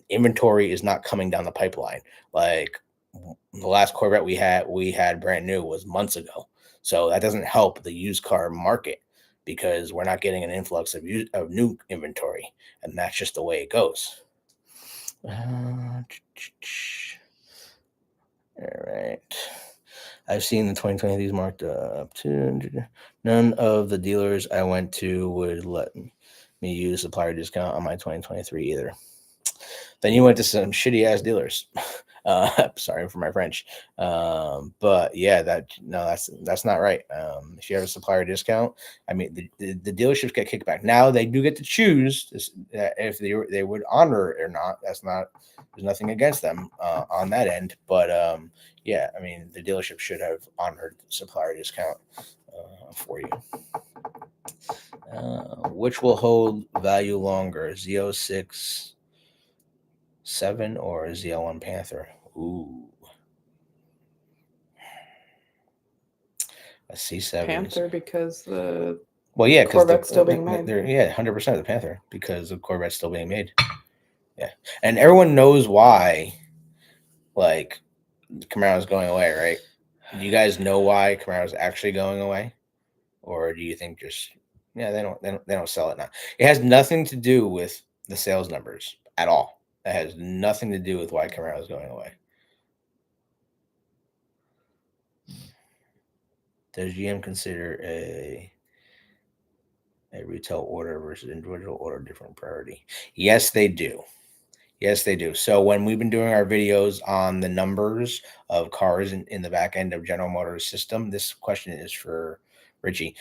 inventory is not coming down the pipeline. Like the last Corvette we had brand new was months ago. So that doesn't help the used car market because we're not getting an influx of new inventory, and that's just the way it goes. All right. I've seen the 2020 these marked up to none of the dealers I went to would let me use supplier discount on my 2023 either. Then you went to some shitty ass dealers. Sorry for my French. But yeah, that's not right. If you have a supplier discount, I mean, the dealerships get kickback. Now they do get to choose if they would honor it or not. There's nothing against them on that end. But yeah, I mean, the dealership should have honored the supplier discount for you. Which will hold value longer, Z06 7 or ZL1 Panther? Ooh. A C7. Panther because the because Corvette's still being made. 100% of the Panther because the Corvette's still being made. Yeah, and everyone knows why. Like, Camaro's going away, right? Do you guys know why Camaro's actually going away, or do you think just they don't sell it now? It has nothing to do with the sales numbers at all. It has nothing to do with why Camaro's going away. Does GM consider a retail order versus individual order different priority? Yes, they do. Yes, they do. So when we've been doing our videos on the numbers of cars in the back end of General Motors system, this question is for Richie.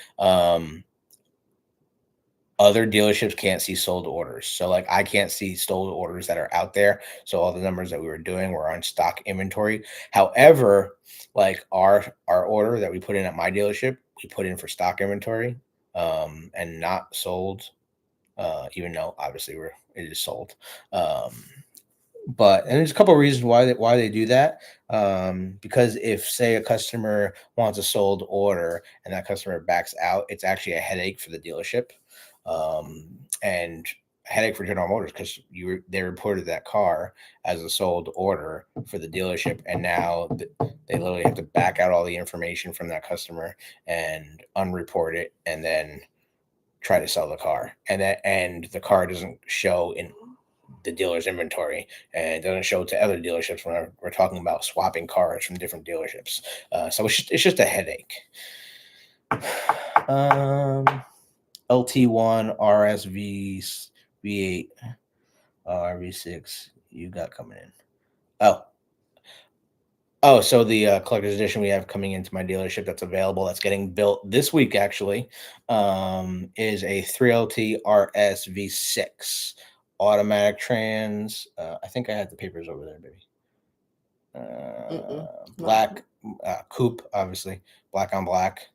Other dealerships can't see sold orders. So like I can't see sold orders that are out there. So all the numbers that we were doing were on stock inventory. However, like our order that we put in at my dealership, we put in for stock inventory and not sold, even though obviously it is sold. But and there's a couple of reasons why they do that. Because if say a customer wants a sold order and that customer backs out, it's actually a headache for the dealership, and a headache for General Motors because they reported that car as a sold order for the dealership, and now they literally have to back out all the information from that customer and unreport it, and then try to sell the car, and the car doesn't show in the dealer's inventory and it doesn't show to other dealerships when we're talking about swapping cars from different dealerships. So it's just a headache. LT1 RSV V8 RV6 you got coming in. So the collector's edition we have coming into my dealership that's available, that's getting built this week actually, is a 3LT RS V6 automatic trans. I think I had the papers over there, baby. Black coupe, obviously, black on black.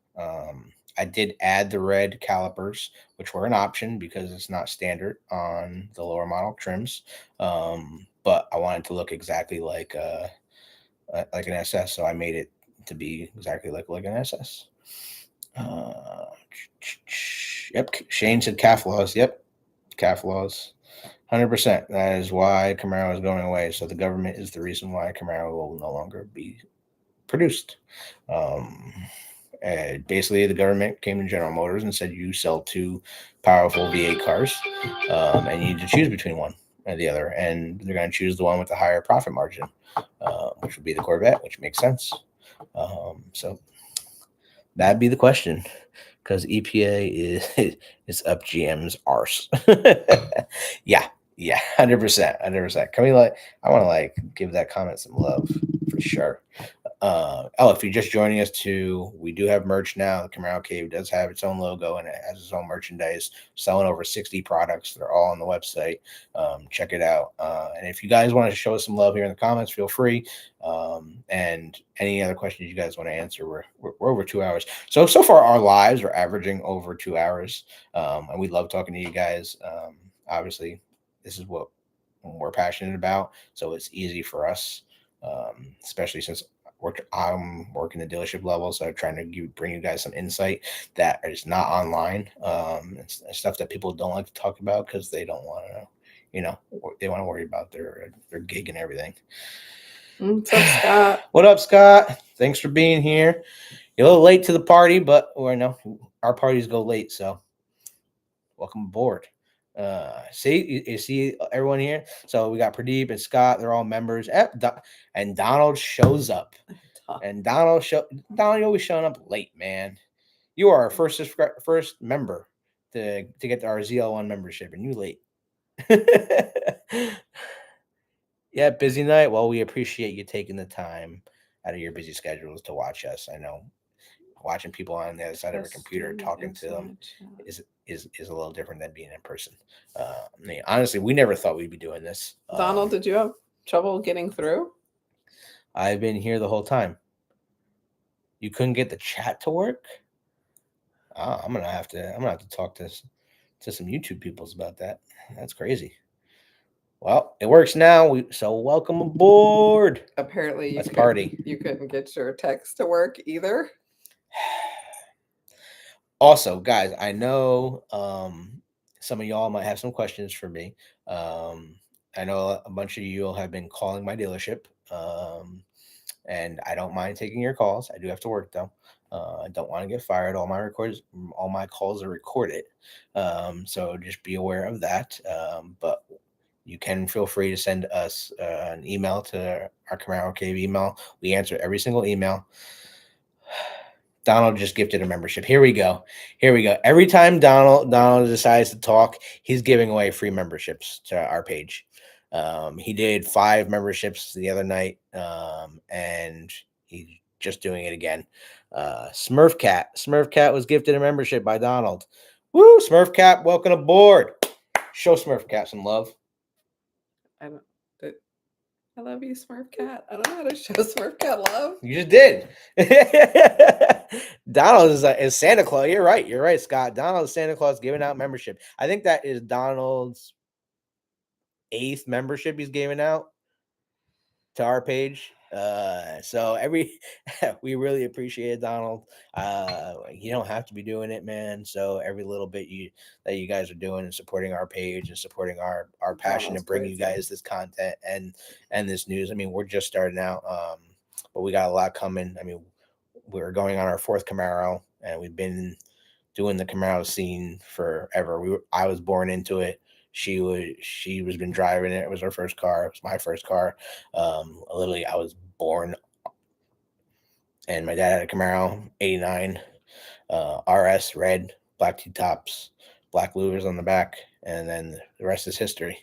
I did add the red calipers, which were an option because it's not standard on the lower model trims. But I wanted to look exactly like an SS, so I made it to be exactly like an SS. Yep, Shane said calf laws. Yep, calf laws. 100%. That is why Camaro is going away. So the government is the reason why Camaro will no longer be produced. Basically, the government came to General Motors and said, you sell two powerful V8 cars, and you need to choose between one or the other. And they're going to choose the one with the higher profit margin, which would be the Corvette, which makes sense. So that'd be the question. because EPA is up GM's arse. Yeah, 100%. Can we I want to give that comment some love for sure. If you're just joining us too, we do have merch now. The Camaro Cave does have its own logo and it has its own merchandise, selling over 60 products. They're all on the website. Check it out. And if you guys want to show us some love here in the comments, feel free. And any other questions you guys want to answer, we're over 2 hours. So far our lives are averaging over 2 hours. And we love talking to you guys. Obviously, this is what we're passionate about. So it's easy for us, especially since I'm working the dealership level, so I'm trying to bring you guys some insight that is not online. It's stuff that people don't like to talk about because they don't want to, they want to worry about their gig and everything. What's up, Scott? What up, Scott? Thanks for being here. You're a little late to the party, but our parties go late, so welcome aboard. You see everyone here. So we got Pradeep and Scott. They're all members. And Donald shows up. And Donald, you always showing up late, man. You are our first member to get our ZL1 membership, and you late. Yeah, busy night. Well, we appreciate you taking the time out of your busy schedules to watch us. I know watching people on the other side of a computer talking to them is a little different than being in person. Honestly, we never thought we'd be doing this. Donald, did you have trouble getting through? I've been here the whole time. You couldn't get the chat to work? I'm gonna have to talk to some YouTube peoples about that. That's crazy. Well, it works now. So welcome aboard. Apparently, you couldn't get your text to work either. Also, guys, I know some of y'all might have some questions for me. I know a bunch of you have been calling my dealership, and I don't mind taking your calls. I do have to work though. I don't want to get fired. All my calls are recorded, so just be aware of that. But you can feel free to send us an email to our Camaro Cave email. We answer every single email. Donald just gifted a membership. Here we go. Every time Donald decides to talk, he's giving away free memberships to our page. He did 5 memberships the other night, and he's just doing it again. Smurf Cat was gifted a membership by Donald. Woo, Smurf Cat, welcome aboard. Show Smurf Cat some love. I love you, Smurf Cat. I don't know how to show Smurf Cat love. You just did. Donald is Santa Claus. You're right, Scott. Donald is Santa Claus giving out membership. I think that is Donald's 8th membership he's giving out to our page. So we really appreciate it, Donald. You don't have to be doing it, man. So every little bit that you guys are doing and supporting our page and supporting our passion to bring you guys this content and this news. I mean, we're just starting out, but we got a lot coming. I mean, we're going on our 4th Camaro, and we've been doing the Camaro scene forever. I was born into it. She was been driving it. It was her first car. It was my first car. Literally, I was born, and my dad had a Camaro '89 RS red, black T-tops, black louvers on the back, and then the rest is history.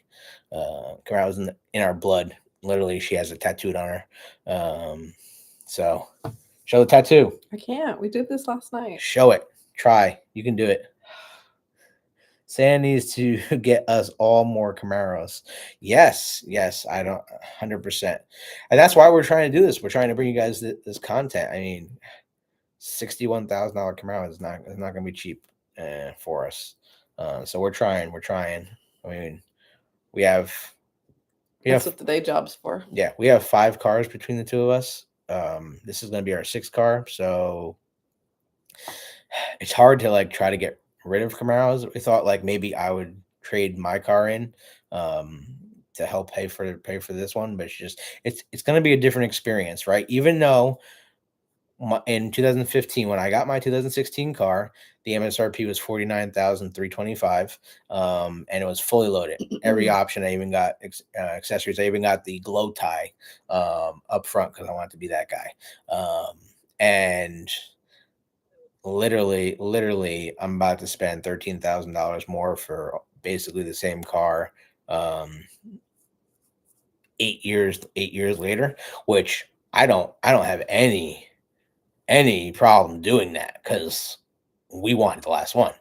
Camaro was in our blood. Literally, she has it tattooed on her. So show the tattoo. I can't. We did this last night. Show it. Try. You can do it. Santa needs to get us all more Camaros. Yes, I don't 100%. And that's why we're trying to do this. We're trying to bring you guys this content. I mean, $61,000 Camaro is not going to be cheap for us. So we're trying. I mean, that's what the day job's for. Yeah, we have 5 cars between the two of us. This is going to be our 6th car. So it's hard to try to get rid of Camaros. We thought maybe I would trade my car in to help pay for this one, but it's going to be a different experience, right? Even though in 2015, when I got my 2016 car, the MSRP was $49,325, and it was fully loaded. Every option. I even got accessories. I even got the glow tie up front because I wanted to be that guy. And literally, I'm about to spend $13,000 more for basically the same car. 8 years later, which I don't have any problem doing that because we want the last one.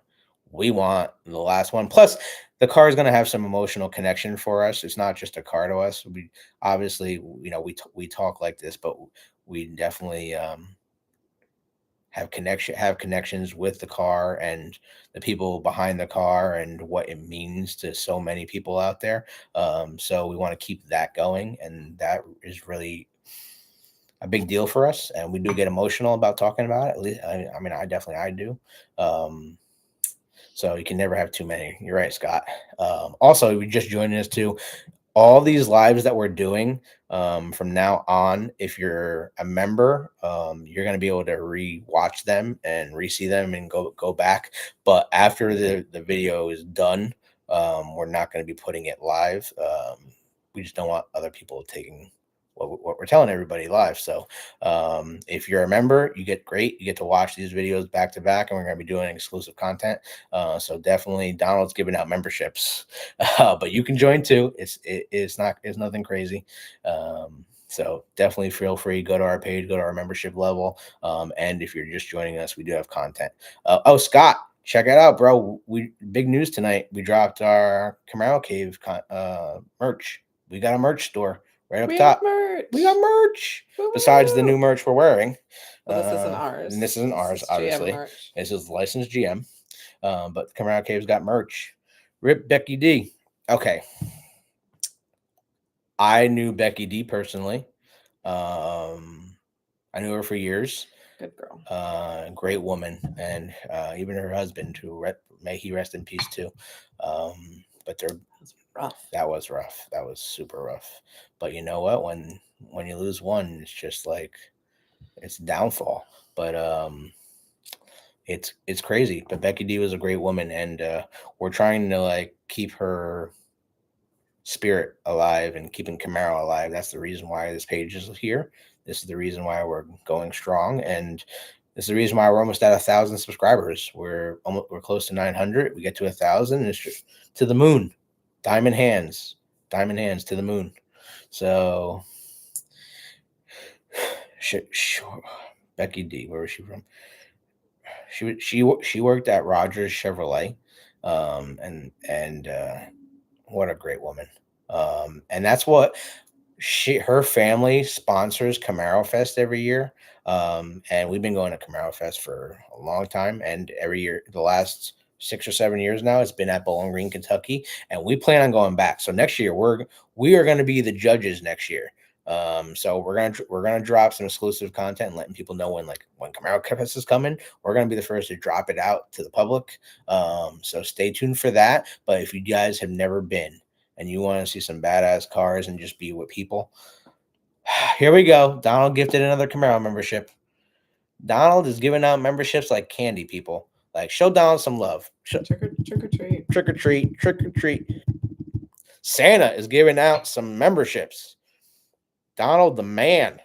We want the last one. Plus, the car is going to have some emotional connection for us. It's not just a car to us. We obviously, we talk like this, but we definitely have connections with the car and the people behind the car and what it means to so many people out there. So we want to keep that going, and that is really a big deal for us, and we do get emotional about talking about it. At least, I mean, I do. So you can never have too many. You're right, Scott. Also, we just joining us too. All these lives that we're doing from now on, if you're a member, you're going to be able to re-watch them and re-see them and go back. But after the video is done, we're not going to be putting it live. We just don't want other people taking what we're telling everybody live. So if you're a member, you get to watch these videos back to back, and we're going to be doing exclusive content. So definitely Donald's giving out memberships, but you can join too. It's nothing crazy. So definitely feel free, go to our page, go to our membership level. And if you're just joining us, we do have content. Scott, check it out, bro. Big news tonight. We dropped our Camaro Cave merch. We got a merch store right up top. We got merch. Woo-hoo. Besides the new merch we're wearing. Well, this isn't ours. And this isn't ours, obviously. This is licensed GM. But Camaro Cave's got merch. Rip Becky D. Okay. I knew Becky D personally. I knew her for years. Good girl. Great woman. And even her husband, who may he rest in peace too. But rough. That was rough. That was super rough. But you know what? When you lose one, it's just like it's downfall. But it's crazy. But Becky D was a great woman, and we're trying to like keep her spirit alive and keeping Camaro alive. That's the reason why this page is here. This is the reason why we're going strong, and this is the reason why we're almost at 1,000 subscribers. We're close to 900. We get to 1,000, it's just to the moon. Diamond hands to the moon. So, Becky D, where was she from? She worked at Rogers Chevrolet, and what a great woman. And that's what her family sponsors Camaro Fest every year. And we've been going to Camaro Fest for a long time, and every year, the last 6 or 7 years now, it's been at Bowling Green, Kentucky, and we plan on going back. So next year we are going to be the judges next year. So we're gonna drop some exclusive content and letting people know when Camaro Fest is coming. We're gonna be the first to drop it out to the public. So stay tuned for that. But if you guys have never been and you want to see some badass cars and just be with people, here we go. Donald gifted another Camaro membership. Donald is giving out memberships like candy, people. Like, show Donald some love. Trick or treat. Trick or treat. Trick or treat. Santa is giving out some memberships. Donald, the man,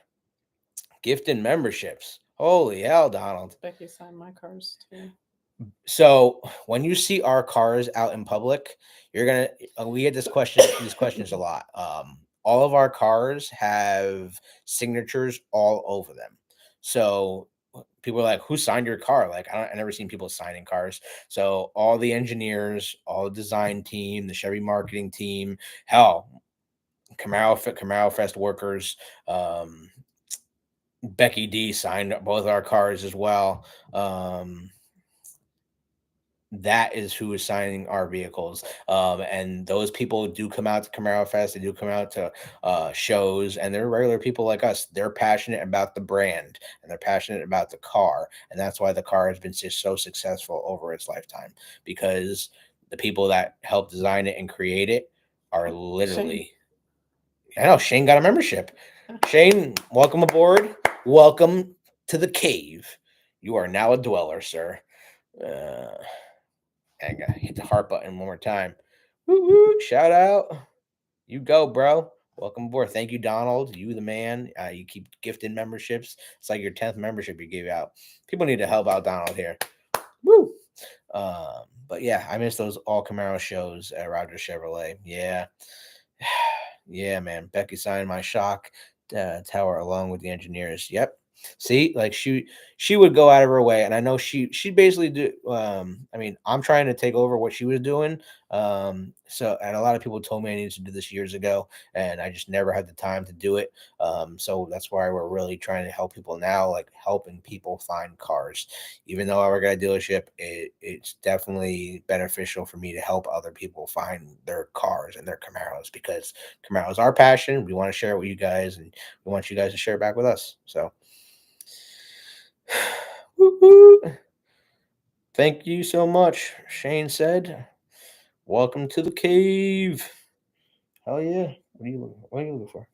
gifting memberships. Holy hell, Donald. Becky signed my cars too. So when you see our cars out in public, we get these questions a lot. All of our cars have signatures all over them. So people are like, who signed your car? Like, I never seen people signing cars. So all the engineers, all the design team, the Chevy marketing team, hell, Camaro Fest workers, Becky D signed both our cars as well. That is who is signing our vehicles. And those people do come out to Camaro Fest. They do come out to shows, and they're regular people like us. They're passionate about the brand, and they're passionate about the car. And that's why the car has been so successful over its lifetime, because the people that helped design it and create it are literally... I know Shane got a membership. Shane, welcome aboard. Welcome to the cave. You are now a dweller, sir. I gotta hit the heart button one more time. Woo-woo, shout out. You go, bro. Welcome aboard. Thank you, Donald. You the man. You keep gifting memberships. It's like your 10th membership you gave out. People need to help out Donald here. Woo! But yeah, I miss those all Camaro shows at Roger Chevrolet. Yeah. Yeah, man. Becky signed my shock tower along with the engineers. Yep. See, like she would go out of her way, and I know she basically do. I mean, I'm trying to take over what she was doing. So, and a lot of people told me I needed to do this years ago, and I just never had the time to do it. So that's why we're really trying to help people now, like helping people find cars. Even though I work at a dealership, it's definitely beneficial for me to help other people find their cars and their Camaros, because Camaro is our passion. We want to share it with you guys, and we want you guys to share it back with us. So, thank you so much. Shane said, "Welcome to the cave." Hell yeah! What are you looking for?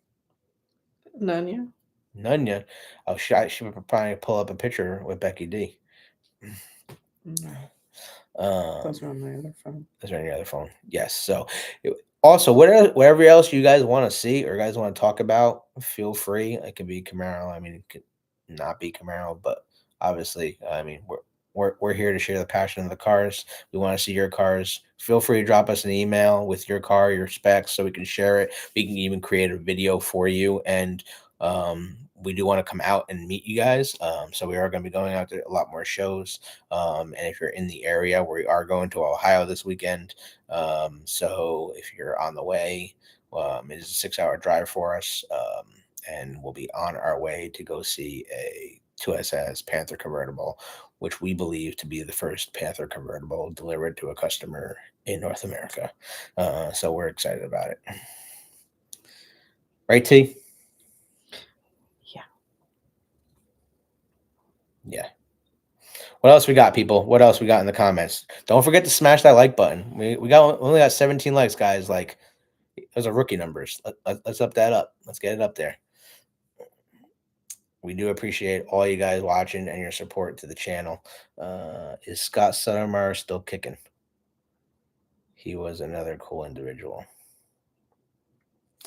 None yet. None yet. Oh, I should probably pull up a picture with Becky D. No, Um, those are on my other phone. Is there any other phone? Yes. So, also, whatever else you guys want to see or guys want to talk about, feel free. It could be Camaro. I mean, it could not be Camaro, but obviously, I mean, we're here to share the passion of the cars. We want to see your cars. Feel free to drop us an email with your car, your specs, so we can share it. We can even create a video for you, and we do want to come out and meet you guys. So we are going to be going out to a lot more shows. And if you're in the area, we are going to Ohio this weekend. So if you're on the way, it is a 6-hour drive for us. And we'll be on our way to go see a 2SS Panther convertible, which we believe to be the first Panther convertible delivered to a customer in North America. So we're excited about it. Right, T? Yeah. Yeah. What else we got, people? What else we got in the comments? Don't forget to smash that like button. We only got 17 likes, guys. Like, those are rookie numbers. Let's up that up. Let's get it up there. We do appreciate all you guys watching and your support to the channel. Is Scott Suttermeyer still kicking? He was another cool individual.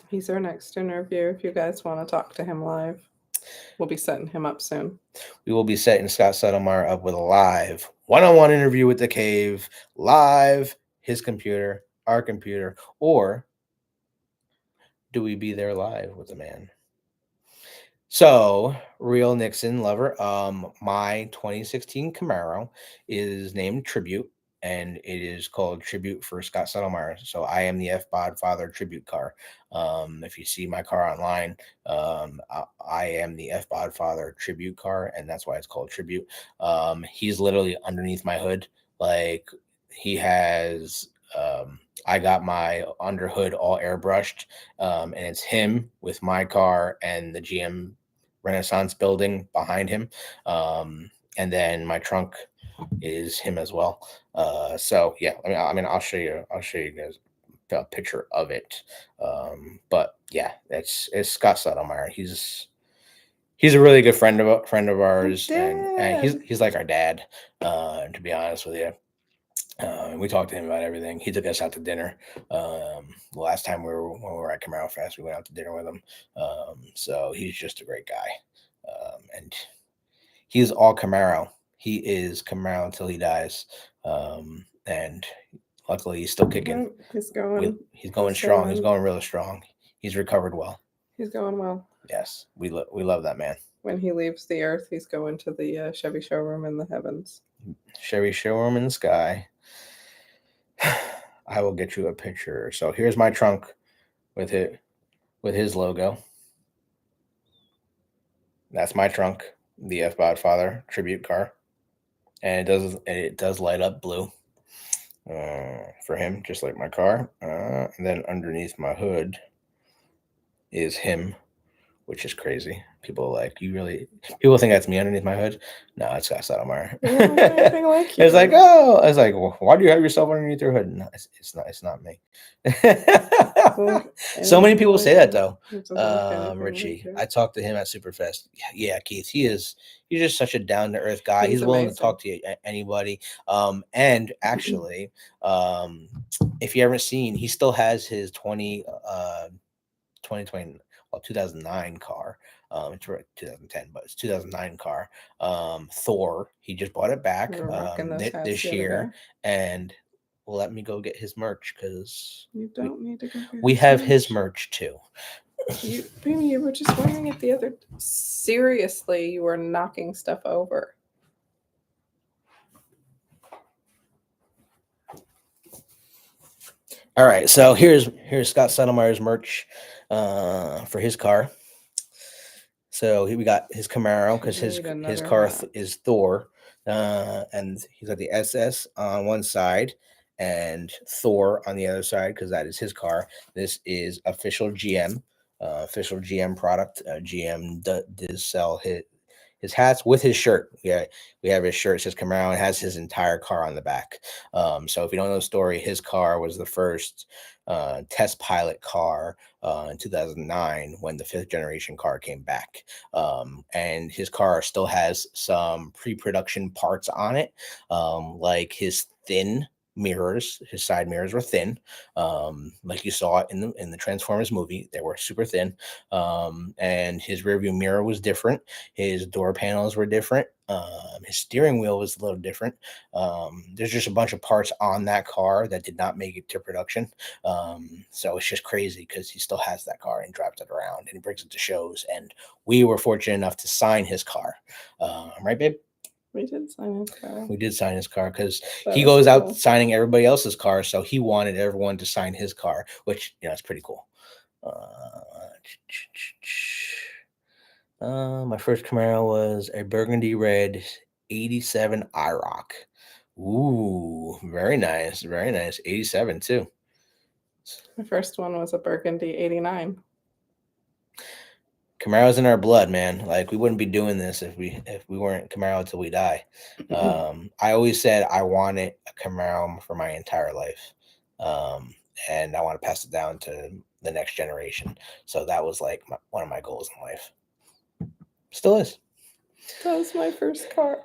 He's our next interview. If you guys want to talk to him live, we'll be setting him up soon. We will be setting Scott Suttermeyer up with a live one-on-one interview with the cave, live, his computer, our computer, or do we be there live with the man? So, real Nixon lover, my 2016 Camaro is named Tribute, and it is called Tribute for Scott Suttermeyer. So I am the F-Bodfather tribute car. If you see my car online, I am the F-Bodfather tribute car, and that's why it's called Tribute. He's literally underneath my hood. Like, he has I got my under hood all airbrushed, and it's him with my car and the GM Renaissance building behind him. And then my trunk is him as well. So yeah, I'll show you guys a picture of it. But yeah, it's Scott Suttermeyer. He's a really good friend of ours, and he's like our dad, to be honest with you. We talked to him about everything. He took us out to dinner. The last time when we were at Camaro Fest, we went out to dinner with him. So he's just a great guy. And he's all Camaro. He is Camaro until he dies. And luckily he's still kicking. He's going strong. He's going really strong. He's recovered well. He's going well. Yes, we love that man. When he leaves the earth, he's going to the Chevy showroom in the heavens. Chevy showroom in the sky. I will get you a picture. So here's my trunk with his logo. That's my trunk, the F-Bodfather tribute car, and it does light up blue for him, just like my car. And then underneath my hood is him, which is crazy. People people think that's me underneath my hood. No, it's Scott Suttermeyer. Like it's like, oh, I was like, well, why do you have yourself underneath your hood? No, it's not me. So many people say that though. Richie, I talked to him at Superfest. Yeah, Keith, he's just such a down to earth guy. He's willing to talk to anybody. And actually, if you haven't seen, he still has his 2020, well, 2009 car. It's 2010, but it's 2009 car. Thor. He just bought it back We were rocking those hats this the other year, day. and let me go get his merch because You don't need to go get we his have his merch. merch too. Baby, you were just wearing it the other. Seriously, you were knocking stuff over. All right, so here's Scott Settlemeyer's merch for his car. So we got his Camaro because his car is Thor, and he's got the SS on one side and Thor on the other side because that is his car. This is official GM product. GM does sell his hats with his shirt. Yeah, we have his shirt. It says Camaro and has his entire car on the back. So if you don't know the story, his car was the first test pilot car in 2009 when the 5th generation car came back. And his car still has some pre-production parts on it, like his thin mirrors. His side mirrors were thin, like you saw it in the Transformers movie. They were super thin, and his rear view mirror was different. His door panels were different. His steering wheel was a little different. There's just a bunch of parts on that car that did not make it to production. So it's just crazy because he still has that car and drives it around and he brings it to shows. And we were fortunate enough to sign his car. Right, babe? We did sign his car. We did sign his car because he goes out signing everybody else's car. So he wanted everyone to sign his car, which, it's pretty cool. My first Camaro was a burgundy red 87 IROC. Ooh, very nice. Very nice. 87 too. My first one was a burgundy 89. Camaro's in our blood, man. Like we wouldn't be doing this if we weren't Camaro till we die. I always said I wanted a Camaro for my entire life. And I want to pass it down to the next generation. So that was like one of my goals in life. Still is. That was my first car.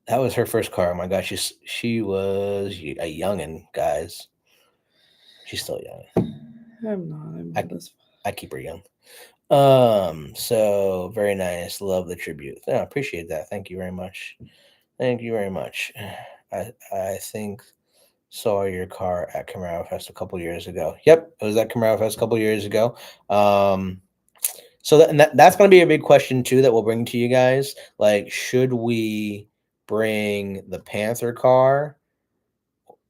That was her first car. Oh my gosh, she was a youngin', guys. She's still young. I'm not. I keep her young. So very nice. Love the tribute. I appreciate that. Thank you very much. Thank you very much. I think saw your car at Camaro Fest a couple years ago. Yep, it was at Camaro Fest a couple years ago. So that's going to be a big question too that we'll bring to you guys. Like, should we bring the Panther car,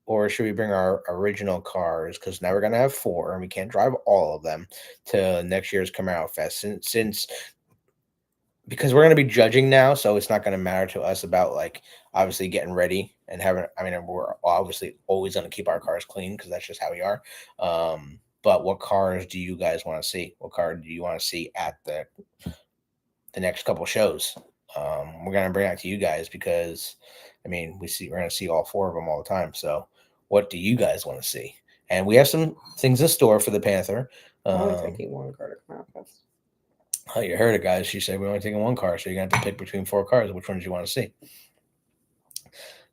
or should we bring our original cars? Because now we're going to have 4, and we can't drive all of them to next year's Camaro Fest. Since because we're going to be judging now, so it's not going to matter to us about like obviously getting ready and having. I mean, we're obviously always going to keep our cars clean because that's just how we are. But what cars do you guys want to see? What car do you want to see at the next couple shows? We're going to bring it to you guys because, I mean, we're going to see all 4 of them all the time. So what do you guys want to see? And we have some things in store for the Panther. I'm only taking 1 car to Camaro Fest. Oh, you heard it, guys. She said we're only taking 1 car, so you're going to have to pick between 4 cars. Which one do you want to see?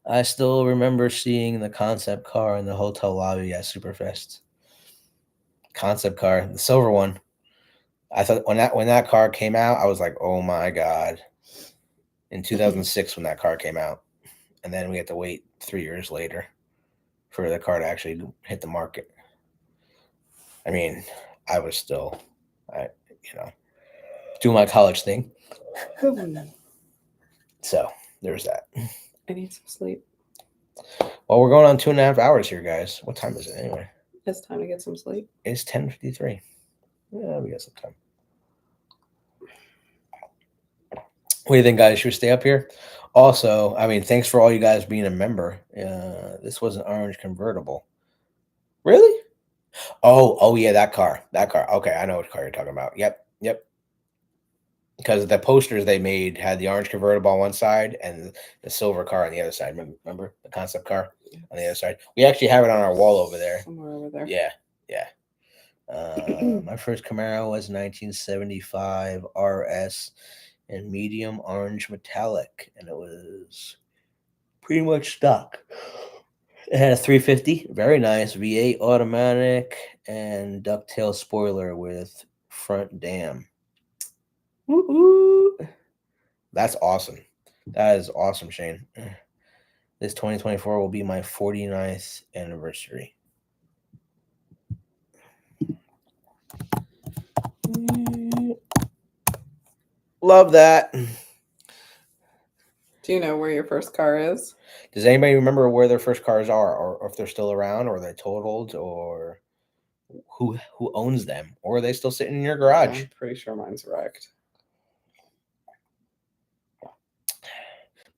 I still remember seeing the concept car in the hotel lobby at Superfest. Concept car, the silver one. I thought when that car came out, I was like, oh my God. In 2006 when that car came out. And then we had to wait 3 years later for the car to actually hit the market. I mean, I was still, doing my college thing. So there's that. I need some sleep. Well, we're going on 2.5 hours here, guys. What time is it anyway? It's time to get some sleep. It's 10:53. Yeah, we got some time. What do you think, guys? Should we stay up here? Also, I mean, thanks for all you guys being a member. This was an orange convertible. Really? Oh yeah, that car. Okay, I know what car you're talking about. Yep. Because the posters they made had the orange convertible on one side and the silver car on the other side. Remember the concept car on the other side? We actually have it on our wall over there. Somewhere over there. Yeah. My first Camaro was 1975 RS in medium orange metallic, and it was pretty much stock. It had a 350, very nice V8 automatic and ducktail spoiler with front dam. Woo-hoo. That's awesome. That is awesome, Shane. This 2024 will be my 49th anniversary. Love that. Do you know where your first car is? Does anybody remember where their first cars are, or if they're still around, or they're totaled, or who owns them, or are they still sitting in your garage? I'm pretty sure mine's wrecked.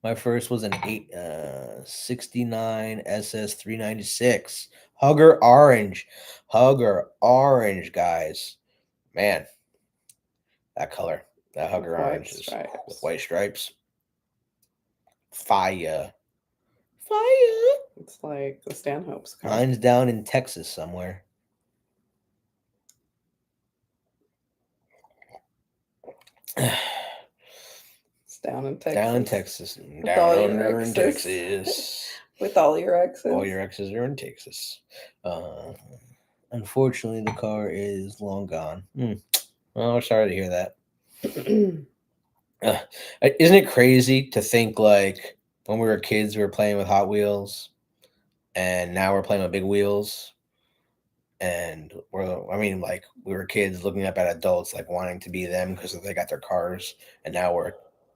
My first was an 69 SS 396 Hugger Orange. Hugger Orange, guys. Man, that color, that Hugger Orange is with white stripes. Fire. Fire. It's like the Stanhope's car. Mine's down in Texas somewhere. It's down in Texas. Down in Texas. With Down all your under in exes. Texas. With all your exes. All your exes are in Texas. Unfortunately, the car is long gone. Oh, sorry to hear that. Isn't it crazy to think, like, when we were kids, we were playing with Hot Wheels, and now we're playing with big wheels, and we were kids looking up at adults, like, wanting to be them because they got their cars, and now we're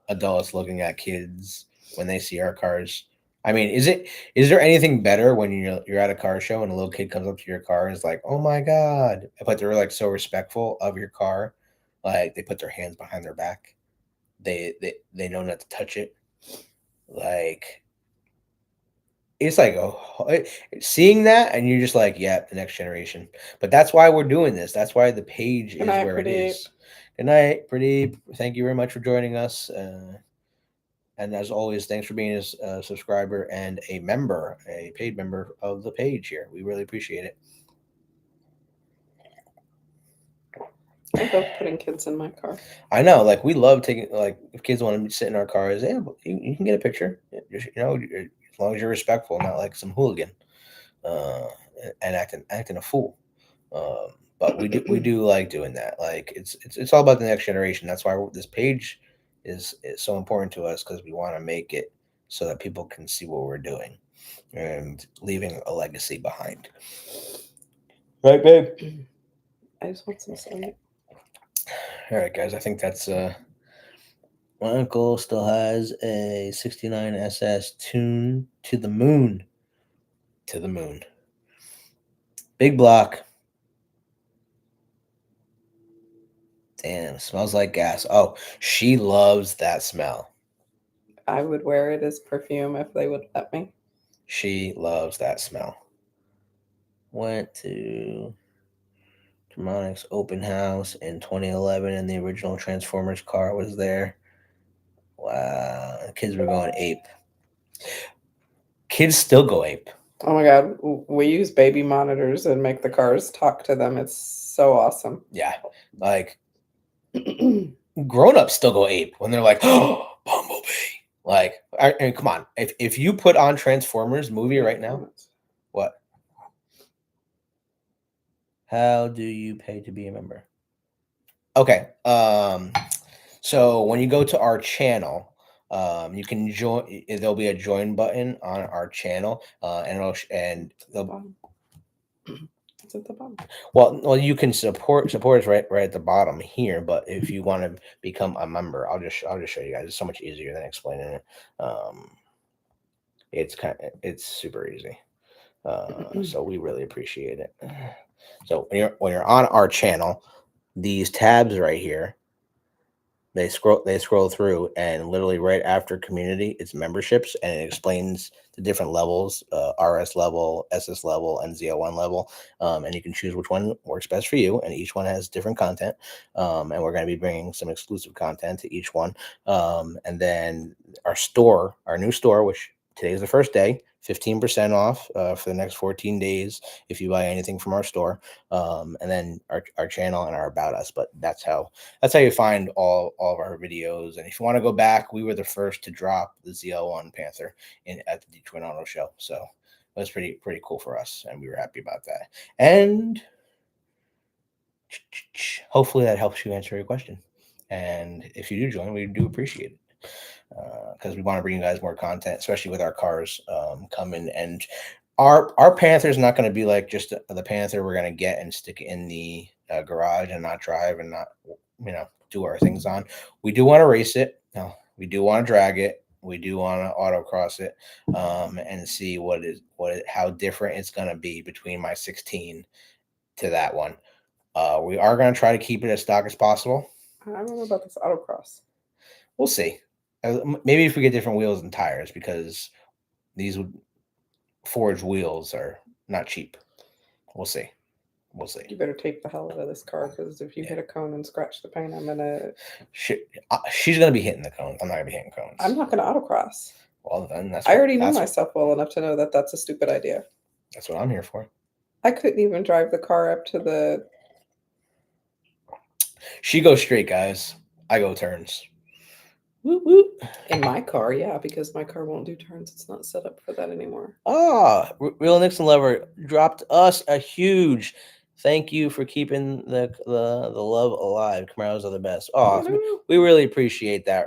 adults looking at kids when they see our cars. I mean, is there anything better when you're at a car show and a little kid comes up to your car and is like, "Oh my God," but they're like so respectful of your car, like they put their hands behind their back. They know not to touch it. Like, it's like, seeing that, and you're just like, yeah, the next generation. But that's why we're doing this. That's why the page is where it is. Good night, Pradeep. Thank you very much for joining us. And as always, thanks for being a subscriber and a member, a paid member of the page here. We really appreciate it. I love putting kids in my car. I know, like, we love taking, like, if kids want to sit in our cars, yeah, you can get a picture. Just, as long as you're respectful, not like some hooligan, and acting a fool. But we do like doing that. Like, it's all about the next generation. That's why this page is so important to us, because we want to make it so that people can see what we're doing and leaving a legacy behind. Right, babe? I just want some sleep. All right, guys. I think that's my uncle still has a 69 SS tune to the moon. To the moon. Big block. Damn, smells like gas. Oh, she loves that smell. I would wear it as perfume if they would let me. She loves that smell. Went to Germanics open house in 2011, and the original Transformers car was there. Wow, the kids were going ape. Kids still go ape. Oh my God, we use baby monitors and make the cars talk to them. It's so awesome. Yeah, like grown-ups still go ape when they're like, "Oh, Bumblebee!" Like, I mean, come on, if you put on Transformers movie right now, what? How do you pay to be a member? Okay. So when you go to our channel, you can join. There'll be a join button on our channel, and it's at the bottom. Well, you can support us right at the bottom here. But if you want to become a member, I'll just show you guys. It's so much easier than explaining it. It's super easy. So we really appreciate it. So when you're on our channel, these tabs right here, they scroll through, and literally right after community, it's memberships, and it explains the different levels, RS level, SS level, and ZL1 level, and you can choose which one works best for you, and each one has different content, and we're going to be bringing some exclusive content to each one, and then our new store, which today is the first day, 15% off for the next 14 days if you buy anything from our store, and then our channel and our about us. But that's how you find all of our videos. And if you want to go back, we were the first to drop the ZL1 Panther at the Detroit Auto Show, so it was pretty cool for us, and we were happy about that. And hopefully that helps you answer your question. And if you do join, we do appreciate it because we want to bring you guys more content, especially with our cars coming. And our Panther is not going to be like just the Panther we're going to get and stick it in the garage and not drive and not do our things on. We do want to race it. No, we do want to drag it. We do want to autocross it and see how different it's going to be between my 16 to that one. We are going to try to keep it as stock as possible. I don't know about this autocross. We'll see. Maybe if we get different wheels and tires, because these forged wheels are not cheap. We'll see. We'll see. You better tape the hell out of this car, because if you hit a cone and scratch the paint, I'm gonna. She's gonna be hitting the cones. I'm not gonna be hitting cones. I'm not gonna autocross. Well, then I already know myself well enough to know that that's a stupid idea. That's what I'm here for. I couldn't even drive the car up to the. She goes straight, guys. I go turns. Whoop, whoop. In my car, yeah, because my car won't do turns. It's not set up for that anymore. Real Nixon Lover dropped us a huge thank you for keeping the love alive. Camaros are the best. We really appreciate that.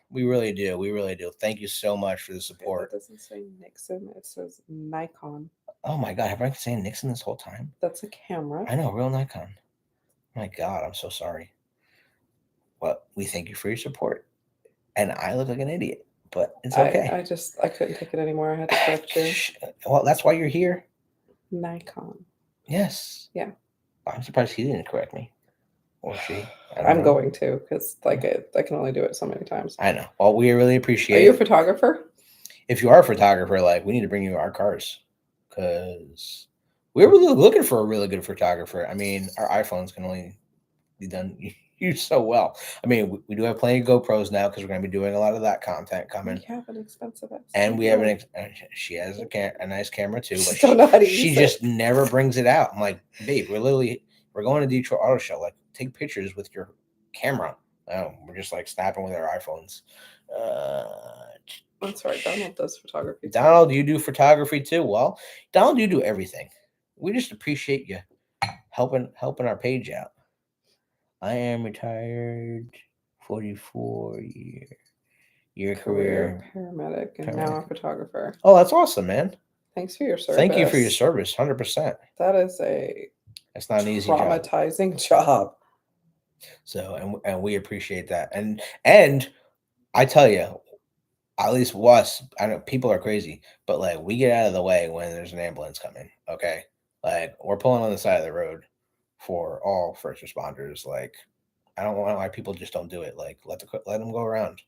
We really do. We really do. Thank you so much for the support. It doesn't say Nixon. It says Nikon. Oh my God. Have I been saying Nixon this whole time? That's a camera. I know. Real Nikon. My God. I'm so sorry. Well, we thank you for your support. And I look like an idiot, but it's okay. I couldn't take it anymore. I had to correct you. Well, that's why you're here. Nikon. Yes. Yeah. I'm surprised he didn't correct me. Or she. I'm going to, because I can only do it so many times. I know. Well, we really appreciate it. Are you a photographer? If you are a photographer, we need to bring you our cars, because we're really looking for a really good photographer. I mean, our iPhones can only be done used so well. I mean, we do have plenty of GoPros now, because we're going to be doing a lot of that content coming. We have an expensive. And we have she has a nice camera too, but don't know how to she use just it. never brings it out. I'm like, babe, we're going to Detroit Auto Show. Take pictures with your camera. We're just snapping with our iPhones. That's right. Donald does photography. Donald, you do photography too. Well, Donald, you do everything. We just appreciate you helping our page out. I am retired, 44-year career paramedic, and now a photographer. Oh, that's awesome, man. Thanks for your service. Thank you for your service, 100%. That is it's not an easy traumatizing job. So, and we appreciate that. And I tell you, at least us, I know people are crazy, but we get out of the way when there's an ambulance coming. Okay, we're pulling on the side of the road for all first responders. I don't know why people just don't do it. Let them go around.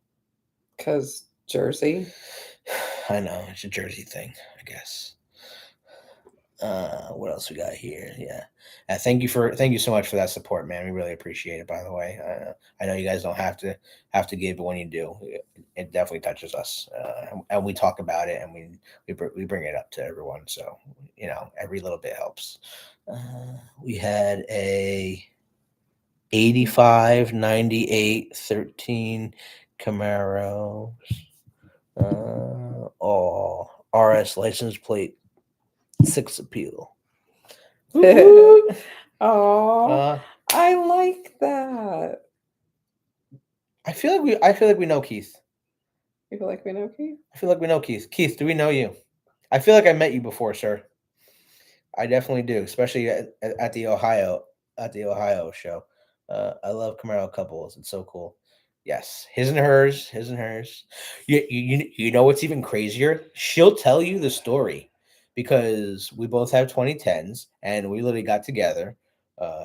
Because Jersey. I know, it's a Jersey thing, I guess. What else we got here? Yeah. Thank you so much for that support, man. We really appreciate it, by the way. I know you guys don't have to give, but when you do, it definitely touches us. And we talk about it, and we bring it up to everyone. So, every little bit helps. We had a 85, 98, 13 Camaro. RS license plate 6 appeal. Oh, I like that. I feel like we know Keith. You feel like we know Keith? I feel like we know Keith. Keith, do we know you? I feel like I met you before, sir. I definitely do, especially at the Ohio show. I love Camaro couples. It's so cool. Yes, his and hers. You know what's even crazier? She'll tell you the story, because we both have 2010s, and we literally got together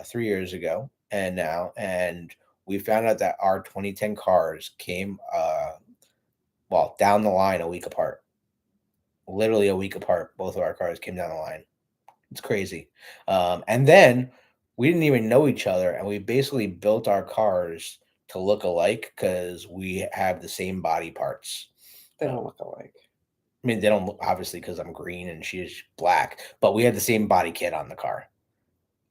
3 years ago, and we found out that our 2010 cars came down the line a week apart. Literally a week apart, both of our cars came down the line. It's crazy. And then we didn't even know each other, and we basically built our cars to look alike because we have the same body parts. They don't look alike. I mean, they don't look, obviously, because I'm green and she is black, but we have the same body kit on the car.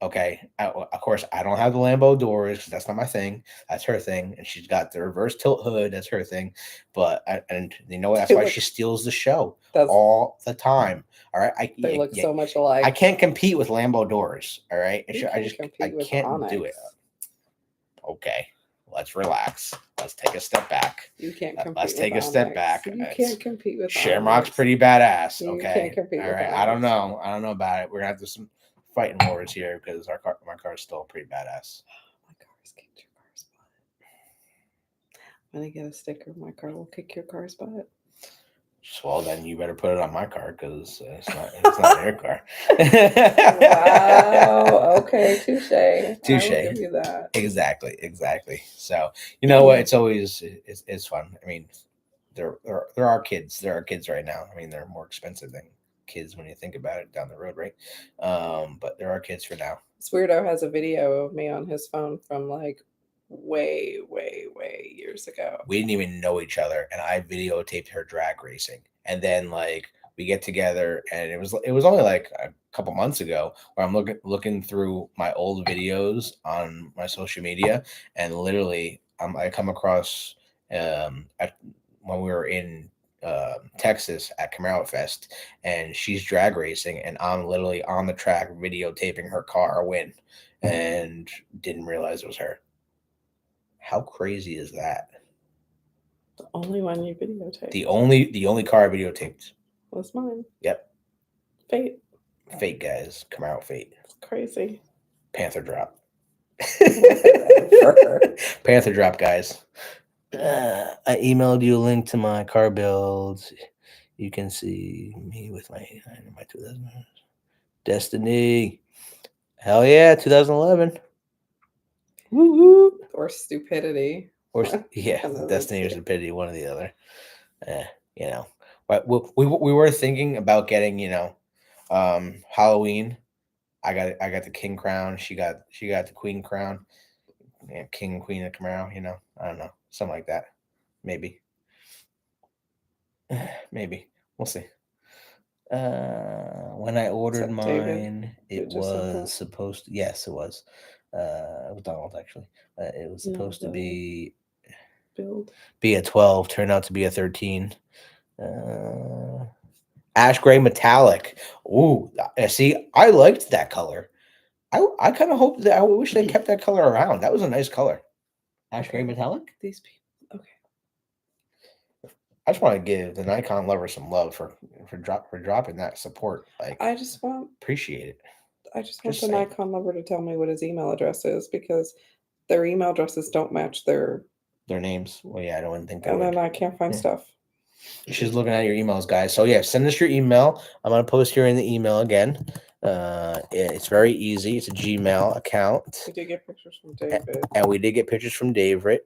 Okay, of course, I don't have the Lambo doors because that's not my thing. That's her thing, and she's got the reverse tilt hood. That's her thing. And you know what? That's They why look- she steals the show That's all the time. All right, they look so much I alike. can't compete with Lambo doors. All right, You I can compete I with can't do it. Onyx. Okay, let's relax. Let's take a step back. You can't compete Let's with take a Onyx. step back. You can't compete with Shamrock's Onyx. pretty badass. You Okay, can't compete all with right. Onyx. I don't know. I don't know about it. We're gonna have to some fighting wars here because my car's still pretty badass. My car's kicked your car's butt. When I get a sticker, my car will kick your car's butt. Well, then you better put it on my car because it's not your car. Wow. Okay. Touche. Touche. I will give you that. Exactly. So you know what? It's always it's fun. I mean, there are kids. There are kids right now. I mean, they're more expensive than kids when you think about it down the road, right? But there are kids for now. This weirdo has a video of me on his phone from like way years ago. We didn't even know each other, and I videotaped her drag racing, and then like we get together, and it was only like a couple months ago where I'm looking through my old videos on my social media, and literally I come across when we were in Texas at Camaro Fest, and she's drag racing, and I'm literally on the track videotaping her car win, and didn't realize it was her. How crazy is that? The only one you videotaped. The only car I videotaped was mine. Yep. Fate. Fate, guys. Camaro Fate. It's crazy. Panther drop. Whatever. Panther drop, guys. I emailed you a link to my car builds. You can see me with my 2000 Destiny. Hell yeah, 2011. Woo. Or stupidity. Or yeah, Destiny or stupidity, one or the other. You know, but we were thinking about getting, Halloween. I got the king crown. She got the queen crown. Yeah, king and queen of Camaro. I don't know, something like that. Maybe. We'll see. When I ordered mine, it was supposed to. Yes, it was. It was Donald actually. It was supposed to be a 12. Turned out to be a 13. Ash gray metallic. Ooh, see, I liked that color. I kind of hope that I wish they kept that color around. That was a nice color. Ash gray metallic. These people. Okay. I just want to give the Nikon lover some love for dropping that support. Like, I just appreciate it. I just want the Nikon lover to tell me what his email address is because their email addresses don't match their names. Well, yeah, I don't think they would. And then I can't find stuff. She's looking at your emails, guys. So yeah, send us your email. I'm gonna post here in the email again. It's very easy. It's a Gmail account. We did get pictures from David. And we did get pictures from David.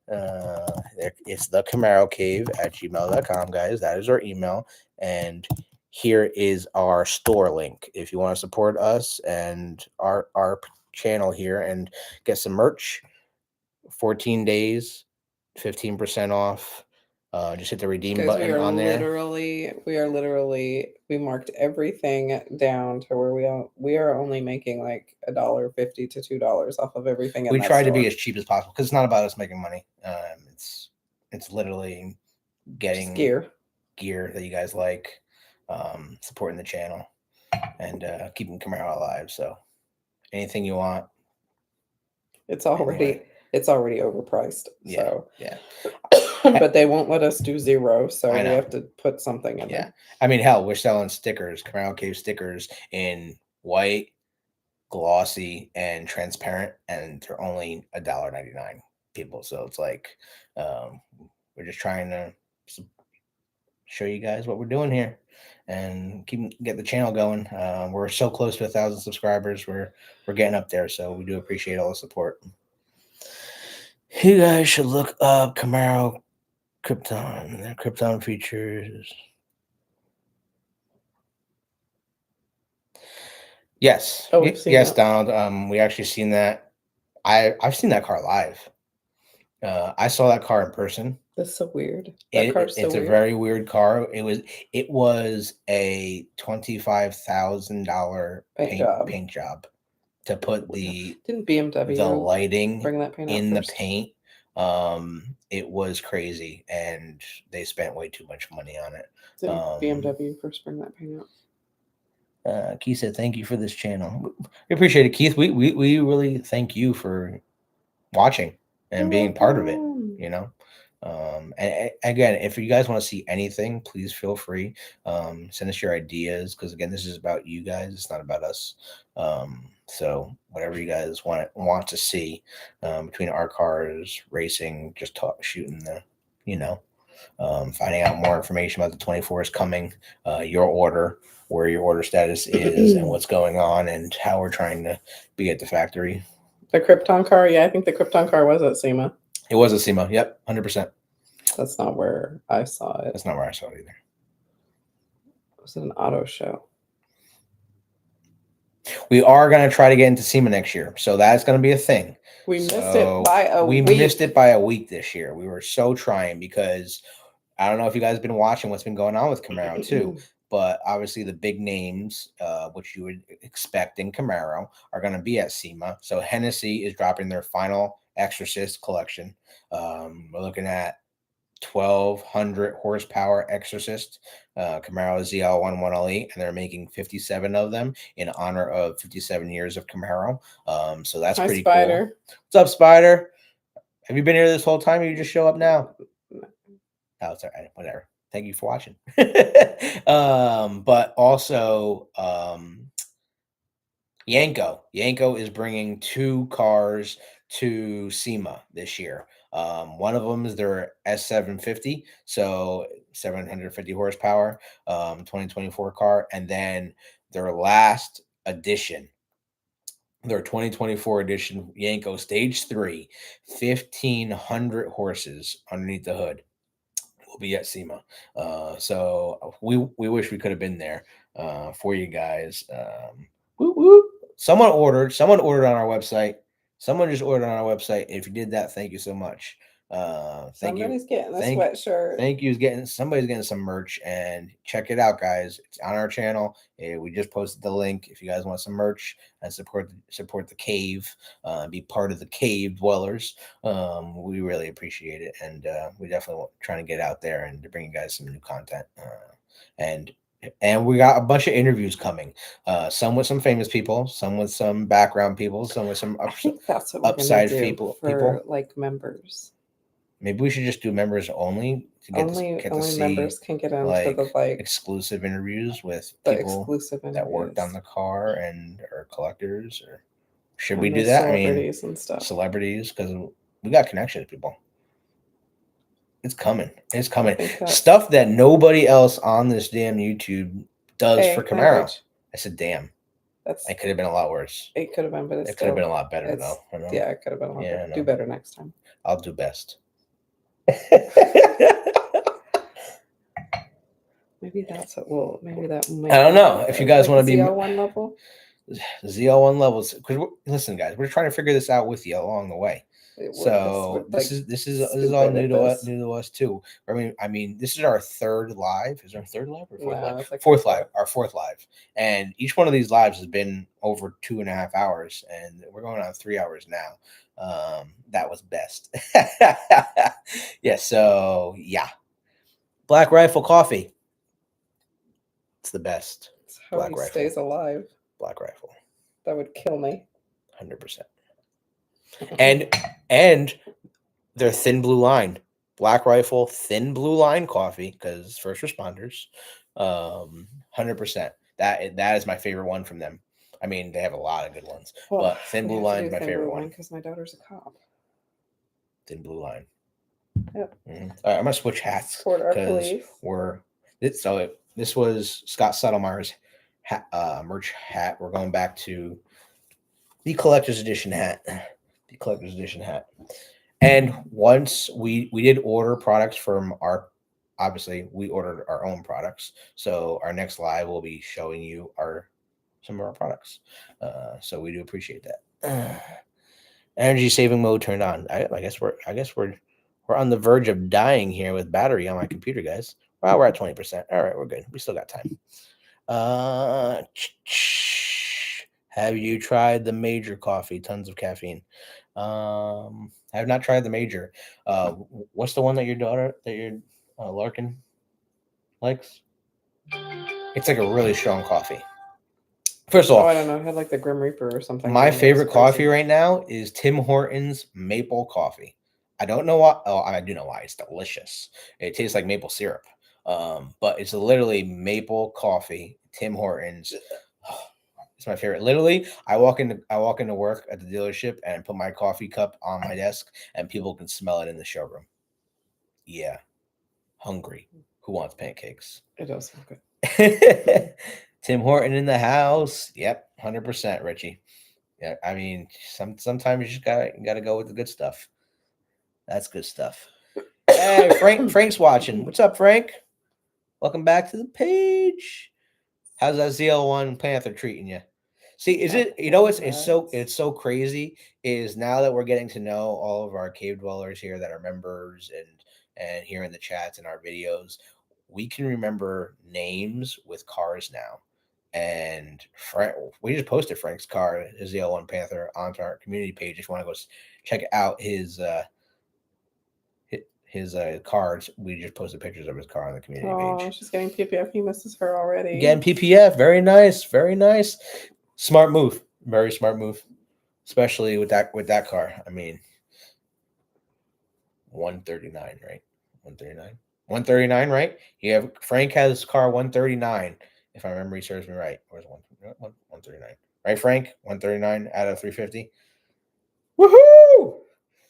It's the Camaro Cave at gmail.com, guys. That is our email. And here is our store link. If you want to support us and our channel here and get some merch, 14 days, 15% off. Just hit the redeem button on there. We marked everything down to where we are only making like $1.50 to $2 off of everything. We try to be as cheap as possible because it's not about us making money. It's literally getting gear that you guys like, supporting the channel, and keeping Camaro alive. So anything you want. It's already overpriced. Yeah. So yeah. But they won't let us do zero, so we have to put something in there. I mean, hell, we're selling stickers, Camaro Cave stickers in white, glossy, and transparent, and they're only $1.99, people. So it's like we're just trying to show you guys what we're doing here and get the channel going. We're so close to 1,000 subscribers. We're getting up there, so we do appreciate all the support. You guys should look up Camaro Krypton. Their Krypton features. Yes. Yes, Donald. We actually seen that. I've seen that car live. I saw that car in person. That's so weird. It's a very weird car. It was a $25,000 paint job. to put the Didn't BMW lighting bring that paint out in first? the paint. It was crazy, and they spent way too much money on it. Didn't BMW first bring that paint out? Keith said, "Thank you for this channel. We appreciate it, Keith. We really thank you for watching and being part of it. You know." And again, if you guys want to see anything, please feel free. Send us your ideas, because again, this is about you guys. It's not about us. So whatever you guys want to see, between our cars, racing, just shooting the, finding out more information about the 24 is coming, your order, where your order status is, and what's going on, and how we're trying to be at the factory. The Krypton car, yeah, I think the Krypton car was at SEMA. It was at SEMA. Yep, 100%. That's not where I saw it. That's not where I saw it either. It was an auto show. We are going to try to get into SEMA next year, so that's going to be a thing. We missed it by a week. We missed it by a week this year. We were so trying, because I don't know if you guys have been watching what's been going on with Camaro too, but obviously the big names, which you would expect in Camaro, are going to be at SEMA. So Hennessy is dropping their final Exorcist collection. We're looking at 1,200 horsepower Exorcist Camaro ZL1 1L8, and they're making 57 of them in honor of 57 years of Camaro. So that's pretty Spider. cool. What's up, Spider? Have you been here this whole time, or you just show up now? Oh, it's all right. Whatever. Thank you for watching. But also, Yanko is bringing 2 cars to SEMA this year. One of them is their S750, so 750 horsepower, 2024 car, and then their last edition, their 2024 edition Yanko Stage 3, 1,500 horses underneath the hood, will be at SEMA. So we wish we could have been there for you guys. Woo woo. Someone ordered on our website. Someone just ordered on our website. If you did that, thank you so much. Somebody's getting a sweatshirt. Somebody's getting some merch, and check it out, guys. It's on our channel. We just posted the link. If you guys want some merch and support the cave, be part of the cave dwellers, we really appreciate it, and we definitely trying to get out there and to bring you guys some new content. And we got a bunch of interviews coming, some with some famous people, some with some background people, some with some upside people. Like members. Maybe we should just do members only to get to see members can get into the exclusive interviews with people that worked on the car and are collectors. Or should we do that? Celebrities and stuff. Celebrities, because we got connections, people. It's coming. It's coming. Stuff that nobody else on this damn YouTube does for Camaro. I said, damn. It could have been a lot worse. It could have been, but it could have been a lot better, though. Yeah, it could have been a lot better. Do better next time. I'll do best. Maybe that's what will. Maybe that will make. I don't know if you guys want to be ZL1 level. ZL1 levels, because listen, guys, we're trying to figure this out with you along the way. So this is all new to us too. I mean, this is our third live. Is our third live or fourth live? Fourth live. Our fourth live, and each one of these lives has been over 2.5 hours, and we're going on 3 hours now. That was best. Yeah. So yeah, Black Rifle Coffee. It's the best. That's how Black Rifle stays alive. Black Rifle. That would kill me. 100%. And their thin blue line, Black Rifle thin blue line coffee, because first responders, 100%. That is my favorite one from them. I mean, they have a lot of good ones, but thin blue line is my favorite one because my daughter's a cop. Thin blue line. Yep. Mm-hmm. All right, I'm gonna switch hats because this was Scott Settlemeyer's merch hat. We're going back to the collector's edition hat. The collector's edition hat. And once we did order products from obviously we ordered our own products. So our next live will be showing you some of our products. So we do appreciate that. Energy saving mode turned on. I guess we're on the verge of dying here with battery on my computer, guys. Well, we're at 20%. All right, we're good. We still got time. Have you tried the major coffee? Tons of caffeine. I have not tried the major. What's the one that your Larkin likes? It's like a really strong coffee. First of Oh, all, I don't know. I had like the Grim Reaper or something. my and it was favorite crazy. coffee right now is Tim Hortons maple coffee. I don't know why. Oh, I do know why. It's delicious. It tastes like maple syrup. But it's literally maple coffee. Tim Hortons. It's my favorite. Literally, I walk into work at the dealership and put my coffee cup on my desk, and people can smell it in the showroom. Yeah, hungry. Who wants pancakes? It does smell good. Tim Horton in the house. Yep, 100%, Richie. Yeah, I mean, sometimes you just gotta go with the good stuff. That's good stuff. Hey, Frank's watching. What's up, Frank? Welcome back to the page. How's that ZL1 Panther treating you? See, is it it's so crazy is now that we're getting to know all of our cave dwellers here that are members and here in the chats and our videos, we can remember names with cars now. And we just posted Frank's car, his ZL1 Panther, onto our community page. If you want to go check out his cards, we just posted pictures of his car on the community page. She's getting PPF. He misses her already. Getting PPF, very nice, very nice. Smart move, very smart move, especially with that car. I mean, 139, right? 139, 139, right? You have Frank has car 139, if my memory serves me right. Where's 139? Right, Frank? 139 out of 350. Woohoo!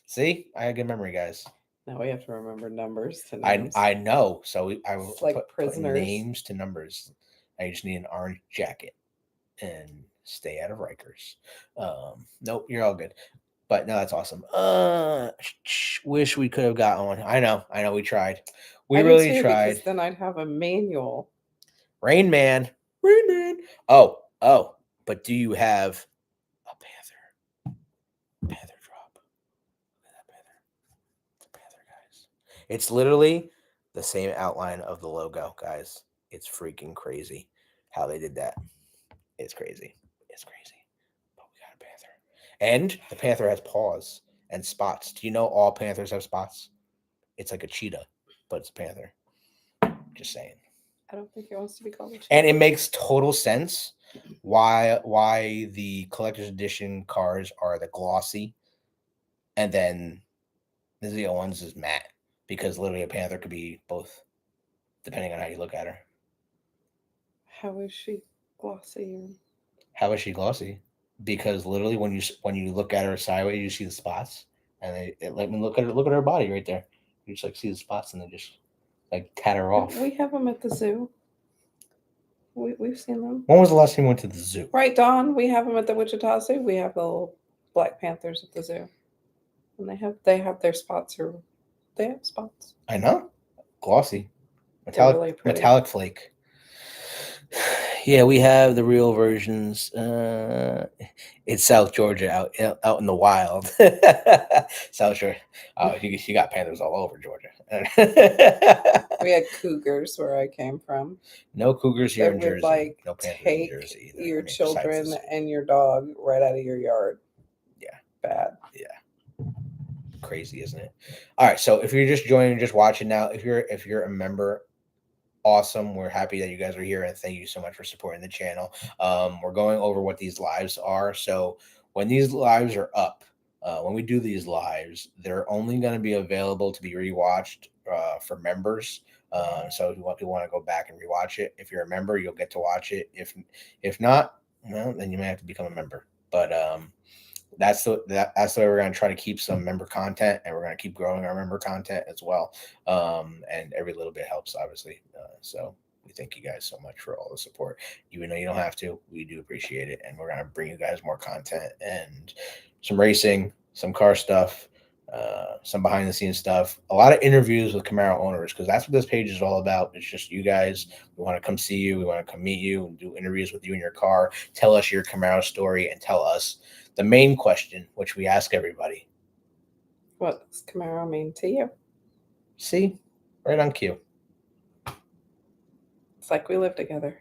See, I had good memory, guys. Now we have to remember numbers to names. I know. So I will like put names to numbers. I just need an orange jacket and stay out of Rikers. Nope, you're all good. But no, that's awesome. Wish we could have gotten one. I know. We tried. We really tried. Because then I'd have a manual. Rain Man. Oh. But do you have a Panther? Panther drop. Look at that Panther. It's a Panther, guys. It's literally the same outline of the logo, guys. It's freaking crazy how they did that. It's crazy. But we got a Panther. And the Panther has paws and spots. Do you know all Panthers have spots? It's like a cheetah, but it's a Panther. Just saying. I don't think it wants to be called a cheetah. And it makes total sense why the collector's edition cars are the glossy and then the ZL1s is matte. Because literally a Panther could be both, depending on how you look at her. How is she glossy? How is she glossy? Because literally, when you look at her sideways, you see the spots, and let me look at her body right there. You just like see the spots, and they just like tat her off. We have them at the zoo. We've seen them. When was the last time you went to the zoo? Right, Dawn. We have them at the Wichita Zoo. We have the little Black Panthers at the zoo, and they have their spots. They have spots. I know, glossy, Really metallic flake. Yeah, we have the real versions. It's South Georgia, out in the wild. South Georgia. You got Panthers all over Georgia. We had cougars where I came from. No cougars here in would, Jersey. Like, no Panthers take in Jersey. Your children and your dog right out of your yard. Yeah. Bad. Yeah. Crazy, isn't it? All right. So if you're just joining, just watching now, if you're a member, awesome. We're happy that you guys are here, and thank you so much for supporting the channel. We're going over what these lives are. So when these lives are up, when we do these lives, they're only going to be available to be rewatched for members. So if you want to go back and rewatch it, if you're a member, you'll get to watch it. If not, well, then you may have to become a member. But that's the way we're going to try to keep some member content, and we're going to keep growing our member content as well. And every little bit helps, obviously. So we thank you guys so much for all the support. Even though you don't have to, we do appreciate it. And we're going to bring you guys more content and some racing, some car stuff, some behind the scenes stuff, a lot of interviews with Camaro owners, because that's what this page is all about. It's just you guys. We want to come see you. We want to come meet you and do interviews with you in your car. Tell us your Camaro story and tell us the main question, which we ask everybody. What does Camaro mean to you? See? Right on cue. It's like we live together.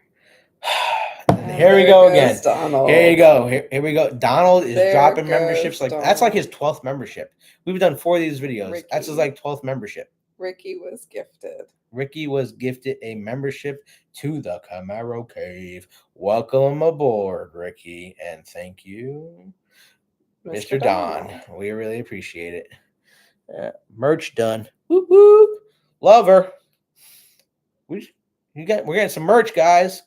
And here we there go goes again. Donald. Here you go. Here we go. Donald is There dropping goes memberships like that's like his 12th membership. We've done 4 of these videos. That's his Ricky. like 12th membership. Ricky was gifted. Ricky was gifted a membership to the Camaro Cave. Welcome aboard, Ricky, and thank you, Mr. Don. We really appreciate it. Merch done. Whoop whoop. Love her. We're getting some merch, guys.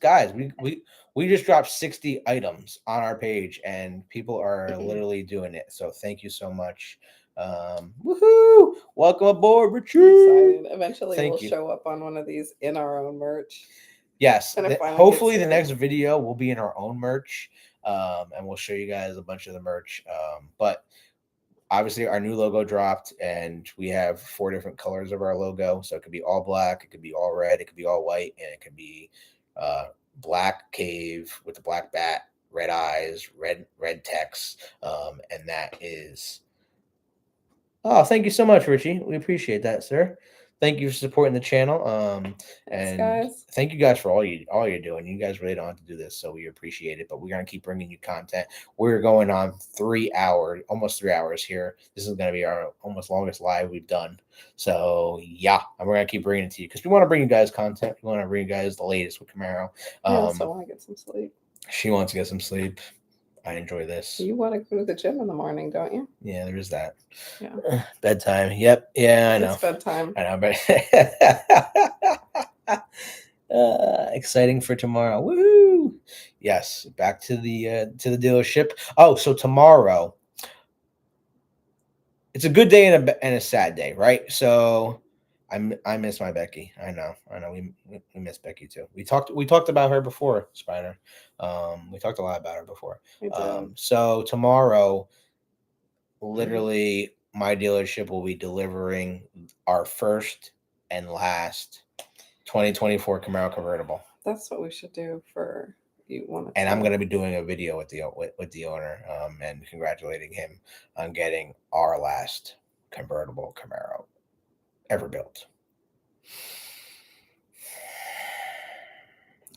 We just dropped 60 items on our page, and people are literally doing it. So thank you so much. Woohoo! Welcome aboard, Richard. Eventually, we'll show up on one of these in our own merch. Yes. Hopefully, the next video will be in our own merch, and we'll show you guys a bunch of the merch. But obviously, our new logo dropped, and we have 4 different colors of our logo. So it could be all black, it could be all red, it could be all white, and it could be black cave with the black bat, red eyes, red text, and that is. Oh, thank you so much, Richie. We appreciate that, sir. Thank you for supporting the channel. And guys. Thank you guys for all you're doing. You guys really don't have to do this, so we appreciate it. But we're gonna keep bringing you content. We're going on 3 hours, almost 3 hours here. This is gonna be our almost longest live we've done. So yeah, and we're gonna keep bringing it to you because we want to bring you guys content. We want to bring you guys the latest with Camaro. I also want to get some sleep. She wants to get some sleep. I enjoy this. You want to go to the gym in the morning, don't you? Yeah, there is that. Yeah. Bedtime. Yep. Yeah, I know. It's bedtime. I know, but exciting for tomorrow. Woohoo! Yes, back to the dealership. Oh, so tomorrow. It's a good day and a sad day, right? So I miss my Becky. I know. We miss Becky too. We talked about her before, Spider. We talked a lot about her before. So tomorrow, literally, my dealership will be delivering our first and last 2024 Camaro convertible. That's what we should do for you. And I'm going to be doing a video with the owner and congratulating him on getting our last convertible Camaro ever built.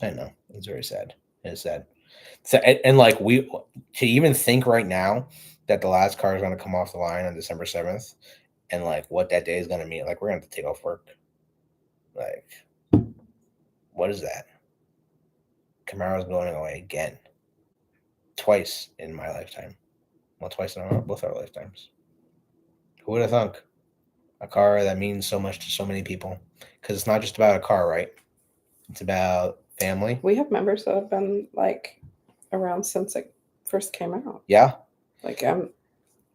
I know, it's very sad. It's sad. So and like to even think right now that the last car is going to come off the line on December 7th, and like what that day is going to mean, like we're going to have to take off work. Like, what is that? Camaro's going away again, twice in my lifetime. Well, twice in both our lifetimes. Who would have thunk? A car that means so much to so many people, because it's not just about a car, right? It's about family. We have members that have been like around since it first came out. Yeah. Like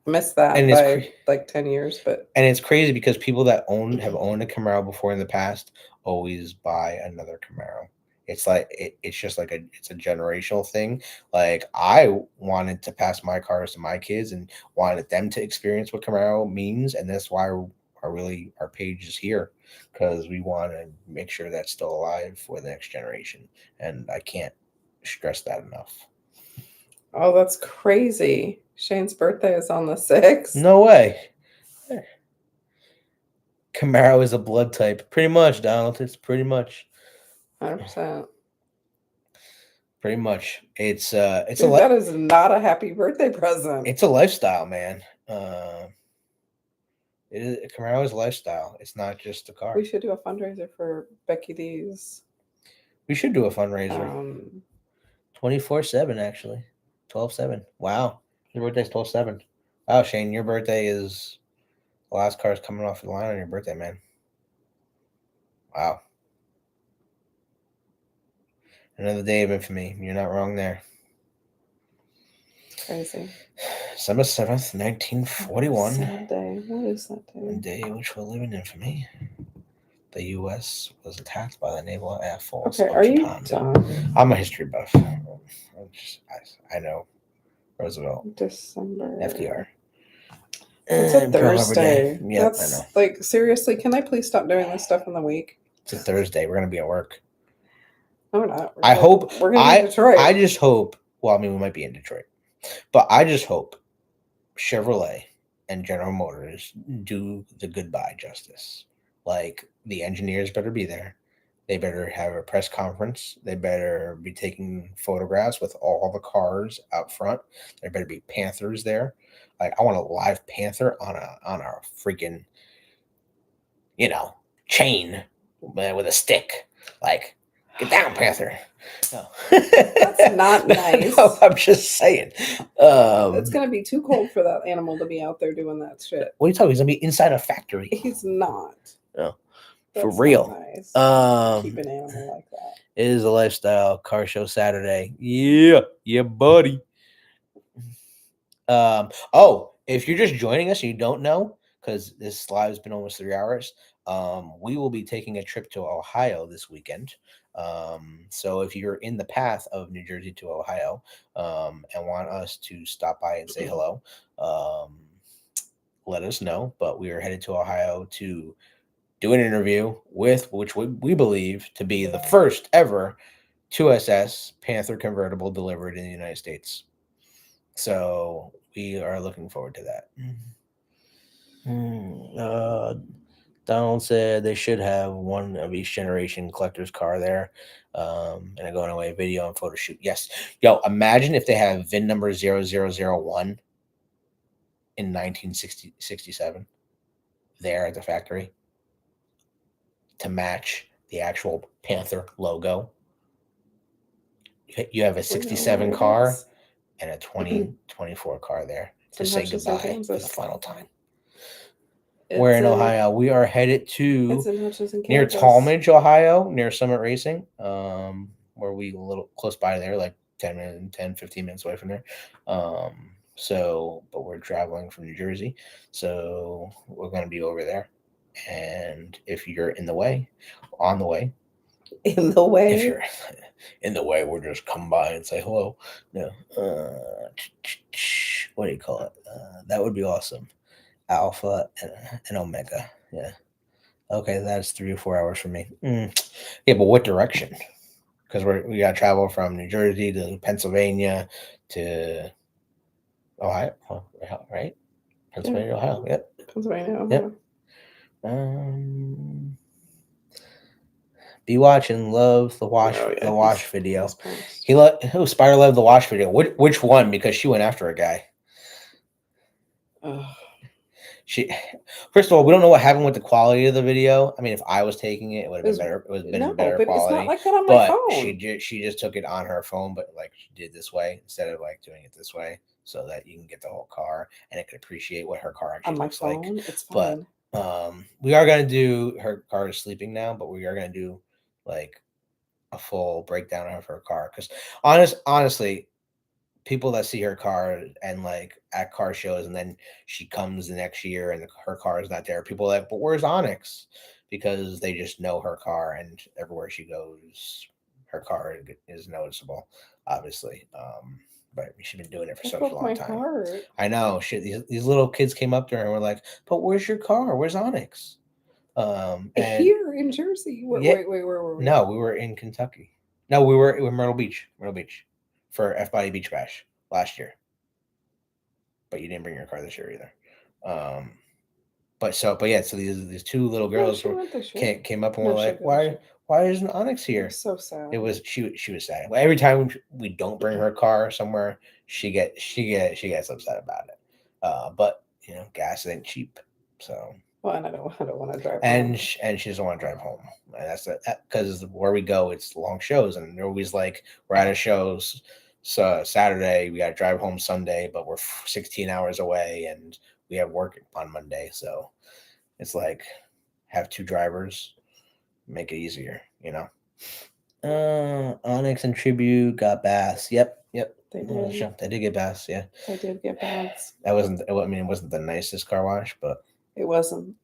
missed that and by like 10 years, but it's crazy because people that have owned a Camaro before in the past always buy another Camaro. It's like it's just like it's a generational thing. Like I wanted to pass my cars to my kids and wanted them to experience what Camaro means, and that's why our page is here, because we want to make sure that's still alive for the next generation, and I can't stress that enough. Oh, that's crazy. Shane's birthday is on the 6th. No way. Camaro is a blood type. Pretty much, Donald. It's pretty much 100%. Pretty much. Dude, that is not a happy birthday present. It's a lifestyle, man. Camaro is a lifestyle. It's not just a car. We should do a fundraiser for Becky D's. We should do a fundraiser. 24/7, actually. 12/7. Wow. Your birthday's 12/7. Wow, Shane, your birthday is the last car's coming off the line on your birthday, man. Wow. Another day of infamy. You're not wrong there. Crazy. December 7th, 1941. Sad day. What is that day? A day which will live in infamy. The U.S. was attacked by the naval air force. Okay, are you done? I'm a history buff. I know Roosevelt. December. FDR. It's a Thursday. Yeah, I know. Like, seriously, can I please stop doing this stuff in the week? It's a Thursday. We're going to be at work. No, we're not. I hope. We're going to be in Detroit. I just hope. Well, I mean, we might be in Detroit. But I just hope Chevrolet and General Motors do the goodbye justice. Like, the engineers better be there. They better have a press conference. They better be taking photographs with all the cars out front. There better be Panthers there. Like, I want a live Panther on a freaking, chain with a stick. Like, get down, Panther. No. That's not nice. No, I'm just saying. It's going to be too cold for that animal to be out there doing that shit. What are you talking? He's gonna be inside a factory. He's not. No, That's for real. Not nice. Keep an animal like that. It is a lifestyle car show Saturday. Yeah, buddy. If you're just joining us and you don't know, because this live has been almost 3 hours, we will be taking a trip to Ohio this weekend. So if you're in the path of New Jersey to Ohio, and want us to stop by and say hello, let us know. But we are headed to Ohio to do an interview with which we believe to be the first ever 2SS Panther convertible delivered in the United States. So we are looking forward to that. Donald said they should have one of each generation collector's car there, and a going away video and photo shoot. Yes. Yo, imagine if they have VIN number 0001 in 1967 there at the factory to match the actual Panther logo. You have a 67 car and a 2024 car there to say goodbye for the final time. We're in Ohio. We are headed to near Talmadge, Ohio, near Summit Racing, where we a little close by there, like 10, 15 minutes away from there. But we're traveling from New Jersey, so we're going to be over there. And if you're on the way, if you're in the way, we'll just come by and say hello. No, what do you call it? That would be awesome. Alpha and Omega. Yeah. Okay, that's 3 or 4 hours for me. Yeah, but what direction? Because we got to travel from New Jersey to Pennsylvania to Ohio, right? Pennsylvania, Ohio. Yep. Pennsylvania, Ohio. Yep. Be watching. Love the wash video. Spider loved the wash video. Which one? Because she went after a guy. First of all, we don't know what happened with the quality of the video. I mean, if I was taking it, it would have been better. It would have been better quality. It's not like that on my phone. She just took it on her phone, but like she did this way instead of like doing it this way, so that you can get the whole car and it could appreciate what her car actually looks like. It's fine. But we are gonna do her car is sleeping now, but we are gonna do like a full breakdown of her car because honestly. People that see her car and like at car shows and then she comes the next year and her car is not there. People are like, but where's Onyx? Because they just know her car and everywhere she goes, her car is noticeable, obviously. But she's been doing it for such a long time. Heart. I know. These little kids came up to her and were like, but where's your car? Where's Onyx? And here in Jersey. Wait, where were we? No, we were in Kentucky. No, we were in Myrtle Beach. For F-Body Beach Bash last year. But you didn't bring your car this year either. So these two little girls came up and were like, why isn't Onyx here? So sad. It was she was sad. Well, every time we don't bring her car somewhere, she gets upset about it. But gas ain't cheap. So well, and I don't want to drive home. And she doesn't want to drive home. And that's because where we go, it's long shows, and they're always like we're at a shows. So Saturday we got to drive home Sunday, but we're 16 hours away, and we have work on Monday. So it's like have two drivers, make it easier, Onyx and Tribute got bass. Yep. They did. They did get bass. Yeah. They did get bass. It wasn't the nicest car wash, but. It wasn't.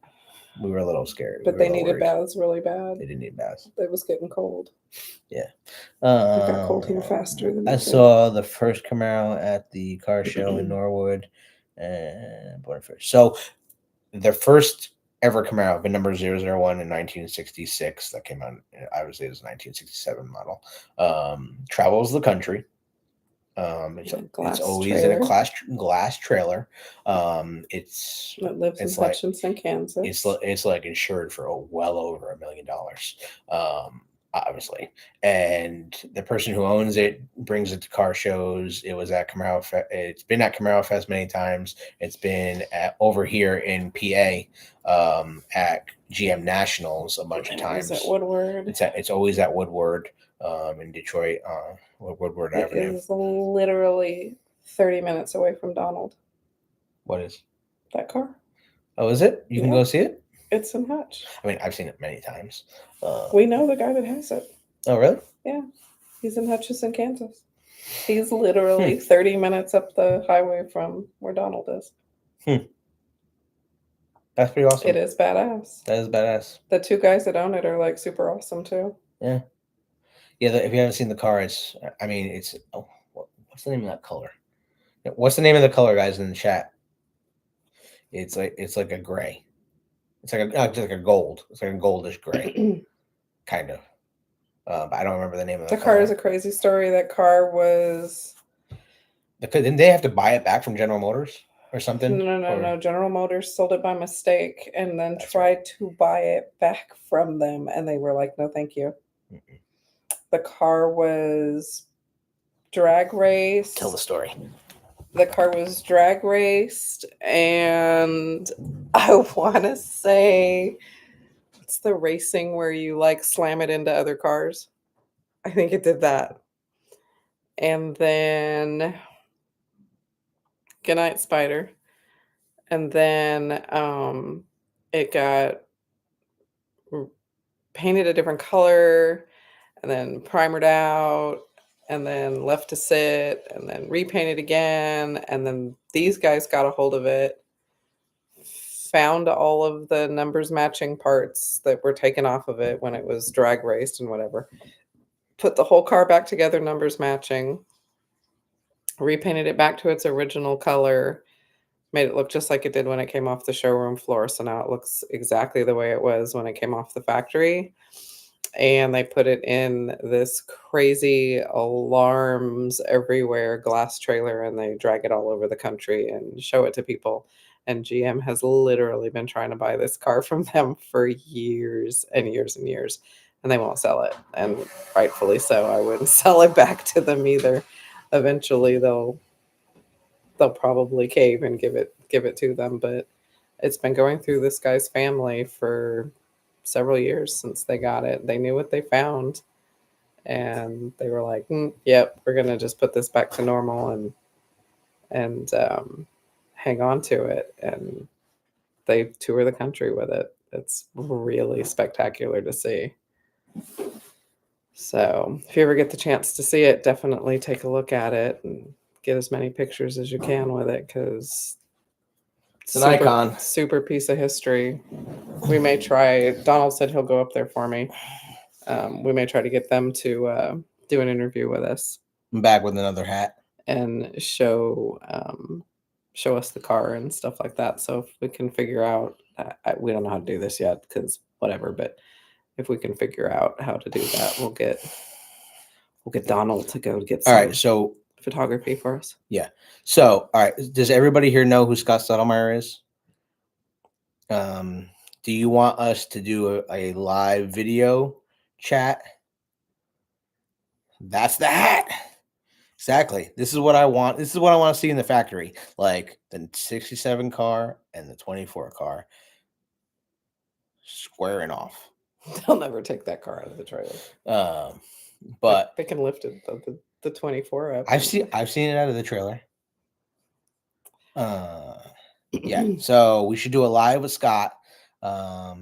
We were a little scared. But they needed baths really bad. They did need baths. It was getting cold. Yeah. It got cold here faster than I saw the first Camaro at the car show in Norwood. And so the first ever Camaro, the number 001 in 1966 that came out, obviously it was a 1967 model, travels the country. It's always in a glass trailer. It lives in Hutchinson, Kansas. It's like insured for well over $1 million. obviously. And the person who owns it brings it to car shows. It was at Camaro Fest. It's been at Camaro Fest many times. It's been over here in PA at GM Nationals a bunch of times. Is it Woodward? It's always at Woodward in Detroit, Woodward It Avenue. is literally 30 minutes away from Donald. What is that car? Oh, is it? You can go see it? It's in Hutch. I mean, I've seen it many times. We know the guy that has it. Oh, really? Yeah. He's in Hutchinson, Kansas. He's literally 30 minutes up the highway from where Donald is. That's pretty awesome. It is badass. That is badass. The two guys that own it are like super awesome too. Yeah. Yeah, if you haven't seen the car, it's what's the name of that color? What's the name of the color, guys, in the chat? It's like a gray. It's like a gold. It's like a goldish gray, kind of. But I don't remember the name of the car. Is a crazy story. That car was. Didn't they have to buy it back from General Motors or something? No. General Motors sold it by mistake and then tried to buy it back from them, and they were like, "No, thank you." Mm-mm. The car was drag raced. Tell the story. The car was drag raced, and I want to say, what's the racing where you like slam it into other cars? I think it did that. And then Goodnight Spider. And then it got painted a different color, and then primered out, and then left to sit, and then repainted again. And then these guys got a hold of it, found all of the numbers matching parts that were taken off of it when it was drag raced and whatever, put the whole car back together, numbers matching, repainted it back to its original color, made it look just like it did when it came off the showroom floor. So now it looks exactly the way it was when it came off the factory. And they put it in this crazy alarms everywhere glass trailer, and they drag it all over the country and show it to people. And GM has literally been trying to buy this car from them for years and years and years, and they won't sell it. And rightfully so. I wouldn't sell it back to them either. Eventually they'll probably cave and give it to them, but it's been going through this guy's family for several years since they got it. They knew what they found, and they were like, yep, we're gonna just put this back to normal and hang on to it. And they tour the country with it. It's really spectacular to see. So if you ever get the chance to see it, definitely take a look at it and get as many pictures as you can with it, because it's an icon. Super piece of history. We may try. Donald said he'll go up there for me. We may try to get them to do an interview with us. I'm back with another hat. And show us the car and stuff like that. So if we can figure out, we don't know how to do this yet because whatever, but if we can figure out how to do that, we'll get Donald to go get some. All right, so photography for us. Yeah. So, all right. Does everybody here know who Scott Stottlemyre is? Do you want us to do a live video chat? That's the hat. Exactly. This is what I want. This is what I want to see in the factory. Like the 67 car and the 24 car squaring off. They'll never take that car out of the trailer. But they can lift it the 24 up. I've seen it out of the trailer. Yeah. So we should do a live with Scott.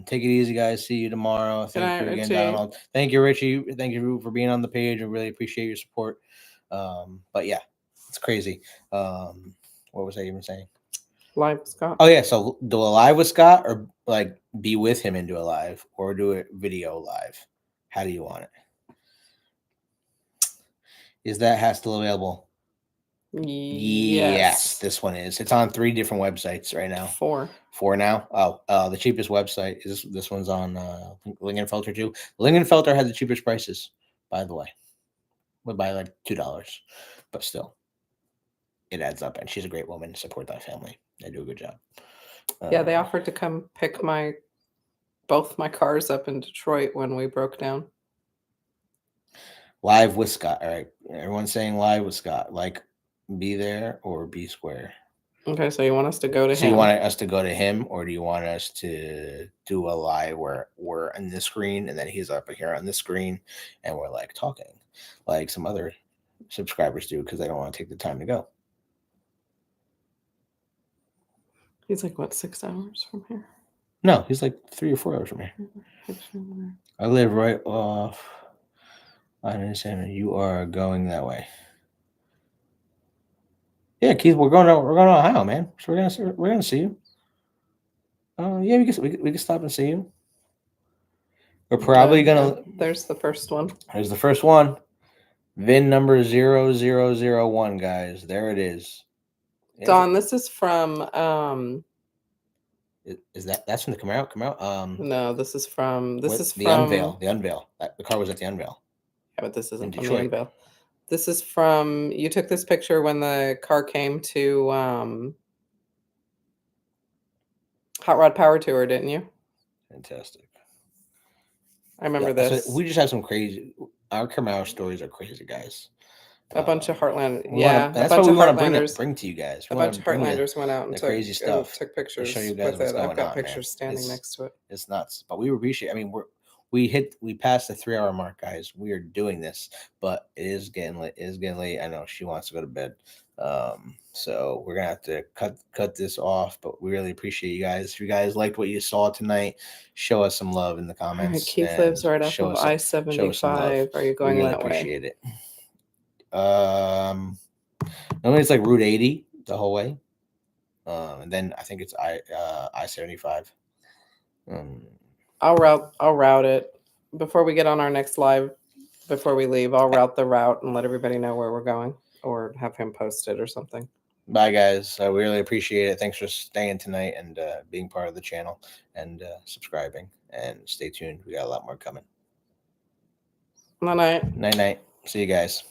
Take it easy, guys. See you tomorrow. Thank you again, Donald. Thank you, Richie. Thank you for being on the page. I really appreciate your support. But yeah, it's crazy. What was I even saying? Live with Scott. Oh yeah. So do a live with Scott, or like be with him and do a live, or do a video live? How do you want it? Is that hat still available? Yes, this one is. It's on 3 different websites right now. 4 now. Oh, the cheapest website is this one's on Lingenfelter too. Lingenfelter had the cheapest prices, by the way. Would buy like $2, but still, it adds up. And she's a great woman. Support that family. They do a good job. Yeah, they offered to come pick both my cars up in Detroit when we broke down. Live with Scott. All right. Everyone's saying live with Scott. Like, be there or be square. Okay, so you want us to go to So him? you want us to go to him, or do you want us to do a live where we're on this screen and then he's up here on this screen and we're like talking like some other subscribers do because they don't want to take the time to go? He's like, what, 6 hours from here? No, he's like 3 or 4 hours from here. I live right off. I understand you are going that way. Yeah, Keith, we're going to Ohio, man. So we're gonna see you. Yeah, we can stop and see you. We're probably gonna. There's the first one. There's the first one. VIN number 0001, guys. There it is. Don, this is from Is that's from the Camaro? no, this is from the unveil. The unveil. The car was at the unveil. Yeah, but this isn't from Detroit. the unveil. This is from, you took this picture when the car came to Hot Rod Power Tour, didn't you? Fantastic. I remember this. So we just have some crazy. Our Camaro stories are crazy, guys. A bunch of Heartland, that's what we want to bring to you guys. A bunch of Heartlanders went out and took crazy stuff. Took pictures show you guys with what's it. going I've got on, pictures standing next to it. It's nuts, but we appreciate. I mean, we passed the 3-hour mark, guys. We are doing this, but it is getting late. I know she wants to go to bed, so we're gonna have to cut this off. But we really appreciate you guys. If you guys liked what you saw tonight, show us some love in the comments. Keith lives right off of I-75. Are you going that way? Appreciate it. Normally it's like Route 80 the whole way, and then I think it's I-75. I'll route it before we get on our next live. Before we leave, I'll route the route and let everybody know where we're going, or have him post it or something. Bye, guys. I really appreciate it. Thanks for staying tonight and being part of the channel and subscribing. And stay tuned. We got a lot more coming. Night. Night. See you guys.